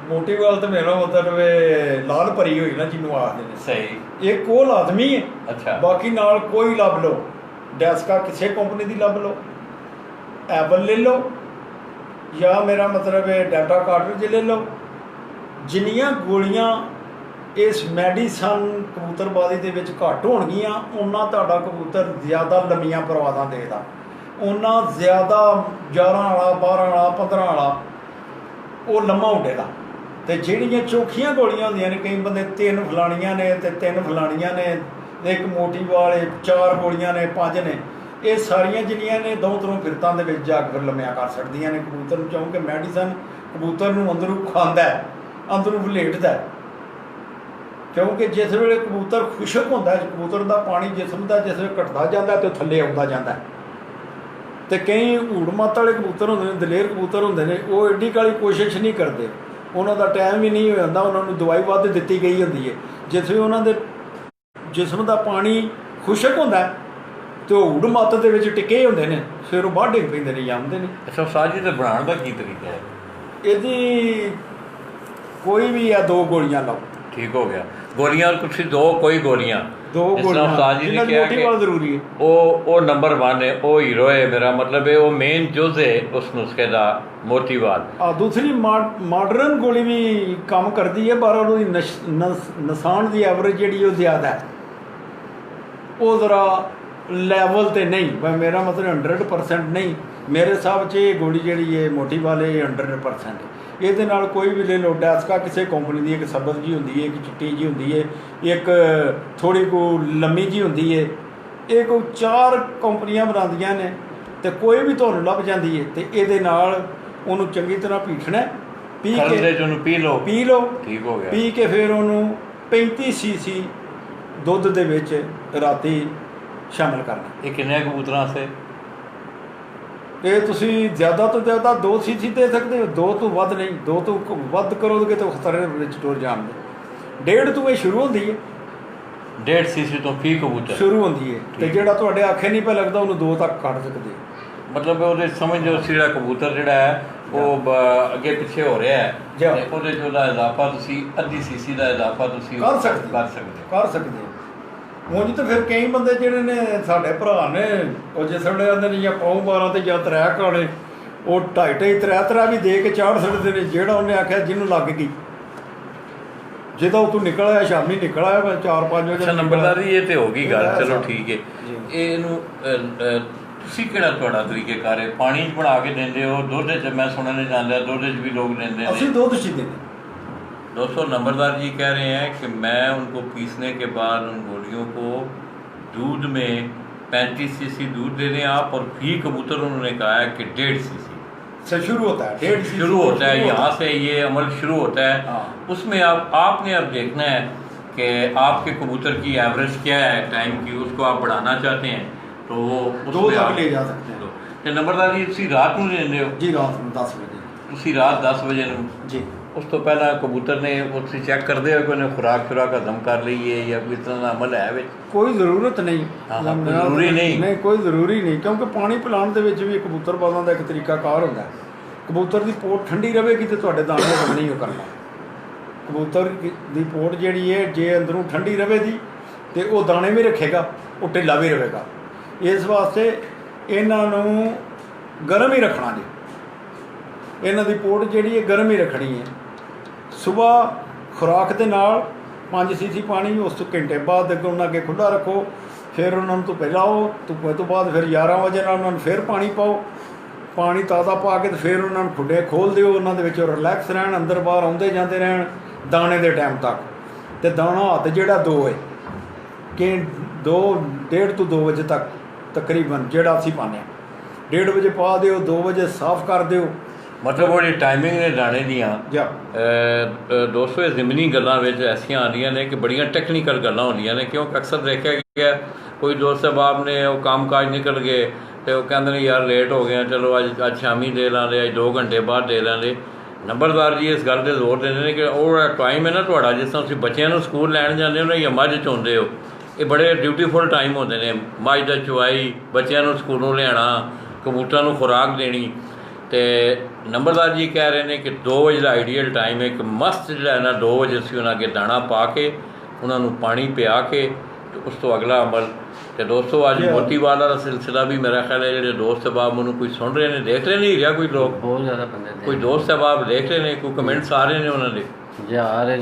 ਮੋਟੀਵਾਲ ਤੇ ਮੇਰਾ ਮਤਲਬ ਲਾਲ ਭਰੀ ਹੋਈ ਨਾ ਜਿਹਨੂੰ ਆਖਦੇ ਨੇ। ਸਹੀ, ਇੱਕ ਉਹ ਲਾਜ਼ਮੀ ਹੈ। ਅੱਛਾ, ਬਾਕੀ ਨਾਲ ਕੋਈ ਲੱਭ ਲਓ, ਡੈਸਕਾ ਕਿਸੇ ਕੰਪਨੀ ਦੀ ਲੱਭ ਲਓ, ਐਵਲ ਲੈ ਲਓ, ਜਾਂ ਮੇਰਾ ਮਤਲਬ ਡਾਟਾ ਕਾਰਟਰਜ ਲੈ ਲਓ। ਜਿੰਨੀਆਂ ਗੋਲੀਆਂ ਇਸ ਮੈਡੀਸਨ ਕਬੂਤਰਬਾਜ਼ੀ ਦੇ ਵਿੱਚ ਘੱਟ ਹੋਣਗੀਆਂ, ਉਹਨਾਂ ਤੁਹਾਡਾ ਕਬੂਤਰ ਜ਼ਿਆਦਾ ਲੰਮੀਆਂ ਪਰਵਾਜ਼ਾਂ ਦੇਦਾ, ਉਹਨਾਂ ਜ਼ਿਆਦਾ 11 ਵਾਲਾ, 12 ਵਾਲਾ, 15 ਵਾਲਾ ਉਹ ਲੰਮਾ ਉੱਡੇਗਾ। ਅਤੇ ਜਿਹੜੀਆਂ ਚੋਖੀਆਂ ਗੋਲੀਆਂ ਹੁੰਦੀਆਂ ਨੇ, ਕਈ ਬੰਦੇ 3 ਫਲਾਣੀਆਂ ਨੇ ਅਤੇ 3 ਫਲਾਣੀਆਂ ਨੇ, ਇੱਕ ਮੋਟੀ ਵਾਲੇ 4 ਗੋਲੀਆਂ ਨੇ, 5 ਨੇ, ਇਹ ਸਾਰੀਆਂ ਜਿੰਨੀਆਂ ਨੇ 2-3 ਫਿਰਤਾਂ ਦੇ ਵਿੱਚ ਜਾ ਕੇ ਫਿਰ ਲੰਮਿਆਂ ਕਰ ਛੱਡਦੀਆਂ ਨੇ ਕਬੂਤਰ ਨੂੰ, ਕਿਉਂਕਿ ਮੈਡੀਸਨ ਕਬੂਤਰ ਨੂੰ ਅੰਦਰੋਂ ਖਾਂਦਾ, ਅੰਦਰੋਂ ਵਲੇਟਦਾ। ਕਿਉਂਕਿ ਜਿਸ ਵੇਲੇ ਕਬੂਤਰ ਖੁਸ਼ਕ ਹੁੰਦਾ, ਕਬੂਤਰ ਦਾ ਪਾਣੀ ਜਿਸਮ ਦਾ ਜਿਸ ਵੇਲੇ ਘਟਦਾ ਜਾਂਦਾ ਅਤੇ ਥੱਲੇ ਆਉਂਦਾ ਜਾਂਦਾ। ਤੇ ਕਈ ਊੜ ਮੱਤ ਵਾਲੇ ਕਬੂਤਰ ਹੁੰਦੇ ਨੇ, ਦਲੇਰ ਕਬੂਤਰ ਹੁੰਦੇ ਨੇ, ਉਹ ਐਡੀ ਕਾਲੀ ਕੋਸ਼ਿਸ਼ ਨਹੀਂ ਕਰਦੇ, ਉਹਨਾਂ ਦਾ ਟਾਈਮ ਹੀ ਨਹੀਂ ਹੋ ਜਾਂਦਾ, ਉਹਨਾਂ ਨੂੰ ਦਵਾਈ ਵੱਧ ਦਿੱਤੀ ਗਈ ਹੁੰਦੀ ਹੈ। ਜਿਸ ਵੇਲੇ ਉਹਨਾਂ ਦੇ ਜਿਸਮ ਦਾ ਪਾਣੀ ਖੁਸ਼ਕ ਹੁੰਦਾ ਤੇ ਉਹ ਊੜ ਮੱਤ ਦੇ ਵਿੱਚ ਟਿਕੇ ਹੁੰਦੇ ਨੇ, ਫਿਰ ਉਹ ਬਾਹਰ ਡਿੱਗ ਪੈਂਦੇ ਨੇ, ਜੰਮਦੇ ਨੇ। ਅੱਛਾ ਉਸਤਾਦ ਜੀ, ਤੇ ਬਣਾਉਣ ਦਾ ਕੀ ਤਰੀਕਾ ਹੈ? ਇਹਦੀ ਕੋਈ ਵੀ ਆ 2 ਗੋਲੀਆਂ ਲਾਓ, ਠੀਕ ਹੋ ਗਿਆ। ਗੋਲੀਆਂ ਤੁਸੀਂ 2 ਕੋਈ ਗੋਲੀਆਂ 2 ਜਿਸ ਤਰ੍ਹਾਂ ਉਸਤਾਦ ਜੀ ਨੇ ਕਿਹਾ ਕਿ ਬਹੁਤ ਜ਼ਰੂਰੀ ਹੈ। ਉਹ ਨੰਬਰ 1 ਹੈ, ਉਹ ਹੀਰੋ ਹੈ, ਮੇਰਾ ਮਤਲਬ ਹੈ ਉਹ ਮੇਨ ਜੁਜ਼ ਹੈ ਉਸ ਨੁਸਖੇ ਦਾ, ਮੋਤੀਵਾਲ। ਦੂਸਰੀ ਮਾਡਰਨ ਗੋਲੀ ਵੀ ਕੰਮ ਕਰਦੀ ਹੈ, ਪਰ ਉਹਦੀ ਨੁਕਸਾਨ ਦੀ ਐਵਰੇਜ ਜਿਹੜੀ ਉਹ ਜ਼ਿਆਦਾ ਹੈ, ਉਹ ਜ਼ਰਾ ਲੈਵਲ ਤੇ ਨਹੀਂ, ਮੇਰਾ ਮਤਲਬ 100% ਨਹੀਂ। ਮੇਰੇ ਹਿਸਾਬ 'ਚ ਇਹ ਗੋਲੀ ਜਿਹੜੀ ਹੈ ਮੋਤੀਵਾਲ ਇਹ 100% ਇਹਦੇ ਨਾਲ ਕੋਈ ਵੀ ਲੈ ਲਓ, ਡੈਸਕਾ ਕਿਸੇ ਕੰਪਨੀ ਦੀ, ਇੱਕ ਸਬਜ਼ ਜੀ ਹੁੰਦੀ ਹੈ, ਇੱਕ ਚਿੱਟੀ ਜੀ ਹੁੰਦੀ ਹੈ, ਇੱਕ ਥੋੜ੍ਹੀ ਕੋ ਲੰਮੀ ਜੀ ਹੁੰਦੀ ਹੈ, ਇਹ ਕੋਈ 4 ਕੰਪਨੀਆਂ ਬਣਾਉਂਦੀਆਂ ਨੇ, ਤੇ ਕੋਈ ਵੀ ਤੁਹਾਨੂੰ ਲੱਭ ਜਾਂਦੀ ਹੈ। ਤੇ ਇਹਦੇ ਨਾਲ ਉਹਨੂੰ ਚੰਗੀ ਤਰ੍ਹਾਂ ਪੀਠਣਾ, ਪੀ ਕੇ ਉਹਨੂੰ ਪੀ ਲਓ, ਠੀਕ ਹੋ ਗਿਆ। ਪੀ ਕੇ ਫਿਰ ਉਹਨੂੰ 35 cc ਦੁੱਧ ਦੇ ਵਿੱਚ ਰਾਤੀ ਸ਼ਾਮਿਲ ਕਰਨਾ। ਇਹ ਕਿੰਨੇ ਕਬੂਤਰਾਂ ਵਾਸਤੇ? ਇਹ ਤੁਸੀਂ ਜ਼ਿਆਦਾ ਤੋਂ ਜ਼ਿਆਦਾ 2 cc ਦੇ ਸਕਦੇ ਹੋ, 2 ਤੋਂ ਵੱਧ ਨਹੀਂ। 2 ਤੋਂ ਵੱਧ ਕਰੋਗੇ ਤਾਂ ਖਤਰੇ ਵਿੱਚ ਟੁਰ ਜਾਣਗੇ। 1.5 ਤੋਂ ਇਹ ਸ਼ੁਰੂ ਹੁੰਦੀ ਹੈ, 1.5 cc ਤੋਂ ਫੀ ਕਬੂਤਰ ਸ਼ੁਰੂ ਹੁੰਦੀ ਹੈ, ਤੇ ਜਿਹੜਾ ਤੁਹਾਡੇ ਆਖੇ ਨਹੀਂ ਪਿਆ ਲੱਗਦਾ ਉਹਨੂੰ 2 ਤੱਕ ਕੱਢ ਸਕਦੇ ਹੋ। ਮਤਲਬ ਉਹਦੇ ਸਮਝ ਜੋ ਜਿਹੜਾ ਕਬੂਤਰ ਜਿਹੜਾ ਹੈ ਉਹ ਅੱਗੇ ਪਿੱਛੇ ਹੋ ਰਿਹਾ ਹੈ, ਉਹਦੇ 'ਚ ਉਹਦਾ ਇਜ਼ਾਫਾ ਤੁਸੀਂ ਅੱਧੀ cc ਦਾ ਇਜ਼ਾਫਾ ਤੁਸੀਂ ਕਰ ਸਕਦੇ ਹੋ। ਉਂਝ ਤਾਂ ਫਿਰ ਕਈ ਬੰਦੇ ਜਿਹੜੇ ਨੇ ਸਾਡੇ ਭਰਾ ਨੇ, ਉਹ ਜਿਸ ਵੇਲੇ ਆਉਂਦੇ ਨੇ ਜਾਂ ਪੌਂ 12 ਤੇ ਜਾਂ 3 ਕਾਣੇ, ਉਹ 2.5 3 ਵੀ ਦੇ ਕੇ ਚਾੜ ਛੱਡਦੇ ਨੇ। ਜਿਹੜਾ ਉਹਨੇ ਆਖਿਆ ਜਿਹਨੂੰ ਲੱਗ ਗਈ, ਜਿਹਦਾ ਉਹ ਤੋਂ ਨਿਕਲ ਆਇਆ, ਸ਼ਾਮੀ ਨਿਕਲ ਆਇਆ 4-5 ਵਜੇ। ਅੱਛਾ ਨੰਬਰਦਾਰੀ ਇਹ ਤੇ ਹੋ ਗਈ ਗੱਲ, ਚਲੋ ਠੀਕ ਹੈ। ਇਹਨੂੰ ਤੁਸੀਂ ਕਿਹੜਾ ਤੁਹਾਡਾ ਤਰੀਕੇਕਾਰ ਹੈ? ਪਾਣੀ 'ਚ ਬਣਾ ਕੇ ਦਿੰਦੇ ਹੋ, ਦੁੱਧ 'ਚ? ਮੈਂ ਸੁਣਨ ਜਾਂਦਾ ਦੁੱਧ 'ਚ भी लोग लेते हैं। ਅਸੀਂ ਦੁੱਧ 'ਚ ਹੀ ਦਿੰਦੇ। दोस्तों नंबरदार जी कह रहे हैं कि मैं उनको पीसने के बाद उन गोलियों को दूध में 35 cc दूध दे दें आप, और फी कबूतर उन्होंने कहा है कि 1.5 cc से शुरू होता है, 1.5 शुरू होता है, यहाँ से ये अमल शुरू होता है। उसमें आपने अब देखना है कि आपके कबूतर की एवरेज क्या है टाइम की, उसको आप बढ़ाना चाहते हैं तो वो 2 तक ले जा सकते हैं। तो नंबरदार जी ਤੁਸੀਂ ਰਾਤ ਨੂੰ ਲੈਂਦੇ ਹੋ? ਜੀ ਰਾਤ ਨੂੰ 10 ਵਜੇ। ਤੁਸੀਂ ਰਾਤ 10 ਵਜੇ ਨੂੰ? ਜੀ। ਉਸ ਤੋਂ ਪਹਿਲਾਂ ਕਬੂਤਰ ਨੇ ਤੁਸੀਂ ਚੈੱਕ ਕਰਦੇ ਹੋ ਕਿ ਉਹਨੇ ਖੁਰਾਕ ਹਜ਼ਮ ਕਰ ਲਈ ਹੈ ਜਾਂ ਕੋਈ ਇਸ ਤਰ੍ਹਾਂ ਦਾ ਅਮਲ ਹੈ ਵਿੱਚ? ਕੋਈ ਜ਼ਰੂਰਤ ਨਹੀਂ, ਜ਼ਰੂਰੀ ਨਹੀਂ, ਕੋਈ ਜ਼ਰੂਰੀ ਨਹੀਂ, ਕਿਉਂਕਿ ਪਾਣੀ ਪਿਲਾਉਣ ਦੇ ਵਿੱਚ ਵੀ ਕਬੂਤਰਬਾਜ਼ਾਂ ਦਾ ਇੱਕ ਤਰੀਕਾਕਾਰ ਹੁੰਦਾ। ਕਬੂਤਰ ਦੀ ਪੋਟ ਠੰਡੀ ਰਹੇਗੀ ਤੇ ਤੁਹਾਡੇ ਦਾਣੇ ਹਜ਼ਮ ਨਹੀਂ ਕਰਨਾ। ਕਬੂਤਰ ਦੀ ਪੋਟ ਜਿਹੜੀ ਹੈ ਜੇ ਅੰਦਰੋਂ ਠੰਡੀ ਰਹੇਗੀ ਤੇ ਉਹ ਦਾਣੇ ਵੀ ਰੱਖੇਗਾ, ਉਹ ਢਿੱਲਾ ਵੀ ਰਹੇਗਾ। ਇਸ ਵਾਸਤੇ ਇਹਨਾਂ ਨੂੰ ਗਰਮ ਹੀ ਰੱਖਣਾ ਜੀ, ਇਹਨਾਂ ਦੀ ਪੋਟ ਜਿਹੜੀ ਹੈ ਗਰਮ ਹੀ ਰੱਖਣੀ ਹੈ। ਸੁਬਾਹ ਖੁਰਾਕ ਦੇ ਨਾਲ 5 cc ਪਾਣੀ, ਉਸ ਤੋਂ ਘੰਟੇ ਬਾਅਦ ਉਹਨਾਂ ਅੱਗੇ ਖੁੱਲ੍ਹਾ ਰੱਖੋ। ਫਿਰ ਉਹਨਾਂ ਨੂੰ ਧੁੱਪੇ ਲਾਓ, ਧੁੱਪੇ ਤੋਂ ਬਾਅਦ ਫਿਰ 11 ਵਜੇ ਨਾਲ ਉਹਨਾਂ ਨੂੰ ਫਿਰ ਪਾਣੀ ਪਾਓ। ਪਾਣੀ ਤਾਜ਼ਾ ਪਾ ਕੇ ਤੇ ਫਿਰ ਉਹਨਾਂ ਨੂੰ ਖੁੱਡੇ ਖੋਲ੍ਹ ਦਿਓ, ਉਹਨਾਂ ਦੇ ਵਿੱਚ ਰਿਲੈਕਸ ਰਹਿਣ, ਅੰਦਰ ਬਾਹਰ ਆਉਂਦੇ ਜਾਂਦੇ ਰਹਿਣ ਦਾਣੇ ਦੇ ਟਾਈਮ ਤੱਕ। ਅਤੇ ਦਾਣਾ ਹੱਥ ਜਿਹੜਾ 2 ਹੈ ਕਿ 1:30 ਤੋਂ 2 ਵਜੇ ਤੱਕ ਤਕਰੀਬਨ ਜਿਹੜਾ ਅਸੀਂ ਪਾਉਂਦੇ ਹਾਂ, 1:30 ਵਜੇ ਪਾ ਦਿਓ, 2 ਵਜੇ ਸਾਫ਼ ਕਰ ਦਿਓ। ਮਤਲਬ ਉਹਦੀ ਟਾਈਮਿੰਗ ਨੇ ਦਾਣੇ ਦੀਆਂ ਦੋਸਤੋ ਇਹ ਜ਼ਿਮਨੀ ਗੱਲਾਂ ਵਿੱਚ ਐਸੀਆਂ ਆਉਂਦੀਆਂ ਨੇ ਕਿ ਬੜੀਆਂ ਟੈਕਨੀਕਲ ਗੱਲਾਂ ਹੁੰਦੀਆਂ ਨੇ, ਕਿਉਂਕਿ ਅਕਸਰ ਦੇਖਿਆ ਗਿਆ ਕੋਈ ਦੋਸਤ ਸਾਹਿਬਾਬ ਨੇ ਉਹ ਕੰਮ ਕਾਜ ਨਿਕਲ ਗਏ ਅਤੇ ਉਹ ਕਹਿੰਦੇ ਨੇ ਯਾਰ ਲੇਟ ਹੋ ਗਏ, ਚਲੋ ਅੱਜ ਸ਼ਾਮੀ ਦੇ ਲਾਂਗੇ, ਅੱਜ 2 ਘੰਟੇ ਬਾਅਦ ਦੇ ਲਾਂਗੇ। ਨੰਬਰਦਾਰ ਜੀ ਇਸ ਗੱਲ 'ਤੇ ਜ਼ੋਰ ਦਿੰਦੇ ਨੇ ਕਿ ਉਹ ਟਾਈਮ ਹੈ ਨਾ ਤੁਹਾਡਾ, ਜਿਸ ਤਰ੍ਹਾਂ ਤੁਸੀਂ ਬੱਚਿਆਂ ਨੂੰ ਸਕੂਲ ਲੈਣ ਜਾਂਦੇ ਹੋ ਨਾ ਜਾਂ ਮੱਝ ਚੋਂਦੇ ਹੋ, ਇਹ ਬੜੇ ਡਿਊਟੀਫੁਲ ਟਾਈਮ ਹੁੰਦੇ ਨੇ। ਮੱਝ ਦਾ ਚੁਆਈ, ਬੱਚਿਆਂ ਨੂੰ ਸਕੂਲੋਂ ਲਿਆਉਣਾ, ਕਬੂਤਰਾਂ ਨੂੰ ਖੁਰਾਕ ਦੇਣੀ। ਅਤੇ ਨੰਬਰਦਾਰ ਜੀ ਕਹਿ ਰਹੇ ਨੇ ਕਿ 2 ਵਜੇ ਦਾ ਆਈਡੀਅਲ ਟਾਈਮ ਹੈ ਕਿ ਮਸਤ ਜਿਹੜਾ ਹੈ ਨਾ 2 ਵਜੇ ਅਸੀਂ ਉਹਨਾਂ ਅੱਗੇ ਦਾਣਾ ਪਾ ਕੇ ਉਹਨਾਂ ਨੂੰ ਪਾਣੀ ਪਿਆ ਕੇ ਅਤੇ ਉਸ ਤੋਂ ਅਗਲਾ ਅਮਲ। ਅਤੇ ਦੋਸਤੋ ਅੱਜ ਮੋਤੀਵਾਲ ਦਾ ਸਿਲਸਿਲਾ ਵੀ ਮੇਰਾ ਖਿਆਲ ਹੈ ਜਿਹੜੇ ਦੋਸਤ ਸਾਹਿਬਾਬ ਮੈਨੂੰ ਕੋਈ ਸੁਣ ਰਹੇ ਨੇ, ਦੇਖ ਰਹੇ ਨਹੀਂ ਰਿਹਾ ਕੋਈ ਲੋਕ, ਬਹੁਤ ਜ਼ਿਆਦਾ ਬੰਦੇ, ਕੋਈ ਦੋਸਤ ਸਾਹਿਬਾਬ ਦੇਖ ਰਹੇ ਨੇ, ਕੋਈ ਕਮੈਂਟਸ ਆ ਰਹੇ ਨੇ ਉਹਨਾਂ ਦੇ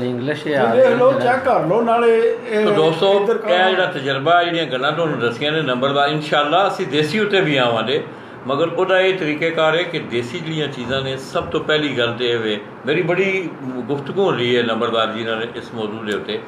ਇੰਗਲਿਸ਼ ਚੈੱਕ ਕਰ ਲਓ ਨਾਲੇ। ਤਾਂ ਦੋਸਤੋ ਇਹ ਜਿਹੜਾ ਤਜਰਬਾ, ਜਿਹੜੀਆਂ ਗੱਲਾਂ ਤੁਹਾਨੂੰ ਦੱਸੀਆਂ ਨੇ ਨੰਬਰਦਾਰ, ਇਨਸ਼ਾਅੱਲਾ ਅਸੀਂ ਦੇਸੀ ਉੱਤੇ ਵੀ ਆਵਾਂਗੇ, ਮਗਰ ਉਹਦਾ ਇਹ ਤਰੀਕੇਕਾਰ ਹੈ ਕਿ ਦੇਸੀ ਜਿਹੜੀਆਂ ਚੀਜ਼ਾਂ ਨੇ, ਸਭ ਤੋਂ ਪਹਿਲੀ ਗੱਲ ਤਾਂ ਇਹ ਵੇ, ਮੇਰੀ ਬੜੀ ਗੁਫ਼ਤਗੂ ਹੋ ਰਹੀ ਹੈ ਨੰਬਰਦਾਰ ਜੀ ਨਾਲ ਇਸ ਮੌਜੂ ਦੇ ਉੱਤੇ।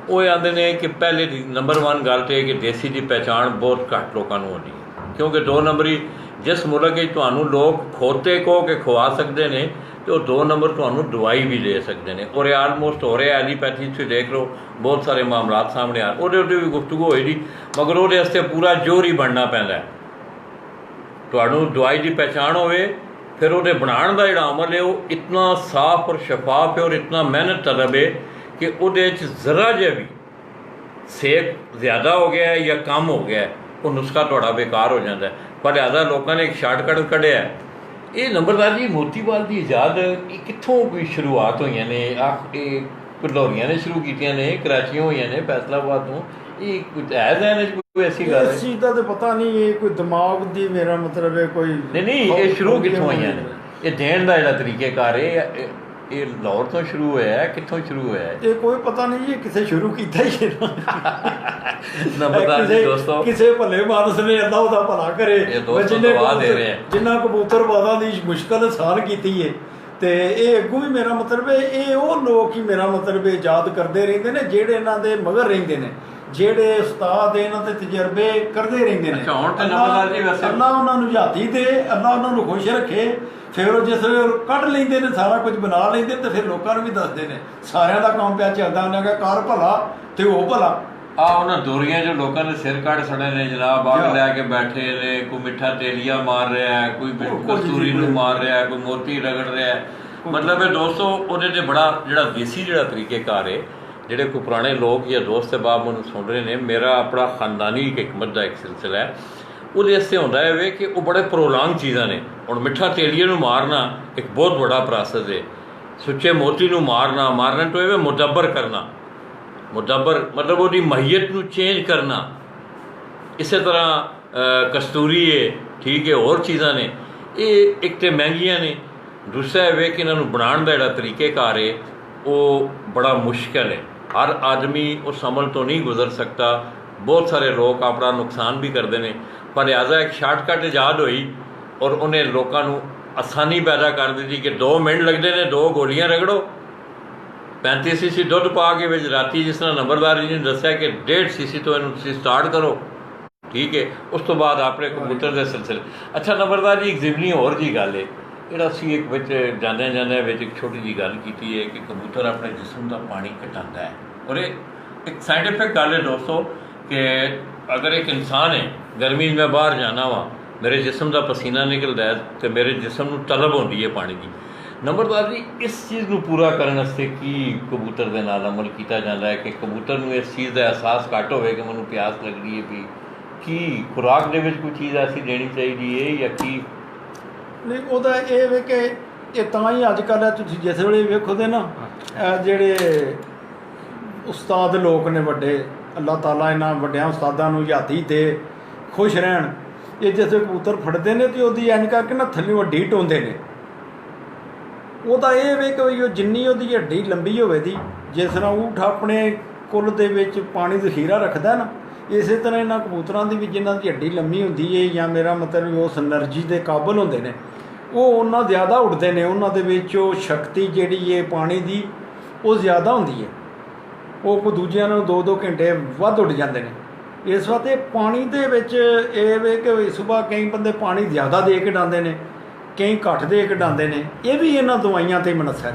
ਉਹ ਆਉਂਦੇ ਨੇ ਕਿ ਪਹਿਲੇ ਨੰਬਰ 1 ਗੱਲ ਤਾਂ ਇਹ ਕਿ ਦੇਸੀ ਦੀ ਪਹਿਚਾਣ ਬਹੁਤ ਘੱਟ ਲੋਕਾਂ ਨੂੰ ਹੁੰਦੀ ਹੈ, ਕਿਉਂਕਿ 2 ਨੰਬਰੀ ਜਿਸ ਮੁਲਕ ਵਿੱਚ ਤੁਹਾਨੂੰ ਲੋਕ ਖੋਤੇ ਕਹੋ ਕੇ ਖਵਾ ਸਕਦੇ ਨੇ ਅਤੇ ਉਹ 2 ਨੰਬਰ ਤੁਹਾਨੂੰ ਦਵਾਈ ਵੀ ਦੇ ਸਕਦੇ ਨੇ। ਔਰ ਆਲਮੋਸਟ ਹੋ ਰਿਹਾ ਐਲੀਪੈਥੀ, ਤੁਸੀਂ ਦੇਖ ਲਓ ਬਹੁਤ ਸਾਰੇ ਮਾਮਲਾਤ ਸਾਹਮਣੇ ਆ, ਉਹਦੇ ਉੱਤੇ ਵੀ ਗੁਫ਼ਤਗੂ ਹੋਏਗੀ, ਮਗਰ ਉਹਦੇ ਵਾਸਤੇ ਪੂਰਾ ਜ਼ੋਰ ਹੀ ਬਣਨਾ ਪੈਂਦਾ ਹੈ। ਤੁਹਾਨੂੰ ਦਵਾਈ ਦੀ ਪਹਿਚਾਣ ਹੋਵੇ, ਫਿਰ ਉਹਦੇ ਬਣਾਉਣ ਦਾ ਜਿਹੜਾ ਅਮਲ ਹੈ ਉਹ ਇਤਨਾ ਸਾਫ਼ ਔਰ ਸ਼ਫਾਫ ਹੈ ਔਰ ਇਤਨਾ ਮਿਹਨਤ ਤਲਬ ਹੈ ਕਿ ਉਹਦੇ 'ਚ ਜ਼ਰਾ ਜਿਹਾ ਵੀ ਸੇਕ ਜ਼ਿਆਦਾ ਹੋ ਗਿਆ ਜਾਂ ਕਮ ਹੋ ਗਿਆ, ਉਹ ਨੁਸਖਾ ਤੁਹਾਡਾ ਬੇਕਾਰ ਹੋ ਜਾਂਦਾ ਹੈ। ਪਰ ਲਿਹਾਜ਼ਾ ਲੋਕਾਂ ਨੇ ਇੱਕ ਸ਼ਾਰਟਕਟ ਕੱਢਿਆ। ਇਹ ਨੰਬਰਦਾਰ ਜੀ ਮੋਤੀਵਾਲ ਦੀ ਇਜਾਦ ਇਹ ਕਿੱਥੋਂ ਕੋਈ ਸ਼ੁਰੂਆਤ ਹੋਈਆਂ ਨੇ? ਇਹ ਭਦੌਰੀਆਂ ਨੇ ਸ਼ੁਰੂ ਕੀਤੀਆਂ ਨੇ, ਕਰਾਚੀਆਂ ਹੋਈਆਂ ਨੇ, ਫੈਸਲਾਬਾਦ ਤੋਂ? ਇਹ ਕੁਝ ਹੈ ਜ਼ਹਿਨ 'ਚ ਕੋਈ ਐਸੀ ਗੱਲ? ਇਸ ਚੀਜ਼ ਦਾ ਤਾਂ ਪਤਾ ਨਹੀਂ, ਇਹ ਕੋਈ ਦਿਮਾਗ ਦੀ ਮੇਰਾ ਮਤਲਬ ਹੈ ਕੋਈ ਨਹੀਂ, ਇਹ ਸ਼ੁਰੂ ਕਿੱਥੋਂ ਹੋਈਆਂ ਨੇ? ਇਹ ਦੇਣ ਦਾ ਜਿਹੜਾ ਤਰੀਕੇਕਾਰ ਹੈ ਇਹ ਲਾਹੌਰ ਤੋਂ ਸ਼ੁਰੂ ਹੋਇਆ ਹੈ, ਕਿੱਥੋਂ ਸ਼ੁਰੂ ਹੋਇਆ ਹੈ? ਇਹ ਕੋਈ ਪਤਾ ਨਹੀਂ ਜੀ, ਕਿਸੇ ਸ਼ੁਰੂ ਕੀਤਾ ਹੀ ਹੈ ਨੰਬਰਦਾਰ ਜੀ ਦੋਸਤੋ, ਕਿਸੇ ਭਲੇ ਮਾਨਸ ਨੇ ਅੱਲਾ ਉਹਦਾ ਭਲਾ ਕਰੇ। ਜਿੰਨਾ ਕਬੂਤਰਬਾਜ਼ਾਂ ਦੀ ਮੁਸ਼ਕਲ ਆਸਾਨ ਕੀਤੀ ਹੈ, ਤੇ ਇਹ ਅੱਗੋਂ ਵੀ ਮੇਰਾ ਮਤਲਬ ਹੈ ਇਹ ਉਹ ਲੋਕ ਹੀ ਮੇਰਾ ਮਤਲਬ ਯਾਦ ਕਰਦੇ ਰਹਿੰਦੇ ਨੇ ਜਿਹੜੇ ਇਹਨਾਂ ਦੇ ਮਗਰ ਰਹਿੰਦੇ ਨੇ, ਜਿਹੜੇ ਉਸਤਾਦ ਇਹਨਾਂ ਦੇ ਤਜਰਬੇ ਕਰਦੇ ਰਹਿੰਦੇ ਨੇ। ਅੱਲਾ ਉਹਨਾਂ ਨੂੰ ਯਾਦੀ ਦੇ, ਅੱਲਾ ਉਹਨਾਂ ਨੂੰ ਖੁਸ਼ ਰੱਖੇ। ਫਿਰ ਉਹ ਜਿਸ ਕੱਢ ਲੈਂਦੇ ਨੇ, ਸਾਰਾ ਕੁਝ ਬਣਾ ਲੈਂਦੇ, ਤੇ ਫਿਰ ਲੋਕਾਂ ਨੂੰ ਵੀ ਦੱਸਦੇ ਨੇ ਸਾਰਿਆਂ ਦਾ ਕੰਮ ਪਿਆ ਚੱਲਦਾ। ਉਹਨਾਂ ਦਾ ਕਰ ਭਲਾ ਤੇ ਉਹ ਭਲਾ। ਉਹਨਾਂ ਦੋਰੀਆਂ ਜੋ ਲੋਕਾਂ ਨੇ ਸਿਰ ਕੱਢ ਸੜੇ ਨੇ ਜਨਾਬ, ਅੱਗ ਲੈ ਕੇ ਬੈਠੇ ਨੇ, ਕੋਈ ਮਿੱਠਾ ਤੇਲੀਆ ਮਾਰ ਰਿਹਾ, ਕੋਈ ਕਸਤੂਰੀ ਨੂੰ ਮਾਰ ਰਿਹਾ, ਕੋਈ ਮੋਤੀ ਰਗੜ ਰਿਹਾ। ਮਤਲਬ ਇਹ ਦੋਸਤੋ ਉਹਦੇ 'ਤੇ ਬੜਾ ਜਿਹੜਾ ਦੇਸੀ ਜਿਹੜਾ ਤਰੀਕੇਕਾਰ ਹੈ, ਜਿਹੜੇ ਕੋਈ ਪੁਰਾਣੇ ਲੋਕ ਜਾਂ ਦੋਸਤ ਅਹਿਬਾਬ ਮੈਨੂੰ ਸੁਣ ਰਹੇ ਨੇ, ਮੇਰਾ ਆਪਣਾ ਖਾਨਦਾਨੀ ਇੱਕ ਹਕਮਤ ਦਾ ਇੱਕ ਸਿਲਸਿਲਾ ਹੈ। ਉਹਦੇ ਵਾਸਤੇ ਹੁੰਦਾ ਹੈ ਕਿ ਉਹ ਬੜੇ ਪ੍ਰੋਲਾਂਗ ਚੀਜ਼ਾਂ ਨੇ। ਹੁਣ ਮਿੱਠਾ ਤੇਲੀਏ ਨੂੰ ਮਾਰਨਾ ਇੱਕ ਬਹੁਤ ਵੱਡਾ ਪ੍ਰੋਸੈਸ ਹੈ। ਸੁੱਚੇ ਮੋਤੀ ਨੂੰ ਮਾਰਨ ਤੋਂ ਇਹ ਮੁਦੱਬਰ ਕਰਨਾ, ਮੁਦੱਬਰ ਮਤਲਬ ਉਹਦੀ ਮਾਹੀਅਤ ਨੂੰ ਚੇਂਜ ਕਰਨਾ। ਇਸੇ ਤਰ੍ਹਾਂ ਕਸਤੂਰੀ ਹੈ, ਠੀਕ ਹੈ, ਹੋਰ ਚੀਜ਼ਾਂ ਨੇ। ਇਹ ਇੱਕ ਤਾਂ ਮਹਿੰਗੀਆਂ ਨੇ, ਦੂਸਰਾ ਇਹ ਕਿ ਇਹਨਾਂ ਨੂੰ ਬਣਾਉਣ ਦਾ ਜਿਹੜਾ ਤਰੀਕੇਕਾਰ ਹੈ ਉਹ ਬੜਾ ਮੁਸ਼ਕਿਲ ਹੈ। ਹਰ ਆਦਮੀ ਉਸ ਅਮਲ ਤੋਂ ਨਹੀਂ ਗੁਜ਼ਰ ਸਕਦਾ। ਬਹੁਤ ਸਾਰੇ ਲੋਕ ਆਪਣਾ ਨੁਕਸਾਨ ਵੀ ਕਰਦੇ ਨੇ। ਪਰ ਲਿਹਾਜ਼ਾ ਇੱਕ ਸ਼ਾਰਟਕਟ ਇਜਾਦ ਹੋਈ ਔਰ ਉਹਨੇ ਲੋਕਾਂ ਨੂੰ ਆਸਾਨੀ ਪੈਦਾ ਕਰ ਦਿੱਤੀ ਕਿ 2 ਮਿੰਟ ਲੱਗਦੇ ਨੇ, 2 ਗੋਲੀਆਂ ਰਗੜੋ, 35 ਸੀਸੀ ਦੁੱਧ ਪਾ ਕੇ ਵਿੱਚ ਰਾਤੀ, ਜਿਸ ਤਰ੍ਹਾਂ ਨੰਬਰਦਾਰ ਜੀ ਨੇ ਦੱਸਿਆ ਕਿ 1.5 ਸੀਸੀ ਤੋਂ ਇਹਨੂੰ ਤੁਸੀਂ ਸਟਾਰਟ ਕਰੋ, ਠੀਕ ਹੈ। ਉਸ ਤੋਂ ਬਾਅਦ ਆਪਣੇ ਕਬੂਤਰ ਦੇ ਸਿਲਸਿਲੇ। ਅੱਛਾ ਨੰਬਰਦਾਰ ਜੀ, ਇੱਕ ਜ਼ਿਮਨੀ ਹੋਰ ਜੀ ਗੱਲ ਹੈ, ਜਿਹੜਾ ਅਸੀਂ ਇੱਕ ਵਿੱਚ ਜਾਂਦਿਆਂ ਵਿੱਚ ਇੱਕ ਛੋਟੀ ਜਿਹੀ ਗੱਲ ਕੀਤੀ ਹੈ ਕਿ ਕਬੂਤਰ ਆਪਣੇ ਜਿਸਮ ਦਾ ਪਾਣੀ ਘਟਾਉਂਦਾ ਹੈ। ਔਰ ਇਹ ਇੱਕ ਸਾਇੰਟੀਫਿਕ ਗੱਲ ਹੈ ਦੋਸਤੋ ਕਿ ਅਗਰ ਇੱਕ ਇਨਸਾਨ ਹੈ, ਗਰਮੀ 'ਚ ਮੈਂ ਬਾਹਰ ਜਾਣਾ ਵਾ, ਮੇਰੇ ਜਿਸਮ ਦਾ ਪਸੀਨਾ ਨਿਕਲਦਾ ਹੈ ਅਤੇ ਮੇਰੇ ਜਿਸਮ ਨੂੰ ਤਲਬ ਹੁੰਦੀ ਹੈ ਪਾਣੀ ਦੀ। ਨੰਬਰਦਾਰ ਜੀ, ਇਸ ਚੀਜ਼ ਨੂੰ ਪੂਰਾ ਕਰਨ ਵਾਸਤੇ ਕੀ ਕਬੂਤਰ ਦੇ ਨਾਲ ਅਮਲ ਕੀਤਾ ਜਾਂਦਾ ਹੈ ਕਿ ਕਬੂਤਰ ਨੂੰ ਇਸ ਚੀਜ਼ ਦਾ ਅਹਿਸਾਸ ਘੱਟ ਹੋਵੇ ਕਿ ਮੈਨੂੰ ਪਿਆਸ ਲੱਗਦੀ ਹੈ? ਵੀ ਕੀ ਖੁਰਾਕ ਦੇ ਵਿੱਚ ਕੋਈ ਚੀਜ਼ ਐਸੀ ਦੇਣੀ ਚਾਹੀਦੀ ਹੈ ਜਾਂ ਕੀ? ਨਹੀਂ, ਉਹਦਾ ਇਹ ਵੇ ਕਿ ਇਹ ਤਾਂ ਹੀ ਅੱਜ ਕੱਲ੍ਹ ਤੁਸੀਂ ਜਿਸ ਵੇਲੇ ਵੇਖੋਗੇ ਨਾ, ਜਿਹੜੇ ਉਸਤਾਦ ਲੋਕ ਨੇ ਵੱਡੇ, ਅੱਲਾਹ ਤਾਲਾ ਇਹਨਾਂ ਵੱਡਿਆਂ ਉਸਤਾਦਾਂ ਨੂੰ ਯਾਦੀ ਦੇ ਖੁਸ਼ ਰਹਿਣ। ਇਹ ਜਿਸ ਕਬੂਤਰ ਫੜਦੇ ਨੇ ਤੇ ਉਹਦੀ ਐਨ ਕਰਕੇ ਨਾ ਥੱਲੇ ਵੱਡੀ ਟੋਂਦੇ ਨੇ। ਉਹਦਾ ਇਹ ਵੇ ਕਿ ਉਹ ਜਿੰਨੀ ਉਹਦੀ ਹੱਡੀ ਲੰਬੀ ਹੋਵੇ ਦੀ, ਜਿਸ ਤਰ੍ਹਾਂ ਊਠ ਆਪਣੇ ਕੁੱਲ ਦੇ ਵਿੱਚ ਪਾਣੀ ਜ਼ਖੀਰਾ ਰੱਖਦਾ ਨਾ, ਇਸੇ ਤਰ੍ਹਾਂ ਇਹਨਾਂ ਕਬੂਤਰਾਂ ਦੀ ਵੀ ਜਿਨ੍ਹਾਂ ਦੀ ਹੱਡੀ ਲੰਮੀ ਹੁੰਦੀ ਹੈ ਜਾਂ ਮੇਰਾ ਮਤਲਬ ਉਸ ਐਨਰਜੀ ਦੇ ਕਾਬਲ ਹੁੰਦੇ ਨੇ, ਉਹ ਉਹਨਾਂ ਜ਼ਿਆਦਾ ਉੱਡਦੇ ਨੇ। ਉਹਨਾਂ ਦੇ ਵਿੱਚ ਉਹ ਸ਼ਕਤੀ ਜਿਹੜੀ ਹੈ ਪਾਣੀ ਦੀ ਉਹ ਜ਼ਿਆਦਾ ਹੁੰਦੀ ਹੈ। ਉਹ ਕੋਈ ਦੂਜਿਆਂ ਨਾਲੋਂ 2-2 ਘੰਟੇ ਵੱਧ ਉੱਡ ਜਾਂਦੇ ਨੇ। ਇਸ ਵਾਸਤੇ ਪਾਣੀ ਦੇ ਵਿੱਚ ਇਹ ਵੇ ਕਿ ਸੁਬਾਹ ਕਈ ਬੰਦੇ ਪਾਣੀ ਜ਼ਿਆਦਾ ਦੇ ਕੇ ਡਾਂਦੇ ਨੇ, ਕਈ ਘੱਟ ਦੇ ਕੇ ਡਾਂਦੇ ਨੇ। ਇਹ ਵੀ ਇਹਨਾਂ ਦਵਾਈਆਂ 'ਤੇ ਮਨਸਰ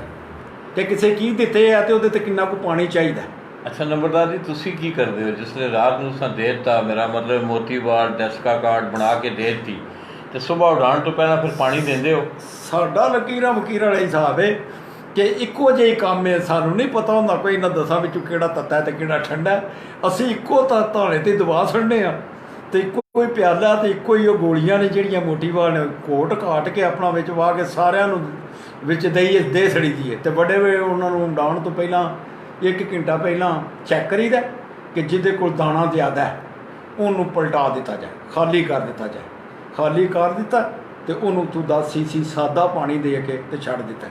ਕਿ ਕਿਸੇ ਕੀ ਦਿੱਤੇ ਆ ਅਤੇ ਉਹਦੇ 'ਤੇ ਕਿੰਨਾ ਕੁ ਪਾਣੀ ਚਾਹੀਦਾ। ਅੱਛਾ ਨੰਬਰਦਾਰ ਜੀ, ਤੁਸੀਂ ਕੀ ਕਰਦੇ ਹੋ ਜਿਸ ਵੇਲੇ ਰਾਤ ਨੂੰ ਤੁਸੀਂ ਦੇ ਦਿੱਤਾ, ਮੇਰਾ ਮਤਲਬ ਮੋਤੀਵਾਲ ਡੈਸਕਾ ਕਾਰਡ ਬਣਾ ਕੇ ਦੇ ਦਿੱਤੀ, ਅਤੇ ਸੁਬਾਹ ਉਡਾਉਣ ਤੋਂ ਪਹਿਲਾਂ ਫਿਰ ਪਾਣੀ ਦਿੰਦੇ ਹੋ? ਸਾਡਾ ਲਕੀਰਾਂ ਵਕੀਰਾਂ ਵਾਲਾ ਹਿਸਾਬ ਹੈ ਕਿ ਇੱਕੋ ਜਿਹੀ ਕੰਮ ਹੈ। ਸਾਨੂੰ ਨਹੀਂ ਪਤਾ ਹੁੰਦਾ ਕੋਈ ਇਹਨਾਂ ਦਸਾਂ ਵਿੱਚੋਂ ਕਿਹੜਾ ਤੱਤਾ ਅਤੇ ਕਿਹੜਾ ਠੰਡਾ। ਅਸੀਂ ਇੱਕੋ ਧਾਣੇ 'ਤੇ ਦਵਾ ਛੱਡਦੇ ਹਾਂ, ਅਤੇ ਇੱਕੋ ਹੀ ਪਿਆਲਾ ਅਤੇ ਇੱਕੋ ਹੀ ਉਹ ਗੋਲੀਆਂ ਨੇ ਜਿਹੜੀਆਂ ਮੋਤੀਵਾਲ ਕੋਟ ਕਾਟ ਕੇ ਆਪਣਾ ਵਿੱਚ ਵਾਹ ਕੇ ਸਾਰਿਆਂ ਨੂੰ ਵਿੱਚ ਦੇ ਛੜੀ ਦੀ ਹੈ। ਅਤੇ ਵੱਡੇ ਉਹਨਾਂ ਨੂੰ ਉਡਾਉਣ ਤੋਂ ਪਹਿਲਾਂ 1 ਘੰਟਾ ਪਹਿਲਾਂ ਚੈੱਕ ਕਰੀਦਾ ਕਿ ਜਿਹਦੇ ਕੋਲ ਦਾਣਾ ਜ਼ਿਆਦਾ ਹੈ ਉਹਨੂੰ ਪਲਟਾ ਦਿੱਤਾ ਜਾਏ, ਖਾਲੀ ਕਰ ਦਿੱਤਾ ਜਾਏ। ਖਾਲੀ ਕਰ ਦਿੱਤਾ ਅਤੇ ਉਹਨੂੰ ਤੂੰ 10 ਸੀਸੀ ਸਾਦਾ ਪਾਣੀ ਦੇ ਕੇ ਅਤੇ ਛੱਡ ਦਿੱਤਾ।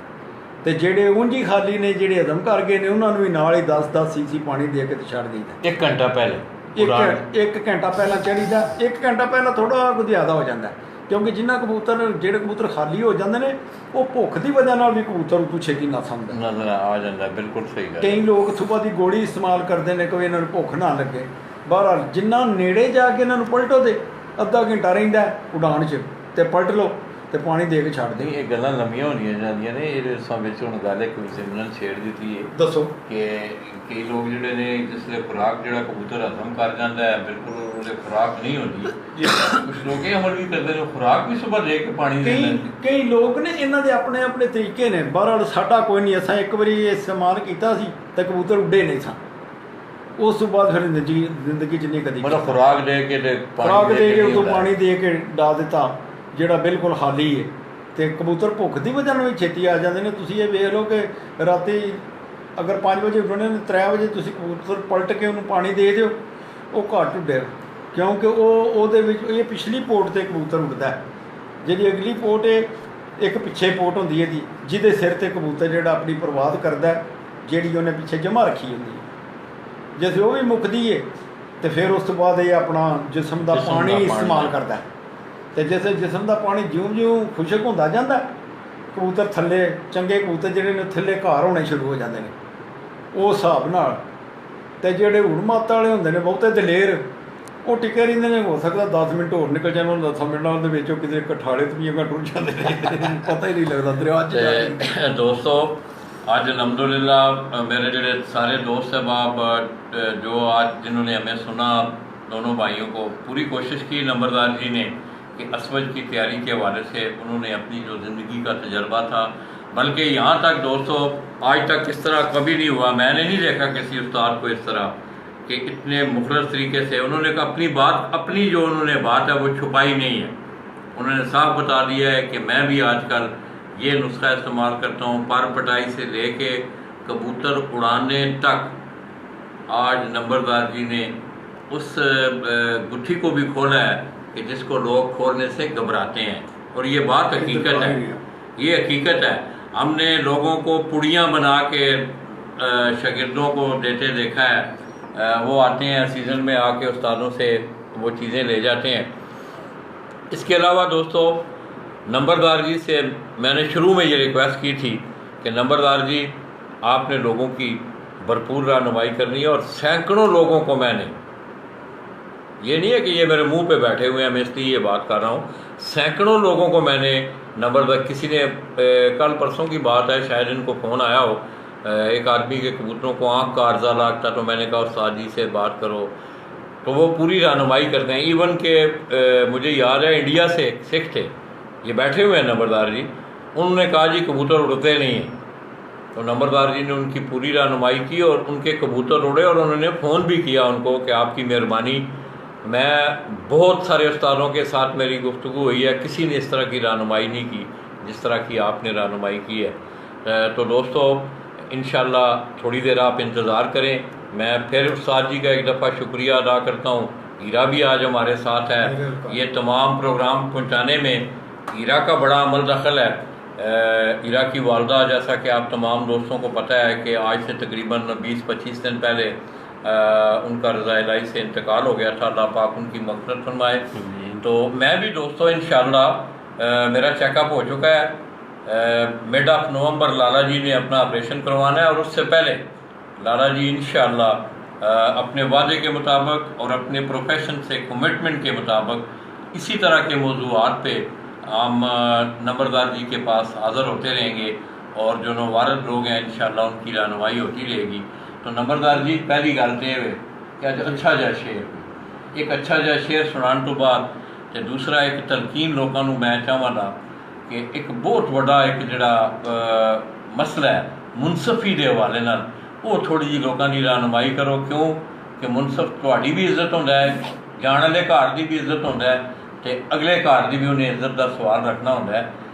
ਅਤੇ ਜਿਹੜੇ ਉਂਝ ਹੀ ਖਾਲੀ ਨੇ, ਜਿਹੜੇ ਹਜ਼ਮ ਕਰ ਗਏ ਨੇ, ਉਹਨਾਂ ਨੂੰ ਵੀ ਨਾਲ ਹੀ 10-10 ਸੀਸੀ ਪਾਣੀ ਦੇ ਕੇ ਅਤੇ ਛੱਡ ਦਿੱਤਾ। 1 ਘੰਟਾ ਪਹਿਲੇ? 1 ਘੰਟਾ ਪਹਿਲਾਂ ਚੜ੍ਹੀਦਾ। 1 ਘੰਟਾ ਪਹਿਲਾਂ ਥੋੜ੍ਹਾ ਕੁ ਜ਼ਿਆਦਾ ਹੋ ਜਾਂਦਾ, ਕਿਉਂਕਿ ਜਿਹੜੇ ਕਬੂਤਰ ਖਾਲੀ ਹੋ ਜਾਂਦੇ ਨੇ ਉਹ ਭੁੱਖ ਦੀ ਵਜ੍ਹਾ ਨਾਲ ਵੀ ਕਬੂਤਰ ਨੂੰ ਛੇਤੀ ਨਸ ਆ ਜਾਂਦਾ। ਬਿਲਕੁਲ ਸਹੀ ਗੱਲ। ਕਈ ਲੋਕ ਸੁਬਾਹ ਦੀ ਗੋਲੀ ਇਸਤੇਮਾਲ ਕਰਦੇ ਨੇ ਕਿ ਇਹਨਾਂ ਨੂੰ ਭੁੱਖ ਨਾ ਲੱਗੇ। ਬਹਰਹਾਲ ਜਿੰਨਾ ਨੇੜੇ ਜਾ ਕੇ ਇਹਨਾਂ ਨੂੰ ਪਲਟੋ ਦੇ ਅੱਧਾ ਘੰਟਾ ਰਹਿੰਦਾ ਉਡਾਣ 'ਚ, ਅਤੇ ਪਲਟ ਲਓ ਤੇ ਪਾਣੀ ਦੇ ਕੇ ਛੱਡ ਦੇ। ਨਹੀਂ, ਇਹ ਗੱਲਾਂ ਲੰਮੀਆਂ ਹੋਣੀਆਂ ਜਾਂਦੀਆਂ ਨੇ। ਇਹਦੇ ਵਿੱਚ ਹੁਣ ਗੱਲ ਇੱਕ ਸਿਮਰਨ ਛੇੜ ਦਿੱਤੀ ਹੈ ਦੱਸੋ ਕਿ ਕਈ ਲੋਕ ਜਿਹੜੇ ਨੇ ਜਿਸਲੇ ਖੁਰਾਕ ਜਿਹੜਾ ਕਬੂਤਰ ਹਜ਼ਮ ਕਰ ਜਾਂਦਾ ਹੈ, ਬਿਲਕੁਲ ਉਹਦੇ ਖੁਰਾਕ ਨਹੀਂ ਹੁੰਦੀ। ਕੁਛ ਲੋਕ ਇਹ ਅਮਲ ਵੀ ਕਰਦੇ ਨੇ, ਖੁਰਾਕ ਵੀ ਸੁਬਹ ਦੇ ਕੇ ਪਾਣੀ ਦੇ ਦਿੰਦੇ। ਕਈ ਲੋਕ ਨੇ, ਇਹਨਾਂ ਦੇ ਆਪਣੇ ਆਪਣੇ ਤਰੀਕੇ ਨੇ। ਬਹਰਹਾਲ ਸਾਡਾ ਕੋਈ ਨਹੀਂ। ਅਸਾਂ ਇੱਕ ਵਾਰੀ ਇਹ ਇਸਤੇਮਾਲ ਕੀਤਾ ਸੀ ਤੇ ਕਬੂਤਰ ਉੱਡੇ ਨਹੀਂ ਸਨ। ਉਸ ਤੋਂ ਬਾਅਦ ਫਿਰ ਜ਼ਿੰਦਗੀ 'ਚ ਨਹੀਂ ਕਦੀ ਮਤਲਬ ਖੁਰਾਕ ਦੇ ਕੇ ਤੇ ਖੁਰਾਕ ਦੇ ਕੇ ਉਦੋਂ ਪਾਣੀ ਦੇ ਕੇ ਡਾ ਦਿੱਤਾ, ਜਿਹੜਾ ਬਿਲਕੁਲ ਖਾਲੀ ਹੈ। ਤੇ ਕਬੂਤਰ ਭੁੱਖ ਦੀ ਵਜ੍ਹਾ ਨਾਲ ਵੀ ਛੇਤੀ ਆ ਜਾਂਦੇ ਨੇ। ਤੁਸੀਂ ਇਹ ਵੇਖ ਲਓ ਕਿ ਰਾਤੀ ਅਗਰ 5 ਵਜੇ ਉੱਠਣੇ ਨੇ, 3 ਵਜੇ ਤੁਸੀਂ ਕਬੂਤਰ ਪਲਟ ਕੇ ਉਹਨੂੰ ਪਾਣੀ ਦੇ ਦਿਓ, ਉਹ ਘੱਟ ਉੱਡੇਗਾ, ਕਿਉਂਕਿ ਉਹਦੇ ਵਿੱਚ ਇਹ ਪਿਛਲੀ ਪੋਟ 'ਤੇ ਕਬੂਤਰ ਉੱਡਦਾ ਹੈ। ਜਿਹੜੀ ਅਗਲੀ ਪੋਟ ਹੈ, ਇੱਕ ਪਿੱਛੇ ਪੋਟ ਹੁੰਦੀ ਹੈ ਜਿਹਦੇ ਸਿਰ 'ਤੇ ਕਬੂਤਰ ਜਿਹੜਾ ਆਪਣੀ ਪ੍ਰਵਾਦ ਕਰਦਾ, ਜਿਹੜੀ ਉਹਨੇ ਪਿੱਛੇ ਜਮ੍ਹਾਂ ਰੱਖੀ ਹੁੰਦੀ ਹੈ। ਜੇ ਉਹ ਵੀ ਮੁੱਕਦੀ ਹੈ ਤੇ ਫਿਰ ਉਸ ਤੋਂ ਬਾਅਦ ਇਹ ਆਪਣਾ ਜਿਸਮ ਦਾ ਪਾਣੀ ਇਸਤੇਮਾਲ ਕਰਦਾ। ਅਤੇ ਜਿਸ ਜਿਸਮ ਦਾ ਪਾਣੀ ਜਿਉਂ-ਜਿਉਂ ਖੁਸ਼ਕ ਹੁੰਦਾ ਜਾਂਦਾ, ਕਬੂਤਰ ਥੱਲੇ, ਚੰਗੇ ਕਬੂਤਰ ਜਿਹੜੇ ਨੇ ਥੱਲੇ ਘਰ ਹੋਣੇ ਸ਼ੁਰੂ ਹੋ ਜਾਂਦੇ ਨੇ ਉਸ ਹਿਸਾਬ ਨਾਲ। ਅਤੇ ਜਿਹੜੇ ਹੁੜ ਮੱਤ ਵਾਲੇ ਹੁੰਦੇ ਨੇ ਬਹੁਤੇ ਦਲੇਰ, ਉਹ ਟਿਕੇ ਰਹਿੰਦੇ ਨੇ। ਹੋ ਸਕਦਾ 10 ਮਿੰਟ ਹੋਰ ਨਿਕਲ ਜਾਣ, ਉਹਨਾਂ 10 ਮਿੰਟਾਂ ਦੇ ਵਿੱਚ ਉਹ ਕਿਤੇ ਕਠਾਲੇ ਤਵੀਆਂ ਟੁੱਟ ਜਾਂਦੇ ਨੇ, ਪਤਾ ਹੀ ਨਹੀਂ ਲੱਗਦਾ ਦਰਿਆ 'ਚ। ਦੋਸਤੋ, आज अल्हम्दुलिल्लाह मेरे जो सारे दोस्त अहबाब जो आज जिन्होंने हमें सुना, दोनों भाइयों को पूरी कोशिश की नंबरदार जी ने कि असवज की तैयारी के हवाले से उन्होंने अपनी जो ज़िंदगी का तजर्बा था, बल्कि यहाँ तक दोस्तों आज तक इस तरह कभी नहीं हुआ, मैंने नहीं देखा किसी उस्ताद को इस तरह कि इतने मुखलस तरीके से उन्होंने अपनी बात, अपनी जो उन्होंने बात है वो छुपाई नहीं है। उन्होंने साफ बता दिया है कि मैं भी आजकल ये नुस्खा इस्तेमाल करता हूँ, पर पटाई से लेके कबूतर उड़ाने तक। आज नंबरदार जी ने उस गुत्थी को भी खोला है कि जिसको लोग खोलने से घबराते हैं, और ये बात हकीकत है, ये हकीकत है। हमने लोगों को पुड़ियाँ बना के शागिर्दों को देते देखा है। वो आते हैं सीज़न में, आके उस्तादों से वो चीज़ें ले जाते हैं। इसके अलावा दोस्तों, नंबरदार जी से मैंने शुरू में ये रिक्वेस्ट की थी कि नंबरदार जी आपने लोगों की भरपूर रहनुमाई करनी है, और सैकड़ों लोगों को मैंने, ये नहीं है कि ये मेरे मुंह पे बैठे हुए हैं मैं इसलिए ये बात कर रहा हूँ, सैकड़ों लोगों को मैंने नंबरदार, किसी ने कल परसों की बात है, शायद इनको फ़ोन आया हो, एक आदमी के कबूतरों को आँख का अर्जा लागता, तो मैंने कहा उस्ताद जी से बात करो, तो वो पूरी रहनुमाई करते हैं। इवन के मुझे याद है इंडिया से सिख थे, ये बैठे हुए हैं नंबरदार जी, उन्होंने कहा जी कबूतर उड़ते नहीं हैं, तो नंबरदार जी ने उनकी पूरी रहनुमाई की और उनके कबूतर उड़े, और उन्होंने फ़ोन भी किया उनको कि आपकी मेहरबानी। मैं बहुत सारे उस्तादों के साथ मेरी गुफ्तगू हुई है, किसी ने इस तरह की रहनुमाई नहीं की जिस तरह की आपने रहनुमाई की है। तो दोस्तों, इंशाल्लाह थोड़ी देर आप इंतज़ार करें, मैं फिर उस्ताद जी का एक दफ़ा शुक्रिया अदा करता हूँ। हीरा भी आज हमारे साथ है, ये तमाम प्रोग्राम पहुँचाने में हीरा का बड़ा अमल दखल है। हीरा की वालदा, जैसा कि आप तमाम दोस्तों को पता है कि आज से तकरीबन 20-25 दिन पहले उनका रज़ा इलाही से इंतकाल हो गया था, अल्लाह पाक उनकी मग़फ़िरत फरमाए। तो मैं भी दोस्तों इंशाअल्लाह मेरा चेकअप हो चुका है, मिड ऑफ नवंबर लाला जी ने अपना ऑपरेशन करवाना है, और उससे पहले लाला जी इंशाअल्लाह अपने वादे के मुताबिक और अपने प्रोफेशन से कमिटमेंट के मुताबिक इसी तरह के मौज़ूआत पे हम नंबरदार जी के पास हाज़िर होते रहेंगे, और जो नवारद लोग हैं इंशाअल्लाह उनकी रहनुमाई होती रहेगी। तो नंबरदार जी, पहली गल तो ये कि अज अच्छा जहा शेर, एक अच्छा जहा शेर सुनाने तो बाद, तो दूसरा एक तलकीन लोगों को मैं चाहवागा कि एक बहुत बड़ा एक जिहड़ा मसला है मुनसफी के हवाले नाल, वो थोड़ी जी लोगों की रहनुमाई करो। क्यों कि मुनसफ तुहाडी भी इज्जत होंदा है, जाने वाले घर की भी इज्जत होंदा है, तो अगले घर की भी उन्हें इज्जत का सवाल रखना होंदा है।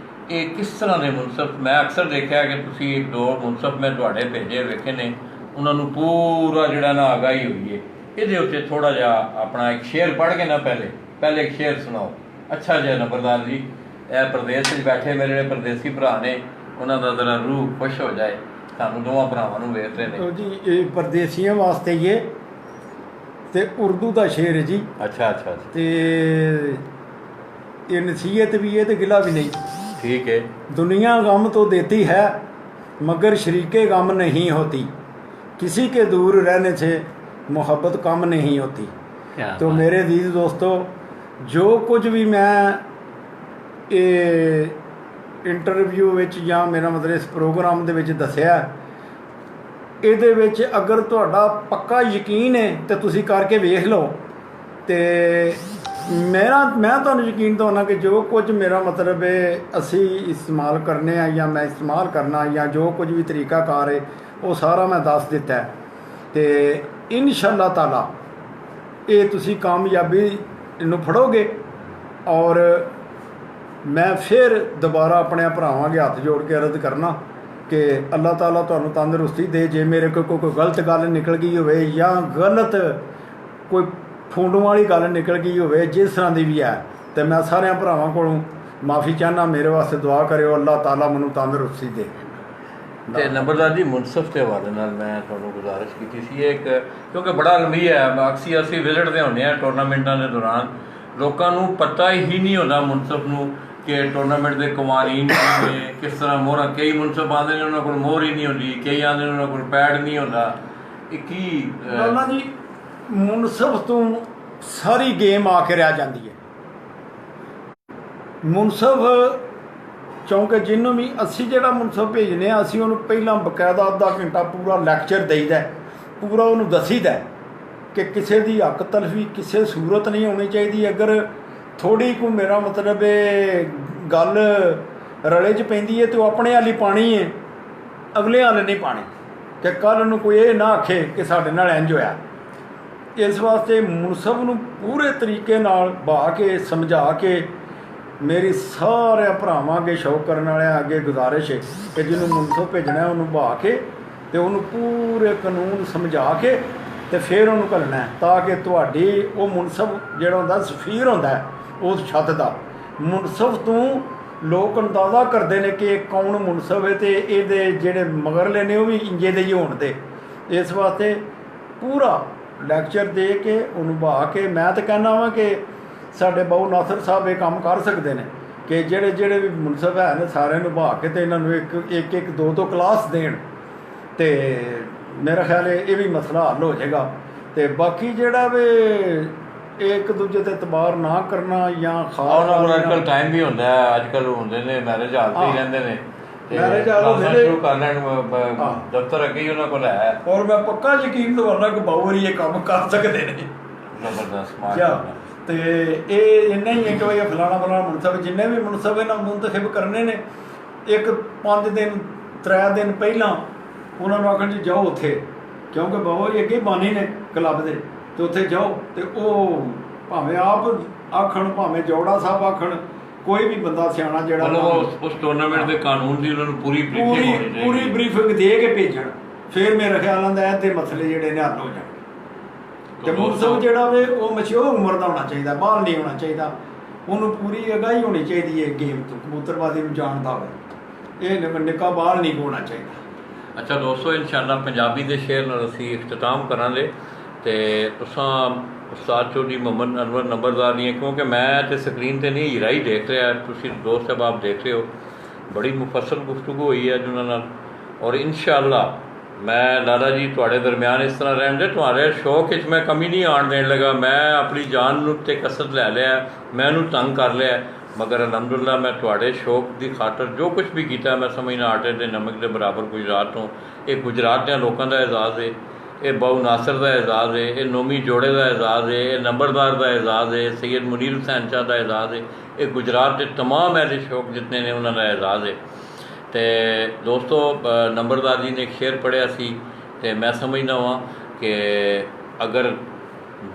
ये किस तरह के मुनसफ, मैं अक्सर देखा है कि तुसी एक दो मुनसफ मैं तुहाडे भेजे वेखे ने, उन्होंने पूरा जिहड़ा ना आगाही हुई है। ये उत्ते थोड़ा जिहा अपना एक शेर पढ़ के ना पहले एक शेर सुनाओ। अच्छा जी नंबरदार जी, यह प्रदेश में बैठे मेरे जिहड़े परदेसी भरा ने, उन्होंने जरा रूह खुश हो जाए, सानू दोवां भरावां नूं वेख रहे ने। तो जी ये परदेसियों वास्ते ये ते उर्दू का शेर है जी। अच्छा अच्छा, ते ये नसीहत भी है तो गिला भी नहीं। ठीक है। दुनिया गम तो देती है मगर शरीके गम नहीं होती, किसी के दूर रहने से मोहब्बत कम नहीं होती। तो मेरे अजीज दोस्तों, जो कुछ भी मैं ਇਹ ਇੰਟਰਵਿਊ ਵਿੱਚ ਜਾਂ ਮੇਰਾ ਮਤਲਬ ਇਸ ਪ੍ਰੋਗਰਾਮ ਦੇ ਵਿੱਚ ਦੱਸਿਆ, ਇਹਦੇ ਵਿੱਚ ਅਗਰ ਤੁਹਾਡਾ ਪੱਕਾ ਯਕੀਨ ਹੈ ਤਾਂ ਤੁਸੀਂ ਕਰਕੇ ਵੇਖ ਲਓ। ਅਤੇ ਮੈਂ ਤੁਹਾਨੂੰ ਯਕੀਨ ਦਿਵਾਉਣਾ ਕਿ ਜੋ ਕੁਝ ਮੇਰਾ ਮਤਲਬ ਹੈ ਅਸੀਂ ਇਸਤੇਮਾਲ ਕਰਨੇ ਆ ਜਾਂ ਮੈਂ ਇਸਤੇਮਾਲ ਕਰਨਾ ਜਾਂ ਜੋ ਕੁਝ ਵੀ ਤਰੀਕਾਕਾਰ ਹੈ ਉਹ ਸਾਰਾ ਮੈਂ ਦੱਸ ਦਿੱਤਾ ਹੈ। ਅਤੇ ਇਨਸ਼ਾ ਤਾਲਾ ਇਹ ਤੁਸੀਂ ਕਾਮਯਾਬੀ ਇਹਨੂੰ ਫੜੋਗੇ। ਔਰ ਮੈਂ ਫਿਰ ਦੁਬਾਰਾ ਆਪਣੇ ਭਰਾਵਾਂ ਅੱਗੇ ਹੱਥ ਜੋੜ ਕੇ ਅਰਜ਼ ਕਰਨਾ ਕਿ ਅੱਲਾਹ ਤਾਲਾ ਤੁਹਾਨੂੰ ਤੰਦਰੁਸਤੀ ਦੇ। ਜੇ ਮੇਰੇ ਕੋਲ ਕੋਈ ਗਲਤ ਗੱਲ ਨਿਕਲ ਗਈ ਹੋਵੇ ਜਾਂ ਗਲਤ ਕੋਈ ਫੋਂਡੂ ਵਾਲੀ ਗੱਲ ਨਿਕਲ ਗਈ ਹੋਵੇ, ਜਿਸ ਤਰ੍ਹਾਂ ਦੀ ਵੀ ਹੈ, ਅਤੇ ਮੈਂ ਸਾਰਿਆਂ ਭਰਾਵਾਂ ਕੋਲੋਂ ਮਾਫੀ ਚਾਹੁੰਦਾ। ਮੇਰੇ ਵਾਸਤੇ ਦੁਆ ਕਰਿਓ, ਅੱਲਾਹ ਤਾਲਾ ਮੈਨੂੰ ਤੰਦਰੁਸਤੀ ਦੇ। ਅਤੇ ਨੰਬਰਦਾਰ ਜੀ ਮੁਨਸਫ ਦੇ ਹਵਾਲੇ ਨਾਲ ਮੈਂ ਤੁਹਾਨੂੰ ਗੁਜ਼ਾਰਿਸ਼ ਕੀਤੀ ਸੀ ਇੱਕ, ਕਿਉਂਕਿ ਬੜਾ ਲੰਬੀ ਹੈ, ਅਸੀਂ ਵਿਜ਼ਿਟ 'ਤੇ ਹੁੰਦੇ ਹਾਂ ਟੂਰਨਾਮੈਂਟਾਂ ਦੇ ਦੌਰਾਨ, ਲੋਕਾਂ ਨੂੰ ਪਤਾ ਹੀ ਨਹੀਂ ਹੁੰਦਾ ਮੁਨਸਫ ਨੂੰ ਕਿ ਟੂਰਨਾਮੈਂਟ ਦੇ ਕਵਾਨੀਨ ਨੇ ਕਿਸ ਤਰ੍ਹਾਂ ਮੋਹਰਾਂ। ਕਈ ਮੁਨਸਫ ਆਉਂਦੇ ਨੇ ਉਹਨਾਂ ਕੋਲ ਮੋਹਰ ਹੀ ਨਹੀਂ ਹੁੰਦੀ, ਕਈ ਆਉਂਦੇ ਨੇ ਉਹਨਾਂ ਕੋਲ ਪੈਡ ਨਹੀਂ ਹੁੰਦਾ। ਇਹ ਕੀ ਨਾ ਜੀ, ਮੁਨਸਫ ਤੋਂ ਸਾਰੀ ਗੇਮ ਆ ਕੇ ਰਹਿ ਜਾਂਦੀ ਹੈ। ਮੁਨਸਫ ਕਿਉਂਕਿ ਜਿਹਨੂੰ ਵੀ ਅਸੀਂ ਜਿਹੜਾ ਮੁਨਸਫ ਭੇਜਦੇ ਹਾਂ, ਅਸੀਂ ਉਹਨੂੰ ਪਹਿਲਾਂ ਬਕਾਇਦਾ ਅੱਧਾ ਘੰਟਾ ਪੂਰਾ ਲੈਕਚਰ ਦੇਈਦਾ, ਪੂਰਾ ਉਹਨੂੰ ਦੱਸੀਦਾ ਕਿ ਕਿਸੇ ਦੀ ਹੱਕ ਤਲਫੀ ਕਿਸੇ ਸੂਰਤ ਨਹੀਂ ਹੋਣੀ ਚਾਹੀਦੀ। ਅਗਰ ਥੋੜ੍ਹੀ ਕੁ ਮੇਰਾ ਮਤਲਬ ਇਹ ਗੱਲ ਰਲੇ 'ਚ ਪੈਂਦੀ ਹੈ ਤਾਂ ਉਹ ਆਪਣੇ ਹਾਲੀ ਪਾਣੀ ਹੈ, ਅਗਲੇ ਹਾਲੇ ਨਹੀਂ ਪਾਣੀ, ਕਿ ਕੱਲ੍ਹ ਨੂੰ ਕੋਈ ਇਹ ਨਾ ਆਖੇ ਕਿ ਸਾਡੇ ਨਾਲ ਇੰਝ ਹੋਇਆ। ਇਸ ਵਾਸਤੇ ਮੁਨਸਫ ਨੂੰ ਪੂਰੇ ਤਰੀਕੇ ਨਾਲ ਬਹਾ ਕੇ ਸਮਝਾ ਕੇ ਮੇਰੀ ਸਾਰੇ ਭਰਾਵਾਂ ਅੱਗੇ ਸ਼ੌਕ ਕਰਨ ਵਾਲਿਆਂ ਅੱਗੇ ਗੁਜ਼ਾਰਿਸ਼ ਹੈ ਕਿ ਜਿਹਨੂੰ ਮੁਨਸਫ ਭੇਜਣਾ ਉਹਨੂੰ ਬਹਾ ਕੇ ਅਤੇ ਉਹਨੂੰ ਪੂਰੇ ਕਾਨੂੰਨ ਸਮਝਾ ਕੇ ਅਤੇ ਫਿਰ ਉਹਨੂੰ ਘੱਲਣਾ, ਤਾਂ ਕਿ ਤੁਹਾਡੀ ਉਹ ਮੁਨਸਫ ਜਿਹੜਾ ਹੁੰਦਾ ਸਫੀਰ ਹੁੰਦਾ ਉਸ ਛੱਤ ਦਾ। ਮੁਨਸਫ ਤੋਂ ਲੋਕ ਅੰਦਾਜ਼ਾ ਕਰਦੇ ਨੇ ਕਿ ਕੌਣ ਮੁਨਸਫ ਹੈ ਅਤੇ ਇਹਦੇ ਜਿਹੜੇ ਮਗਰਲੇ ਨੇ ਉਹ ਵੀ ਇੰਜੇ ਦੇ ਹੀ ਹੋਣ ਦੇ। ਇਸ ਵਾਸਤੇ ਪੂਰਾ ਲੈਕਚਰ ਦੇ ਕੇ ਉਹਨੂੰ ਬਹਾ ਕੇ, ਮੈਂ ਤਾਂ ਕਹਿੰਦਾ ਵਾਂ ਕਿ ਸਾਡੇ ਬਾਊ ਨਾਸਰ ਸਾਹਿਬ ਇਹ ਕੰਮ ਕਰ ਸਕਦੇ ਨੇ ਕਿ ਜਿਹੜੇ ਵੀ ਮੁਨਸਫ ਹੈ ਨੇ ਸਾਰਿਆਂ ਨੂੰ ਬਹਾ ਕੇ ਅਤੇ ਇਹਨਾਂ ਨੂੰ ਇੱਕ ਦੋ ਕਲਾਸ ਦੇਣ, ਅਤੇ ਮੇਰਾ ਖਿਆਲ ਹੈ ਇਹ ਵੀ ਮਸਲਾ ਹੱਲ ਹੋ ਜਾਏਗਾ। ਅਤੇ ਬਾਕੀ ਜਿਹੜਾ ਵੀ ਇੱਕ ਦੂਜੇ 'ਤੇ ਇਤਬਾਰ ਨਾ ਕਰਨਾ ਜਾਂ ਖਾਸ ਅੱਜ ਕੱਲ੍ਹ ਟਾਈਮ ਵੀ ਹੁੰਦਾ ਹੈ, ਅੱਜ ਕੱਲ੍ਹ ਹੁੰਦੇ ਨੇ ਮੈਰਿਜ ਹਾਲ 'ਤੇ ਹੀ ਰਹਿੰਦੇ ਨੇ, ਮੈਰਿਜ ਹਾਲ ਸ਼ੁਰੂ ਕਰ ਲੈਣ, ਦਫ਼ਤਰ ਅੱਗੇ ਹੀ ਉਹਨਾਂ ਕੋਲ ਹੈ। ਔਰ ਮੈਂ ਪੱਕਾ ਯਕੀਨ ਦਿਵਾਉਣਾ ਕਿ ਬਾਊ ਹੋਰੀ ਇਹ ਕੰਮ ਕਰ ਸਕਦੇ ਨੇ। ਜ਼ਬਰਦਸਤ। ਅਤੇ ਇਹ ਇੰਨਾ ਹੀ ਹੈ ਕਿ ਬਈ ਫਲਾਣਾ ਮੁਨਸਫ, ਜਿੰਨੇ ਵੀ ਮੁਨਸਫ ਇਹਨਾਂ ਮੁੰਤਖਬ ਕਰਨੇ ਨੇ, 5 ਦਿਨ 3 ਦਿਨ ਪਹਿਲਾਂ ਉਹਨਾਂ ਨੂੰ ਆਖਣ ਜੀ ਜਾਓ ਉੱਥੇ, ਕਿਉਂਕਿ ਬਾਬਾ ਜੀ ਅੱਗੇ ਬਾਨੀ ਨੇ ਕਲੱਬ ਦੇ, ਅਤੇ ਉੱਥੇ ਜਾਓ ਅਤੇ ਉਹ ਭਾਵੇਂ ਆਪ ਆਖਣ ਭਾਵੇਂ ਜੋੜਾ ਸਾਹਿਬ ਆਖਣ, ਕੋਈ ਵੀ ਬੰਦਾ ਸਿਆਣਾ ਜਿਹੜਾ ਉਸ ਟੂਰਨਾਮੈਂਟ ਦੇ ਕਾਨੂੰਨ ਦੀ ਉਹਨਾਂ ਨੂੰ ਪੂਰੀ ਬਰੀਫਿੰਗ ਦੇ ਕੇ ਭੇਜਣ, ਫਿਰ ਮੇਰੇ ਖਿਆਲ ਨਾਲ ਇਹਦੇ ਮਸਲੇ ਜਿਹੜੇ ਨੇ ਹੱਲ ਹੋ ਜਾਣ। ਅਤੇ ਮੁਨਸਫ ਜਿਹੜਾ ਵੇ ਉਹ ਮਸ਼ਹੂਰ ਉਮਰ ਦਾ ਹੋਣਾ ਚਾਹੀਦਾ, ਬਾਹਰ ਨਹੀਂ ਹੋਣਾ ਚਾਹੀਦਾ, ਉਹਨੂੰ ਪੂਰੀ ਅਗਾਹੀ ਹੋਣੀ ਚਾਹੀਦੀ ਹੈ ਗੇਮ ਤੋਂ, ਕਬੂਤਰਬਾਜ਼ੀ ਨੂੰ ਜਾਣਦਾ ਹੋਵੇ, ਇਹ ਨਿੱਕਾ ਬਾਹਰ ਨਹੀਂ ਹੋਣਾ ਚਾਹੀਦਾ। ਅੱਛਾ ਦੋਸਤੋ, ਇਨਸ਼ਾਅੱਲਾ ਪੰਜਾਬੀ ਦੇ ਸ਼ੇਰ ਨਾਲ ਅਸੀਂ ਇਖਤਤਾਮ ਕਰਾਂਗੇ। ਅਤੇ ਤੁਸਾਂ ਉਸਤਾਦ ਚੌਧਰੀ ਮੁਹੰਮਦ ਅਨਵਰ ਨੰਬਰਦਾਰ ਦੀਆਂ, ਕਿਉਂਕਿ ਮੈਂ ਤਾਂ ਸਕਰੀਨ 'ਤੇ ਨਹੀਂ ਹੀਰਾ ਹੀ ਦੇਖ ਰਿਹਾ, ਤੁਸੀਂ ਦੋਸਤ ਸਾਹਿਬਾਬ ਦੇਖ ਰਹੇ ਹੋ, ਬੜੀ ਮੁਫੱਸਲ ਗੁਫ਼ਤਗੂ ਹੋਈ ਹੈ ਉਹਨਾਂ ਨਾਲ। ਔਰ ਇਨਸ਼ਾਅੱਲਾ ਮੈਂ ਲਾਲਾ ਜੀ ਤੁਹਾਡੇ ਦਰਮਿਆਨ ਇਸ ਤਰ੍ਹਾਂ ਰਹਿਣ ਦੇ, ਤੁਹਾਡੇ ਸ਼ੌਕ ਵਿੱਚ ਮੈਂ ਕਮੀ ਨਹੀਂ ਆਉਣ ਦੇਣ ਲੱਗਾ। ਮੈਂ ਆਪਣੀ ਜਾਨ ਨੂੰ ਉੱਤੇ ਕਸਰ ਲੈ ਲਿਆ, ਮੈਂ ਉਹਨੂੰ ਤੰਗ ਕਰ ਲਿਆ, ਮਗਰ ਅਲਹਮਦੁਲਿਲਾ ਮੈਂ ਤੁਹਾਡੇ ਸ਼ੌਕ ਦੀ ਖਾਤਰ ਜੋ ਕੁਛ ਵੀ ਕੀਤਾ, ਮੈਂ ਸਮਝਣਾ ਆਟੇ ਦੇ ਨਮਕ ਦੇ ਬਰਾਬਰ ਗੁਜਰਾਤ ਤੋਂ। ਇਹ ਗੁਜਰਾਤ ਦੇ ਲੋਕਾਂ ਦਾ ਐਜ਼ਾਜ਼ ਹੈ, ਇਹ ਬਾਊ ਨਾਸਰ ਦਾ ਐਜ਼ਾਜ਼ ਹੈ, ਇਹ ਨੋਮੀ ਜੋੜੇ ਦਾ ਐਜ਼ਾਜ਼ ਹੈ, ਇਹ ਨੰਬਰਦਾਰ ਦਾ ਐਜ਼ਾਜ਼ ਹੈ, ਸੈਯਦ ਮੁਨੀਰ ਹੁਸੈਨ ਸ਼ਾਹ ਦਾ ਐਜ਼ਾਜ਼ ਹੈ, ਇਹ ਗੁਜਰਾਤ ਦੇ ਤਮਾਮ ਐਸੇ ਸ਼ੌਕ ਜਿਤਨੇ ਨੇ ਉਹਨਾਂ ਦਾ ਐਜ਼ਾਜ਼ ਹੈ। ਅਤੇ ਦੋਸਤੋ, ਨੰਬਰਦਾਰ ਜੀ ਨੇ ਇੱਕ ਸ਼ੇਰ ਪੜ੍ਹਿਆ ਸੀ, ਅਤੇ ਮੈਂ ਸਮਝਦਾ ਹਾਂ ਕਿ ਅਗਰ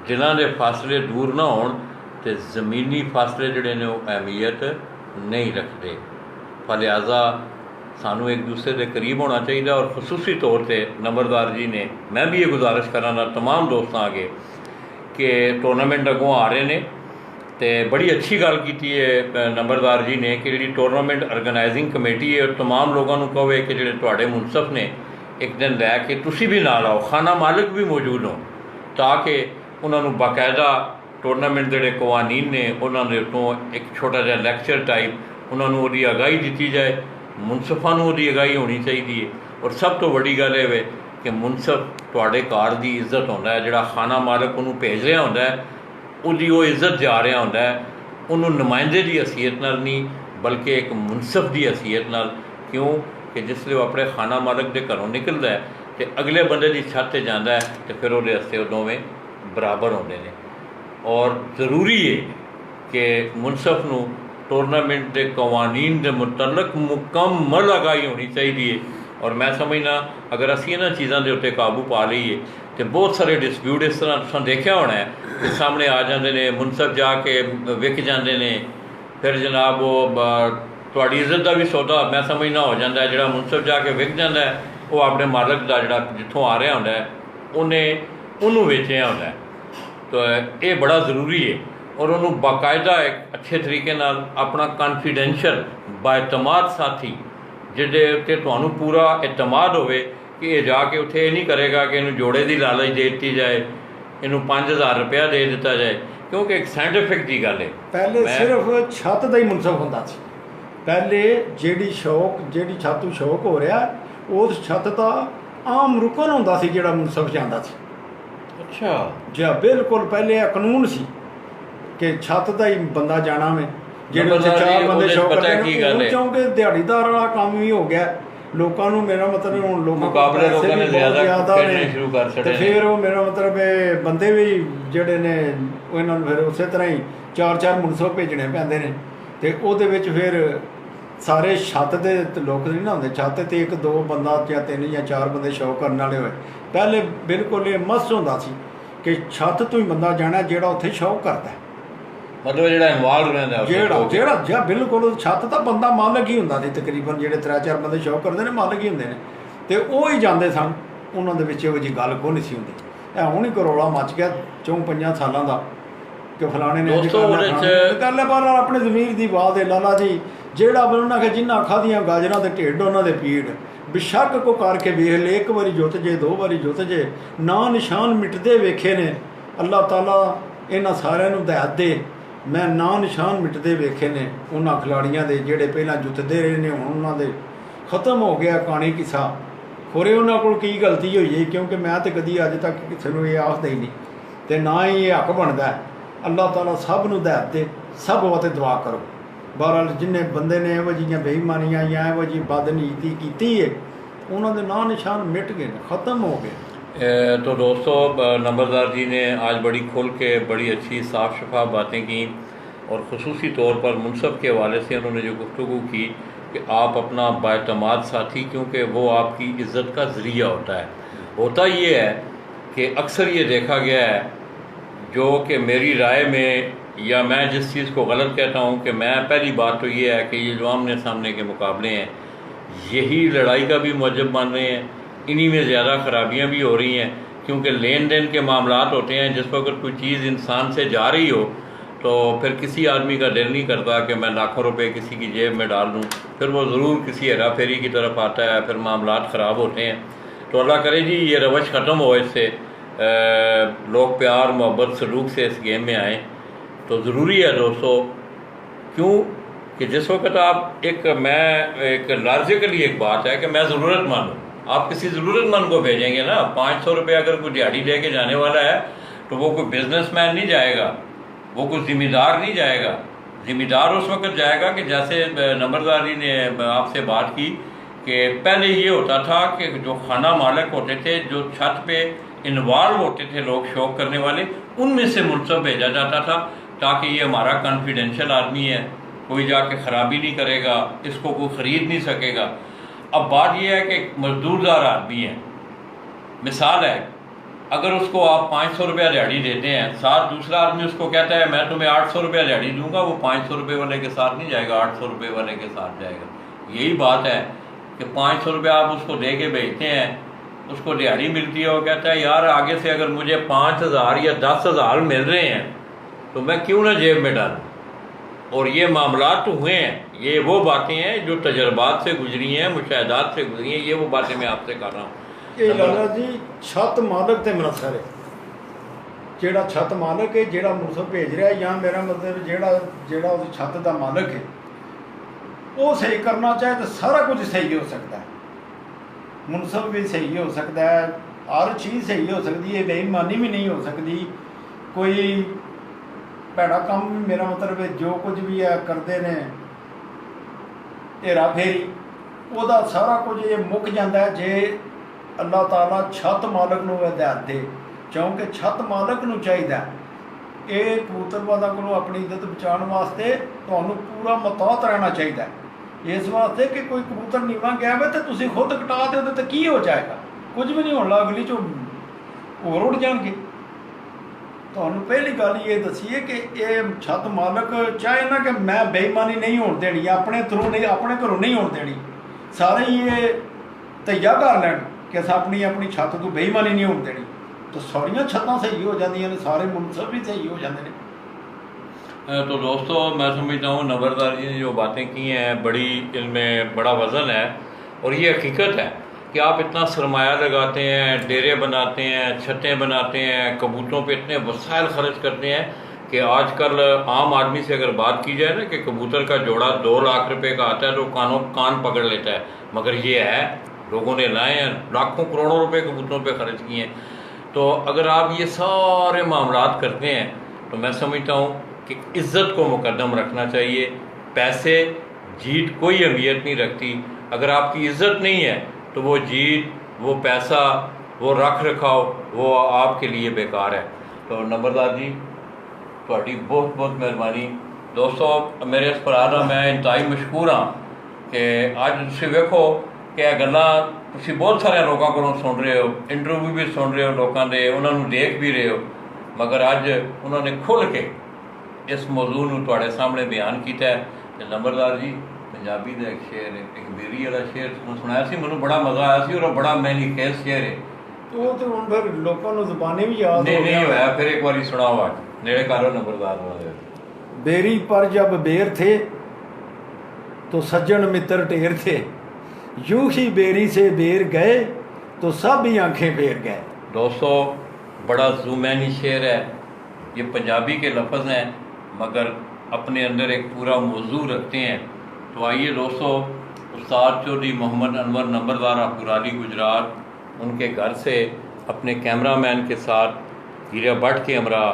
ਜਿਨ੍ਹਾਂ ਦੇ ਫਾਸਲੇ ਦੂਰ ਨਾ ਹੋਣ ਅਤੇ ਜ਼ਮੀਨੀ ਫਾਸਲੇ ਜਿਹੜੇ ਨੇ ਉਹ ਅਹਿਮੀਅਤ ਨਹੀਂ ਰੱਖਦੇ, ਲਿਹਾਜ਼ਾ ਸਾਨੂੰ ਇੱਕ ਦੂਸਰੇ ਦੇ ਕਰੀਬ ਹੋਣਾ ਚਾਹੀਦਾ। ਔਰ ਖਸੂਸੀ ਤੌਰ 'ਤੇ ਨੰਬਰਦਾਰ ਜੀ ਨੇ, ਮੈਂ ਵੀ ਇਹ ਗੁਜ਼ਾਰਿਸ਼ ਕਰਾਂਗਾ ਤਮਾਮ ਦੋਸਤਾਂ ਅੱਗੇ ਕਿ ਟੂਰਨਾਮੈਂਟ ਅੱਗੋਂ ਆ ਰਹੇ ਨੇ, ਅਤੇ ਬੜੀ ਅੱਛੀ ਗੱਲ ਕੀਤੀ ਹੈ ਨੰਬਰਦਾਰ ਜੀ ਨੇ ਕਿ ਜਿਹੜੀ ਟੂਰਨਾਮੈਂਟ ਆਰਗੇਨਾਈਜ਼ਿੰਗ ਕਮੇਟੀ ਹੈ ਉਹ ਤਮਾਮ ਲੋਕਾਂ ਨੂੰ ਕਹੇ ਕਿ ਜਿਹੜੇ ਤੁਹਾਡੇ ਮੁਨਸਫ ਨੇ ਇੱਕ ਦਿਨ ਲੈ ਕੇ ਤੁਸੀਂ ਵੀ ਨਾਲ ਆਓ, ਖਾਨਾ ਮਾਲਿਕ ਵੀ ਮੌਜੂਦ ਹੋ, ਤਾਂ ਕਿ ਉਹਨਾਂ ਨੂੰ ਬਾਕਾਇਦਾ ਟੂਰਨਾਮੈਂਟ ਦੇ ਜਿਹੜੇ ਕਵਾਨੀਨ ਨੇ ਉਹਨਾਂ ਦੇ ਉੱਤੋਂ ਇੱਕ ਛੋਟਾ ਜਿਹਾ ਲੈਕਚਰ ਟਾਈਪ ਉਹਨਾਂ ਨੂੰ ਉਹਦੀ ਅਗਾਹੀ ਦਿੱਤੀ ਜਾਏ। ਮੁਨਸਫਾਂ ਨੂੰ ਉਹਦੀ ਅਗਾਹੀ ਹੋਣੀ ਚਾਹੀਦੀ ਹੈ। ਔਰ ਸਭ ਤੋਂ ਵੱਡੀ ਗੱਲ ਇਹ ਵੇ ਕਿ ਮੁਨਸਫ ਤੁਹਾਡੇ ਘਰ ਦੀ ਇੱਜ਼ਤ ਹੁੰਦਾ ਹੈ, ਜਿਹੜਾ ਖਾਨਾ ਮਾਲਕ ਉਹਨੂੰ ਭੇਜ ਰਿਹਾ ਹੁੰਦਾ ਹੈ ਉਹਦੀ ਉਹ ਇੱਜ਼ਤ ਜਾ ਰਿਹਾ ਹੁੰਦਾ ਹੈ, انہوں نمائندے دی حیثیت نال نہیں بلکہ ایک منصف دی حیثیت نال. کیوں کہ جس لئے وہ اپنے خانہ مالک دے گھروں نکلتا ہے تو اگلے بندے دی چھت تے جانا ہے تو پھر وہ راستے وہ دونوں برابر ہوتے ہیں. اور ضروری ہے کہ منصف نو ٹورنامنٹ دے قوانین دے متعلق مکمل آگاہی ہونی چاہیے. اور میں سمجھنا اگر اسی انہاں چیزاں دے اتنے قابو پا لئیے تو بہت سارے ڈسپیوٹ اس طرح تساں دیکھا ہونا ہے کہ سامنے آ جاندے نے, منصف جا کے وک جاندے نے, پھر جناب وہ تہاڈی عزت دا بھی سودا میں سمجھنا ہو جاتا ہے. جڑا منصف جا کے وک جاتا ہے وہ اپنے مالک دا جڑا جتوں آ رہا ہوتا ہے انہوں ویچیا ہوتا ہے. تو یہ بڑا ضروری ہے. اور انہوں باقاعدہ ایک اچھے طریقے نال اپنا کانفیڈینشیل باعتماد ساتھی جہے اتنے تمہیں پورا اعتماد ہوئے کہ یہ جا کے اتنے یہ نہیں کرے گا کہ انہوں جوڑے دی لالچ دے دیتی جائے, انہوں 5000 روپیہ دے دیتا جائے, کیونکہ ایک سائنٹیفک دی گل ہے. پہلے صرف چھت دا ہی منصف ہوتا سی. پہلے جیڑی چھت تو شوق ہو رہا اس چھت دا عام رکن ہوتا سی جڑا منصف جانا سی. اچھا جی بالکل پہلے یہ قانون سی کہ چھت دا ہی بندہ جانا میں جہاں 4 بندے شوق کرتے ہیں. کیونکہ دیہڑی دار والا کام بھی ہو گیا لوگوں کو. میرا مطلب ہوں لوگوں نے زیادہ نے پھر وہ میرا مطلب بندے بھی جڑے نے انہوں پھر اسی طرح ہی 4 منصف بھیجنے پیندے نے. تو وہ پھر سارے چھت دے لوگ نہیں نہ ہوندے, چھت تے 1-2 بندہ یا 3 یا 4 بندے شوق کرنے والے ہوئے. پہلے بالکل یہ مست ہوتا سی کہ چھت تو ہی بندہ جانا جہاں اتنے شوق کرتا ہے, مطلب جہاں انوالو رہتا جہاں جی بالکل چھت کا بندہ مالک ہی ہوتا سی. تقریباً جہے 3-4 بندے شوق کرتے ہیں مالک ہی ہوتے ہیں. تو وہ ہی جانے سن. انہوں نے یہ جی گل کو نہیں سی ہوتی. ہوں ہی کروڑا مچ گیا 4-5 سالوں کا کہ فلانے نے کر لیا. پر اپنے ضمیر کی بات ہے لالا جی جہاں بننا کہ جنہیں کھادیاں گاجراں کے ٹھڈ انہوں نے پیڑ بشک کو کر کے ویخ لے. 1 باری جت جے 2 باری جت جے نا نشان مٹتے ویکھے نے. اللہ تعالیٰ یہاں سارے ہدایت دے. میں نا نشان مٹتے ویکھے نے انہاں کھلاڑیاں دے جہے پہلے جتتے رہے نے ہوں انہوں دے ختم ہو گیا کہانی قصہ. خورے انہوں کو کی غلطی ہوئی ہے کیونکہ میں تو کدی اج تک کسی کو یہ آخ دے نہیں تو نہ ہی یہ حق بنتا ہے. اللہ تعالیٰ سب نو ہدایت دے. سب واسطے دعا کرو. بہرحال جن بندے نے یہو جہاں بےایمانیاں یا یہو جی بدنیتی کی ہے انہوں نے نا نشان مٹ گئے ختم ہو گئے. تو دوستو نمبردار جی نے آج بڑی کھل کے بڑی اچھی صاف شفاف باتیں کیں اور خصوصی طور پر منصف کے حوالے سے انہوں نے جو گفتگو کی کہ آپ اپنا باعتماد ساتھی, کیونکہ وہ آپ کی عزت کا ذریعہ ہوتا ہے. ہوتا یہ ہے کہ اکثر یہ دیکھا گیا ہے جو کہ میری رائے میں یا میں جس چیز کو غلط کہتا ہوں کہ میں پہلی بات تو یہ ہے کہ یہ جو آمنے سامنے کے مقابلے ہیں یہی لڑائی کا بھی موجب بن رہے ہیں. انہی میں زیادہ خرابیاں بھی ہو رہی ہیں کیونکہ لین دین کے معاملات ہوتے ہیں. جس وقت کوئی چیز انسان سے جا رہی ہو تو پھر کسی آدمی کا دل نہیں کرتا کہ میں لاکھوں روپے کسی کی جیب میں ڈال دوں. پھر وہ ضرور کسی ہیرا پھیری کی طرف آتا ہے, پھر معاملات خراب ہوتے ہیں. تو اللہ کرے جی یہ روش ختم ہو, اس سے لوگ پیار محبت سلوک سے اس گیم میں آئیں. تو ضروری ہے دوستو, کیوں کہ جس وقت آپ میں ایک لاجیکلی ایک بات ہے کہ میں ضرورت مند ہوں. آپ کسی ضرورت مند کو بھیجیں گے نا. 500 روپے اگر کوئی دیہڑی لے کے جانے والا ہے تو وہ کوئی بزنس مین نہیں جائے گا, وہ کوئی ذمہ دار نہیں جائے گا. ذمہ دار اس وقت جائے گا کہ جیسے نمبرداری نے آپ سے بات کی کہ پہلے یہ ہوتا تھا کہ جو خانہ مالک ہوتے تھے, جو چھت پہ انوالو ہوتے تھے لوگ شوق کرنے والے, ان میں سے منصف بھیجا جاتا تھا تاکہ یہ ہمارا کانفیڈینشیل آدمی ہے, کوئی جا کے خرابی نہیں کرے گا, اس کو کوئی خرید نہیں سکے گا. اب بات یہ ہے کہ ایک مزدور دار آدمی ہے, مثال ہے, اگر اس کو آپ 500 روپیہ دیہڑی دیتے ہیں, ساتھ دوسرا آدمی اس کو کہتا ہے میں تمہیں 800 روپیہ دیہڑی دوں گا, وہ 500 روپے والے کے ساتھ نہیں جائے گا, 800 روپے والے کے ساتھ جائے گا. یہی بات ہے کہ 500 روپیہ آپ اس کو دے کے بھیجتے ہیں, اس کو دیہڑی ملتی ہے, وہ کہتا ہے یار آگے سے اگر مجھے 5000 یا 10,000 مل رہے ہیں تو میں کیوں نہ جیب میں ڈالوں. اور یہ معاملات تو ہوئے ہیں, یہ وہ باتیں ہیں جو تجربات سے گزری ہیں, مشاہدات سے گزری ہیں, یہ وہ باتیں میں آپ سے کر رہا ہوں. یہ لالا جی چھت مالک تے منحصر ہے. جیڑا چھت مالک ہے, جیڑا منصف بھیج رہا ہے, یا میرا مطلب جیڑا اس چھت دا مالک ہے وہ صحیح کرنا چاہے تو سارا کچھ صحیح ہو سکتا ہے. منصف بھی صحیح ہو سکتا ہے, ہر چیز صحیح ہو سکتی ہے, بے ایمانی بھی نہیں ہو سکتی. کوئی ਭੈੜਾ ਕੰਮ ਵੀ ਮੇਰਾ ਮਤਲਬ ਹੈ ਜੋ ਕੁਝ ਵੀ ਹੈ ਕਰਦੇ ਨੇ ਹੇਰਾ ਫੇਰੀ, ਉਹਦਾ ਸਾਰਾ ਕੁਝ ਇਹ ਮੁੱਕ ਜਾਂਦਾ ਹੈ ਜੇ ਅੱਲਾਹ ਤਾਲਾ ਛੱਤ ਮਾਲਕ ਨੂੰ ਹਦਾਇਤ ਦੇ। ਕਿਉਂਕਿ ਛੱਤ ਮਾਲਕ ਨੂੰ ਚਾਹੀਦਾ ਇਹ ਕਬੂਤਰਬਾਜ਼ਾਂ ਕੋਲੋਂ ਆਪਣੀ ਇੱਜ਼ਤ ਬਚਾਉਣ ਵਾਸਤੇ ਤੁਹਾਨੂੰ ਪੂਰਾ ਮੁਤਾਹਤ ਰਹਿਣਾ ਚਾਹੀਦਾ, ਇਸ ਵਾਸਤੇ ਕਿ ਕੋਈ ਕਬੂਤਰ ਨੀਵਾਂ ਗਿਆ ਹੋਵੇ ਤੇ ਤੁਸੀਂ ਖੁਦ ਕਟਾ ਦਿਓ ਉਹਦੇ ਤੇ ਕੀ ਹੋ ਜਾਏਗਾ, ਕੁਝ ਵੀ ਨਹੀਂ ਹੋਣ ਲੱਗਾ, ਅਗਲੀ 'ਚੋਂ ਹੋਰ ਉੱਡ ਜਾਣਗੇ। ਤੁਹਾਨੂੰ ਪਹਿਲੀ ਗੱਲ ਇਹ ਦੱਸੀਏ ਕਿ ਇਹ ਛੱਤ ਮਾਲਕ ਚਾਹੇ ਨਾ ਕਿ ਮੈਂ ਬੇਈਮਾਨੀ ਨਹੀਂ ਹੋਣ ਦੇਣੀ, ਆਪਣੇ ਥਰੂ ਨਹੀਂ, ਆਪਣੇ ਘਰੋਂ ਨਹੀਂ ਹੋਣ ਦੇਣੀ, ਸਾਰੇ ਹੀ ਇਹ ਤਈਆ ਕਰ ਲੈਣ ਕਿ ਅਸਾਂ ਆਪਣੀ ਛੱਤ ਤੋਂ ਬੇਈਮਾਨੀ नहीं होने देनी, तो सारियां छत्तां सही हो जांदियां ने, सारे मुनसब भी सही हो जाते हैं। तो दोस्तों मैं समझता हूँ नंबरदार जी ने जो बातें की हैं बड़ी इनमें बड़ा वज़न है और ये हकीकत है कि आप इतना सरमाया लगाते हैं, डेरे बनाते हैं, छतें बनाते हैं, कबूतरों पे इतने वसाइल खर्च करते हैं कि आजकल आम आदमी से अगर बात की जाए ना कि कबूतर का जोड़ा 2 लाख रुपए का आता है तो कान पकड़ लेता है, मगर ये है लोगों ने लाए हैं, लाखों करोड़ों रुपए कबूतरों पे खर्च किए हैं। तो अगर आप ये सारे मामलात करते हैं तो मैं समझता हूँ कि इज़्ज़त को मुकद्दम रखना चाहिए, पैसे जीत कोई अहमियत नहीं रखती। अगर आपकी इज़्ज़त नहीं है तो वो जीत, वो पैसा, वो रख रखाव वो आपके लिए बेकार है। तो नंबरदार जी ਤੁਹਾਡੀ बहुत बहुत मेहरबानी। दोस्तों मेरे इस भरा ਦਾ मैं इंतहाई मशहूर हाँ कि ਅੱਜ ਤੁਸੀਂ ਵੇਖੋ ਕਿ ਇਹ ਗੱਲਾਂ ਤੁਸੀਂ ਬਹੁਤ ਸਾਰੇ ਲੋਕਾਂ ਕੋਲੋਂ ਸੁਣ ਰਹੇ ਹੋ, ਇੰਟਰਵਿਊ ਵੀ ਸੁਣ ਰਹੇ ਹੋ ਲੋਕਾਂ ਦੇ, ਉਹਨਾਂ ਨੂੰ ਦੇਖ ਵੀ ਰਹੇ ਹੋ, ਮਗਰ ਅੱਜ ਉਹਨਾਂ ਨੇ ਖੁੱਲ੍ਹ ਕੇ ਇਸ ਮੌਜੂ ਨੂੰ ਤੁਹਾਡੇ ਸਾਹਮਣੇ ਬਿਆਨ ਕੀਤਾ ਹੈ। ਤੇ ਨੰਬਰਦਾਰ ਜੀ ਪੰਜਾਬੀ ਦਾ ਇੱਕ ਸ਼ੇਰ ਹੈ, ਇੱਕ ਬੇਰੀ ਵਾਲਾ ਸ਼ੇਰ ਸੁਣਾਇਆ ਸੀ, ਮੈਨੂੰ ਬੜਾ ਮਜ਼ਾ ਆਇਆ ਸੀ ਔਰ ਬੜਾ ਮੈਨੀ ਖੇਸ ਸ਼ੇਰ ਹੈ। ਉਹ ਤੇ ਹੁਣ ਫਿਰ ਲੋਕਾਂ ਨੂੰ ਜ਼ੁਬਾਨੀ ਵੀ ਯਾਦ ਨਹੀਂ ਹੋਇਆ, ਫਿਰ ਇੱਕ ਵਾਰੀ ਸੁਣਾਓ ਅੱਜ नेड़े करो नंबरदार वाले। बेरी पर जब बेर थे तो सज्जन मित्र ढेर थे, यूं ही बेरी से बेर गए तो सब ही आंखें फेर गए। दोस्तों बड़ा ज़ुमैनी शेर है, ये पंजाबी के लफ्ज़ हैं मगर अपने अंदर एक पूरा मौजू रखते हैं। तो आइए दोस्तों उस्ताद चौधरी मोहम्मद अनवर नंबरदार अपुराली गुजरात, उनके घर से अपने कैमरामैन के साथ हीरा भट्ट के हमरा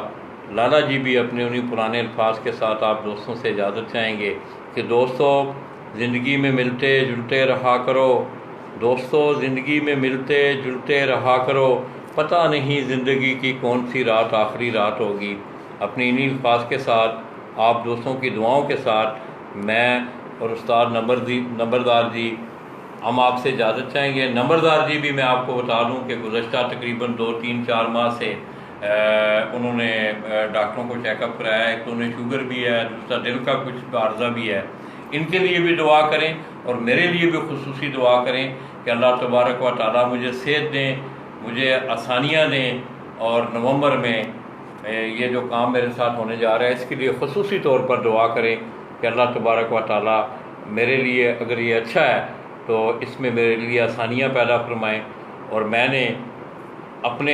लाला जी भी अपने उन्हीं पुराने अल्फाज के साथ आप दोस्तों से इजाज़त चाहेंगे कि दोस्तों ज़िंदगी में मिलते जुलते रहा करो, दोस्तों ज़िंदगी में मिलते जुलते रहा करो, पता नहीं ज़िंदगी की कौन सी रात आखिरी रात होगी। अपनी इन्हीं अल्फाज के साथ आप दोस्तों की दुआओं के साथ मैं और उस्ताद नंबरदार जी हम आपसे इजाज़त चाहेंगे। नंबरदार जी भी मैं आपको बता दूं कि गुज़श्ता तकरीबन 2-3-4 माह से उन्होंने डॉक्टरों को चेकअप कराया, एक तो उन्हें शुगर भी है, दूसरा दिल का कुछ आर्जा भी है। इनके लिए भी दुआ करें और मेरे लिए भी खुसूसी दुआ करें कि अल्लाह तबारक व तआला मुझे सेहत दें, मुझे आसानियाँ दें और नवंबर में ये जो काम मेरे साथ होने जा रहा है इसके लिए खुसूसी तौर पर दुआ करें कि अल्लाह तबारक व तआला मेरे लिए अगर ये अच्छा है तो इसमें मेरे लिए आसानियाँ पैदा फरमाएँ। और मैंने अपने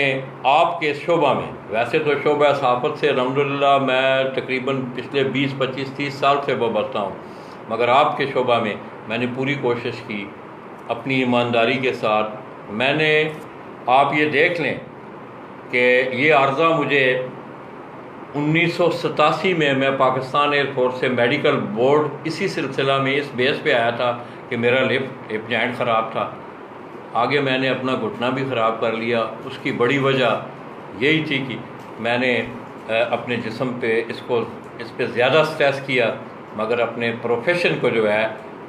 आप के शोबा में, वैसे तो शोबा सहाफ़त से अल्हम्दुलिल्लाह मैं तकरीबन पिछले 20-25-30 साल से वाबस्ता हूँ, मगर आपके शोबा में मैंने पूरी कोशिश की अपनी ईमानदारी के साथ। मैंने आप ये देख लें कि ये अर्ज़ा मुझे 1987 में मैं पाकिस्तान एयरफोर्स से मेडिकल बोर्ड इसी सिलसिला में इस बेस पे आया था कि मेरा हिप जॉइंट ख़राब था, आगे मैंने अपना घुटना भी ख़राब कर लिया। उसकी बड़ी वजह यही थी कि मैंने अपने जिस्म पे इस पे ज़्यादा स्ट्रेस किया, मगर अपने प्रोफेशन को जो है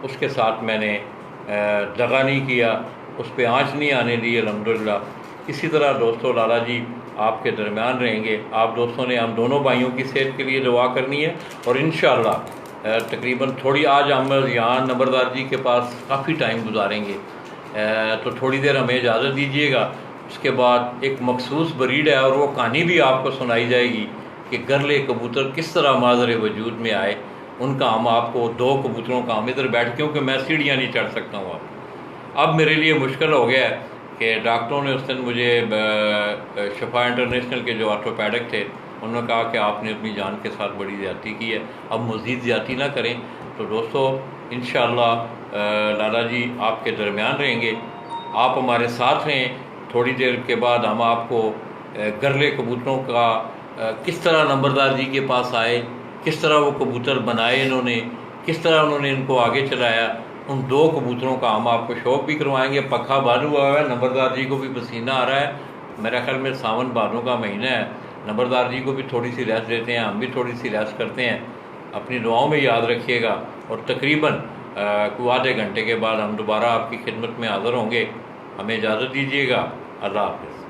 उसके साथ मैंने दगा नहीं किया, उस पे आँच नहीं आने दी अल्हम्दुलिल्लाह। इसी तरह दोस्तों लाला जी आपके दरमियान रहेंगे। आप दोस्तों ने हम दोनों भाइयों की सेहत के लिए दुआ करनी है और इंशाअल्लाह तकरीबन थोड़ी आज हम यहाँ नंबरदार जी के पास काफ़ी टाइम गुजारेंगे, तो थोड़ी देर हमें इजाज़त दीजिएगा। उसके बाद एक मखसूस ब्रीड है और वो कहानी भी आपको सुनाई जाएगी कि गरले कबूतर किस तरह माजरे वजूद में आए। उनका हम आपको 2 कबूतरों का हम इधर बैठ, क्योंकि मैं सीढ़ियाँ नहीं चढ़ सकता हूँ अब मेरे लिए मुश्किल हो गया है कि डॉक्टरों ने उस दिन मुझे शफा इंटरनेशनल के जो ऑर्थोपेडिक थे उन्होंने कहा कि आपने अपनी जान के साथ बड़ी ज़्यादती की है, अब मज़ीद ज़्यादती ना करें। तो दोस्तों इंशाअल्लाह लाला जी आपके दरमियान रहेंगे, आप हमारे साथ रहें। थोड़ी देर के बाद हम आपको गरले कबूतरों का کس طرح نمبردار جی کے پاس آئے، کس طرح وہ کبوتر بنائے انہوں نے، کس طرح انہوں نے ان کو آگے چلایا، ان 2 کبوتروں کا ہم آپ کو شوق بھی کروائیں گے۔ پکھا بند ہوا ہے، نمبردار جی کو بھی پسینہ آ رہا ہے، میرا خیال میں ساون بھادوں کا مہینہ ہے، نمبردار جی کو بھی تھوڑی سی ریسٹ دیتے ہیں، ہم بھی تھوڑی سی ریسٹ کرتے ہیں۔ اپنی دعاؤں میں یاد رکھیے گا، اور تقریباً کوئی آدھے گھنٹے کے بعد ہم دوبارہ آپ کی خدمت میں حاضر ہوں گے۔ ہمیں اجازت دیجیے گا، اللہ حافظ۔